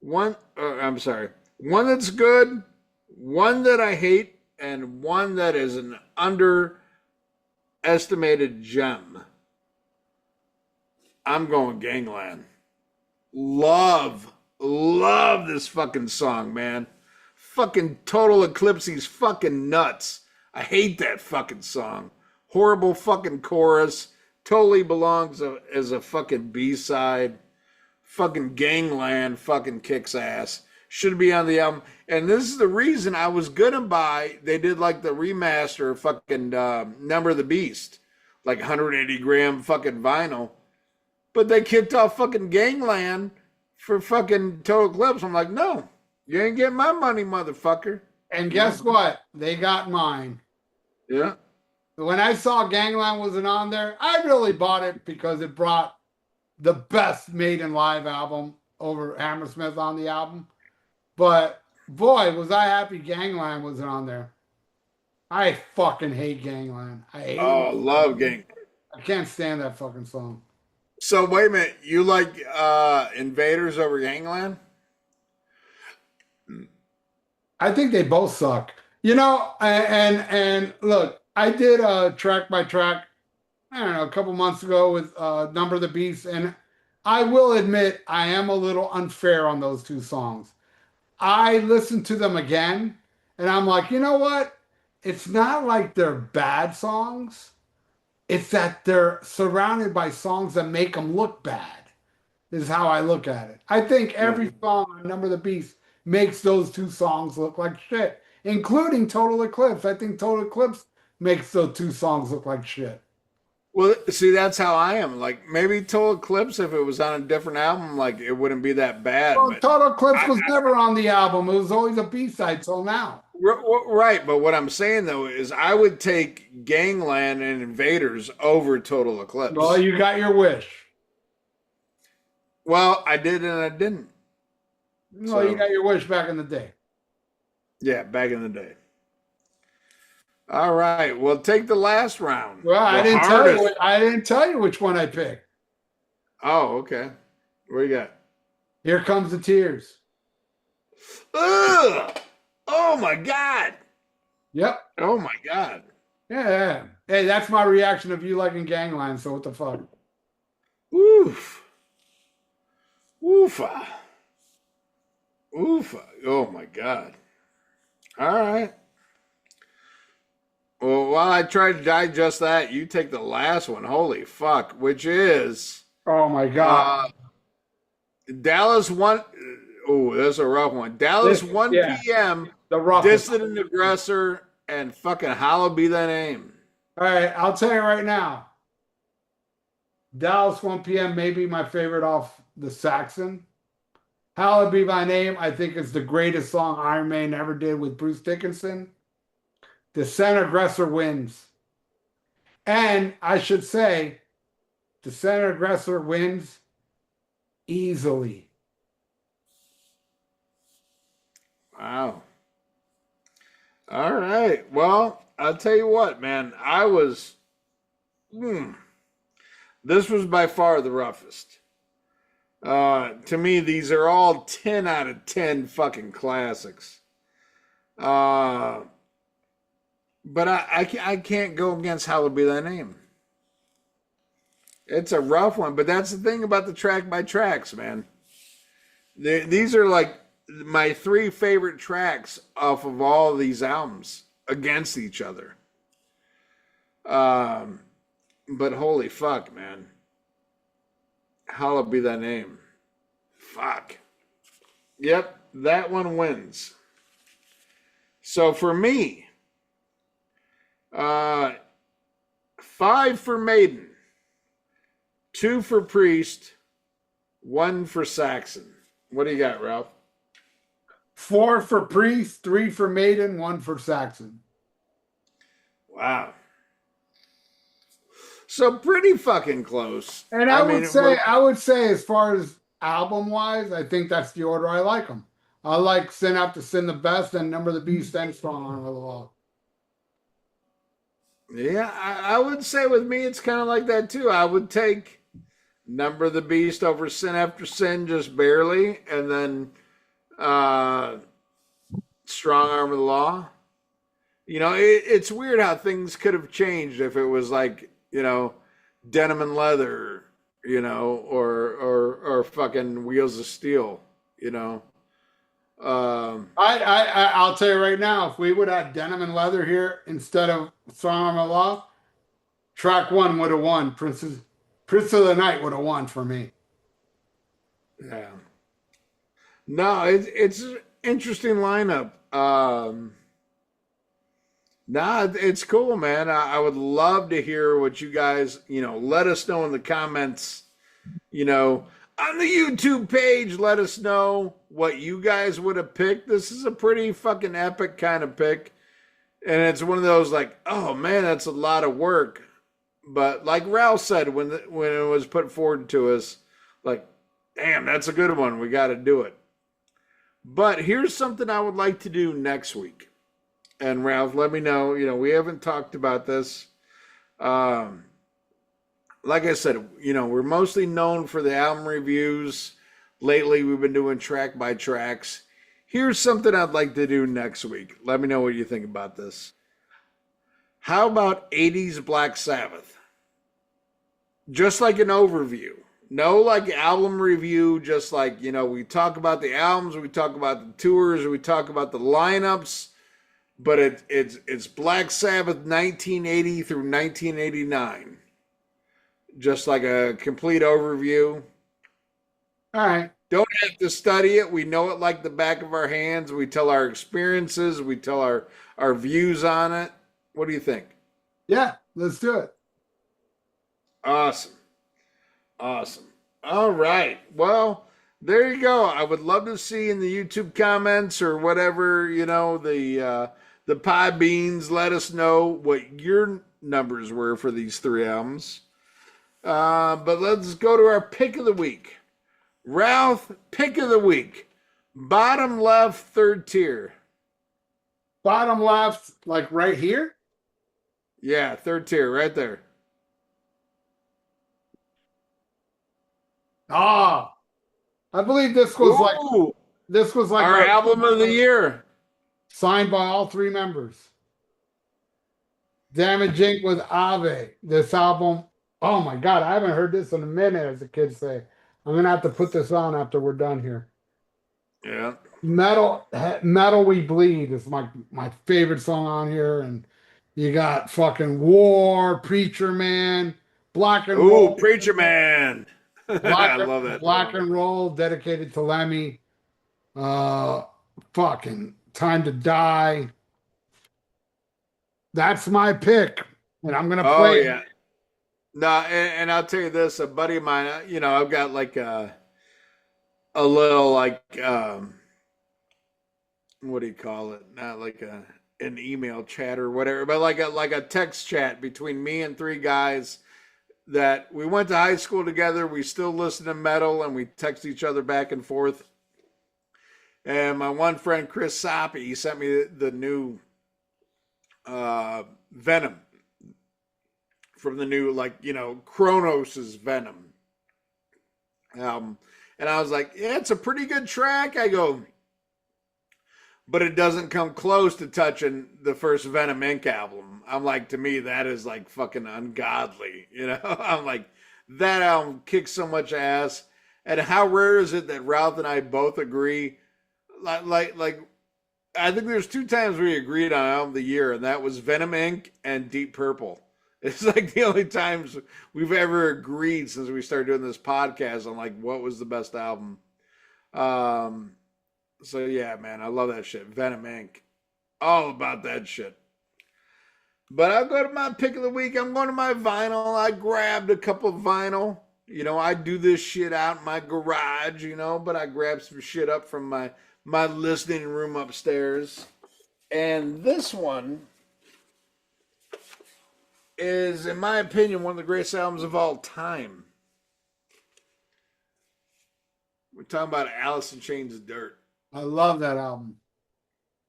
one that's good, one that I hate, and one that is an underestimated gem. I'm going Gangland. Love this fucking song, man. Fucking Total Eclipse, he's fucking nuts. I hate that fucking song. Horrible fucking chorus. Totally belongs as a fucking B-side. Fucking Gangland fucking kicks ass. Should be on the album. And this is the reason I was gonna buy. They did like the remaster of fucking Number of the Beast. Like 180 gram fucking vinyl. But they kicked off fucking Gangland for fucking Total Eclipse. I'm like, no. You ain't getting my money, motherfucker. And guess what? They got mine. Yeah. When I saw Gangland wasn't on there, I really bought it because it brought the best Maiden live album over Hammersmith on the album. But boy, was I happy Gangland wasn't on there. I fucking hate Gangland. I hate it. Love Gang. I can't stand that fucking song. So wait a minute. You like Invaders over Gangland? I think they both suck. And look, I did a track by track, I don't know, a couple months ago with Number of the Beast, and I will admit I am a little unfair on those two songs. I listened to them again, and I'm like, you know what? It's not like they're bad songs. It's that they're surrounded by songs that make them look bad, is how I look at it. I think every song on Number of the Beast makes those two songs look like shit, including Total Eclipse. I think Total Eclipse makes those two songs look like shit. Well, see, that's how I am. Like, maybe Total Eclipse, if it was on a different album, like, it wouldn't be that bad. Well, But Total Eclipse was never on the album. It was always a B-side till now. Right, but what I'm saying, though, is I would take Gangland and Invaders over Total Eclipse. Well, you got your wish. Well, I did and I didn't. No, you got your wish back in the day. Yeah, back in the day. All right, well, take the last round. Well, I didn't tell you which one I picked. Oh, okay. What you got? Here Comes the Tears. Ugh! Oh my God! Yep. Oh my God! Yeah. Hey, that's my reaction of you liking Gangland. So what the fuck? Oof. Oofa. Oofa. Oh my God. All right. Well, while I try to digest that, you take the last one. Holy fuck. Which is. Oh my God. Dallas 1. Oh, that's a rough one. Dallas 1 p.m. The roughest. Dissident Aggressor and fucking Hallowed Be Thy Name. All right. I'll tell you right now. Dallas 1 p.m. may be my favorite off the Saxon. Hallowed Be Thy Name, I think, is the greatest song Iron Maiden ever did with Bruce Dickinson. Descent Aggressor wins. And I should say, Descent Aggressor wins easily. Wow. All right. Well, I'll tell you what, man. I was. This was by far the roughest. To me, these are all 10 out of 10 fucking classics. But I can't go against Hallowed Be Thy Name. It's a rough one, but that's the thing about the track by tracks, man. These are like my 3 favorite tracks off of all of these albums against each other. But holy fuck, man. Hallowed Be Thy Name. Fuck. Yep, that one wins. So for me, uh, 5 for Maiden, 2 for Priest, 1 for Saxon. What do you got, Ralph? 4 for Priest, 3 for Maiden, 1 for Saxon. Wow. So pretty fucking close. And I would say, as far as album wise, I think that's the order I like them. I like Sin After Sin the best, and Number of the Beast, then Strong Arm of the Law. Yeah, I would say with me, it's kind of like that too. I would take Number of the Beast over Sin After Sin just barely, and then Strong Arm of the Law. You know, it's weird how things could have changed if it was like, you know, Denim and Leather, you know, or fucking Wheels of Steel, you know. I'll tell you right now, if we would have Denim and Leather here instead of Strong Arm of the Law, track 1 would have won. Prince of the Night would have won for me. Yeah. No, it's an interesting lineup. Nah, it's cool, man. I would love to hear what you guys, you know, let us know in the comments, you know, on the YouTube page. Let us know what you guys would have picked. This is a pretty fucking epic kind of pick. And it's one of those like, oh man, that's a lot of work. But like Ralph said, when it was put forward to us, like, damn, that's a good one. We got to do it. But here's something I would like to do next week. And Ralph, let me know. You know, we haven't talked about this. Like I said, you know, we're mostly known for the album reviews. Lately, we've been doing track by tracks. Here's something I'd like to do next week. Let me know what you think about this. How about 80s Black Sabbath? Just like an overview. No like album review, just like, you know, we talk about the albums, we talk about the tours, we talk about the lineups. But it's Black Sabbath 1980 through 1989. Just like a complete overview. All right. Don't have to study it. We know it like the back of our hands. We tell our experiences. We tell our views on it. What do you think? Yeah, let's do it. Awesome. Awesome. All right. Well, there you go. I would love to see in the YouTube comments or whatever, you know, the pie beans. Let us know what your numbers were for these 3 albums. But let's go to our pick of the week. Ralph, pick of the week. Bottom left, 3rd tier. Bottom left, like right here? Yeah, 3rd tier, right there. Ah, I believe this was like our album of the year. Signed by all 3 members. Damage Inc. with Ave. This album, oh my God, I haven't heard this in a minute, as the kids say. I'm going to have to put this on after we're done here. Yeah. Metal We Bleed is my favorite song on here. And you got fucking War, Preacher Man, Black and Roll. Ooh, Preacher Man. I love that. Black and Roll, dedicated to Lemmy. Fucking Time to Die. That's my pick, and I'm gonna play. Oh yeah. No, and I'll tell you this: a buddy of mine, you know, I've got like a little like what do you call it? Not like an email chat or whatever, but like a text chat between me and 3 guys that we went to high school together. We still listen to metal, and we text each other back and forth. And my one friend, Chris Soppy, he sent me the new Venom from the new, like, you know, Kronos's Venom album. And I was like, yeah, it's a pretty good track. I go, but it doesn't come close to touching the first Venom Inc. album. I'm like, to me, that is like fucking ungodly. You know, I'm like, that album kicks so much ass. And how rare is it that Ralph and I both agree? Like, I think there's 2 times we agreed on album of the year, and that was Venom Inc. and Deep Purple. It's like the only times we've ever agreed since we started doing this podcast on like what was the best album. So yeah, man, I love that shit. Venom Inc. All about that shit. But I'll go to my pick of the week. I'm going to my vinyl. I grabbed a couple of vinyl. I do this shit out in my garage, but I grabbed some shit up from my listening room upstairs. And this one is, in my opinion, one of the greatest albums of all time. We're talking about Alice in Chains' Dirt. I love that album.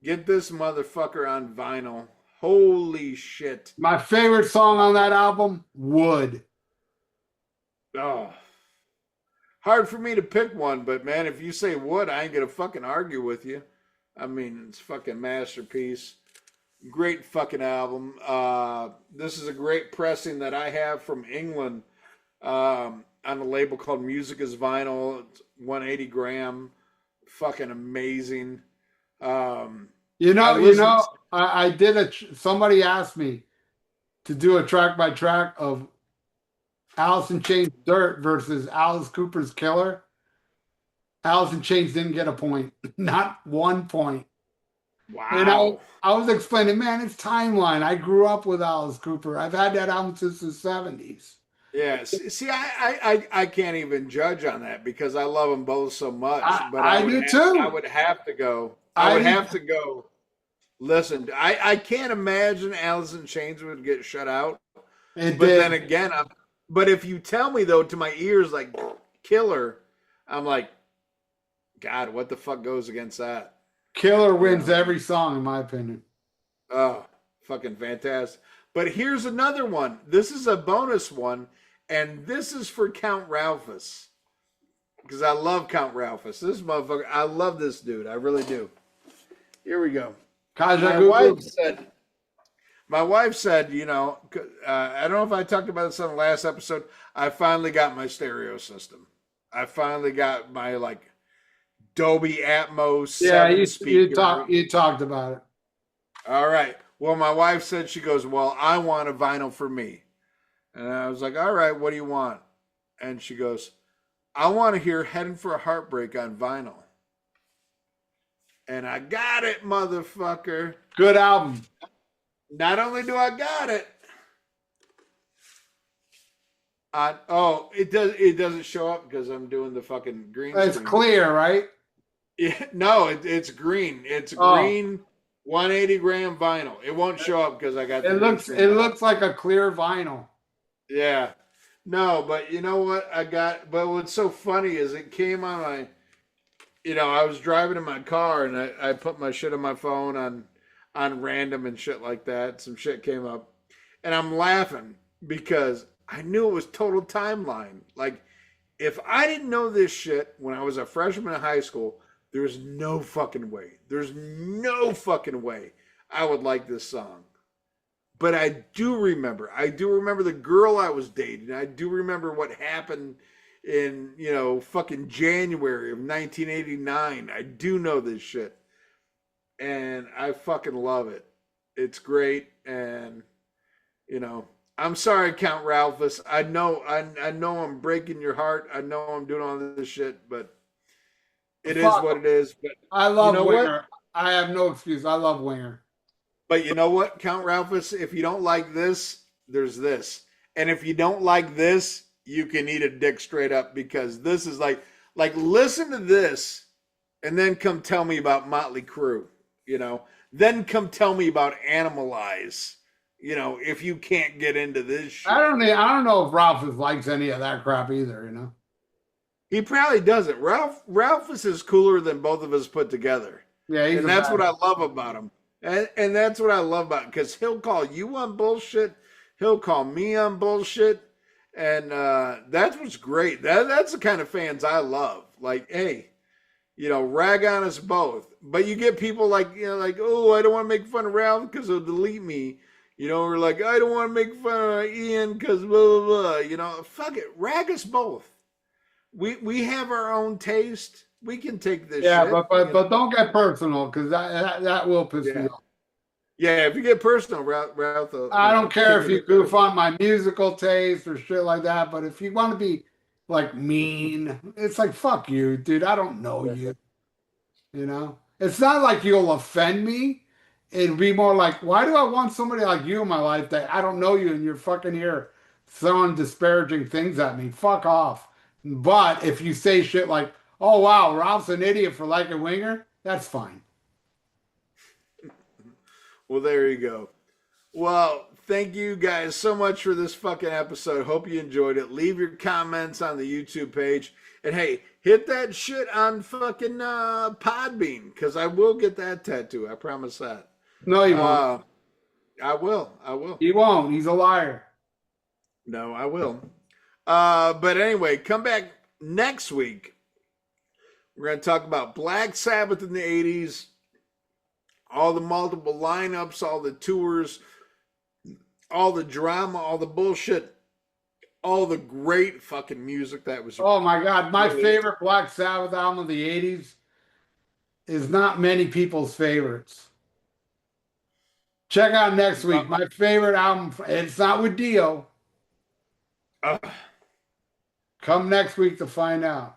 Get this motherfucker on vinyl. Holy shit. My favorite song on that album, Wood. Oh. Hard for me to pick one, but man, if you say Wood, I ain't gonna fucking argue with you. I mean, it's fucking masterpiece. Great fucking album. This is a great pressing that I have from England on a label called Music is Vinyl. It's 180 gram. Fucking amazing. I did somebody asked me to do a track by track of Alice in Chains' Dirt versus Alice Cooper's Killer. Alice in Chains didn't get a point. Not 1 point. Wow. And I was explaining, man, it's timeline. I grew up with Alice Cooper. I've had that album since the 70s. Yeah, see, I can't even judge on that because I love them both so much. But I do too. I would have to go. I would have to go. Listen, I can't imagine Alice in Chains would get shut out. Then again, but if you tell me though to my ears like Killer, I'm like, God, what the fuck goes against that? Killer wins every song, in my opinion. Oh, fucking fantastic. But here's another one. This is a bonus one, and this is for Count Ralphus. Because I love Count Ralphus. This motherfucker, I love this dude. I really do. Here we go. My wife said, I don't know if I talked about this on the last episode. I finally got my stereo system. I finally got my Dolby Atmos. Yeah, you talked about it. All right. Well, my wife said, she goes, well, I want a vinyl for me. And I was like, all right, what do you want? And she goes, I want to hear Heading for a Heartbreak on vinyl. And I got it, motherfucker. Good album. Not only do I got it, it doesn't show up because I'm doing the fucking green screen. It's clear, right? Yeah, no, it's green. It's green 180 gram vinyl. It won't show up because I got it looks like a clear vinyl. Yeah. No, but you know what but what's so funny is it came on my I was driving in my car and I put my shit on my phone on random and shit like that. Some shit came up and I'm laughing because I knew it was total timeline. Like, if I didn't know this shit when I was a freshman in high school, there's no fucking way. There's no fucking way I would like this song. But I do remember the girl I was dating. I do remember what happened in, fucking January of 1989. I do know this shit. And I fucking love it. It's great. And, I'm sorry, Count Ralphus. I know I'm breaking your heart. I know I'm doing all this shit, but it is what it is. But I love Winger. I have no excuse. I love Winger. But you know what, Count Ralphus? If you don't like this, there's this. And if you don't like this, you can eat a dick straight up because this is like listen to this and then come tell me about Motley Crue, Then come tell me about Animalize. If you can't get into this shit. I don't know if Ralphus likes any of that crap either, He probably doesn't. Ralphus is cooler than both of us put together. Yeah, and that's what I love about him. And that's what I love about him, because he'll call you on bullshit. He'll call me on bullshit. And that's what's great. That's the kind of fans I love. Like, hey, rag on us both. But you get people like, oh, I don't want to make fun of Ralph because he'll delete me. Or like, I don't want to make fun of Ian because blah, blah, blah. Fuck it. Rag us both. We have our own taste. We can take this shit. Yeah, but don't get personal because that will piss me off. Yeah, if you get personal, Ralph. I don't care if you goof on my musical taste or shit like that, but if you want to be like mean, it's like, fuck you, dude. I don't know you. You know, it's not like you'll offend me. It'd be more like, why do I want somebody like you in my life that I don't know you and you're fucking here throwing disparaging things at me? Fuck off. But if you say shit like, oh wow, Ralph's an idiot for liking Winger, that's fine. Well, there you go. Well, thank you guys so much for this fucking episode. Hope you enjoyed it. Leave your comments on the YouTube page. And hey, hit that shit on fucking Podbean, because I will get that tattoo. I promise that. No, he won't. I will. I will. He won't. He's a liar. No, I will. But anyway, come back next week. We're going to talk about Black Sabbath in the 80s, all the multiple lineups, all the tours, all the drama, all the bullshit, all the great fucking music that was. Oh my God. My favorite Black Sabbath album of the 80s is not many people's favorites. Check out next week. My favorite album, it's not with Dio. Come next week to find out.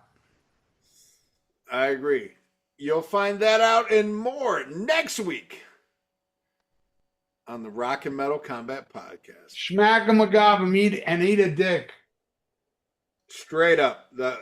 I agree. You'll find that out and more next week on the Rock and Metal Combat Podcast. Smack him a gob and eat a dick. Straight up. The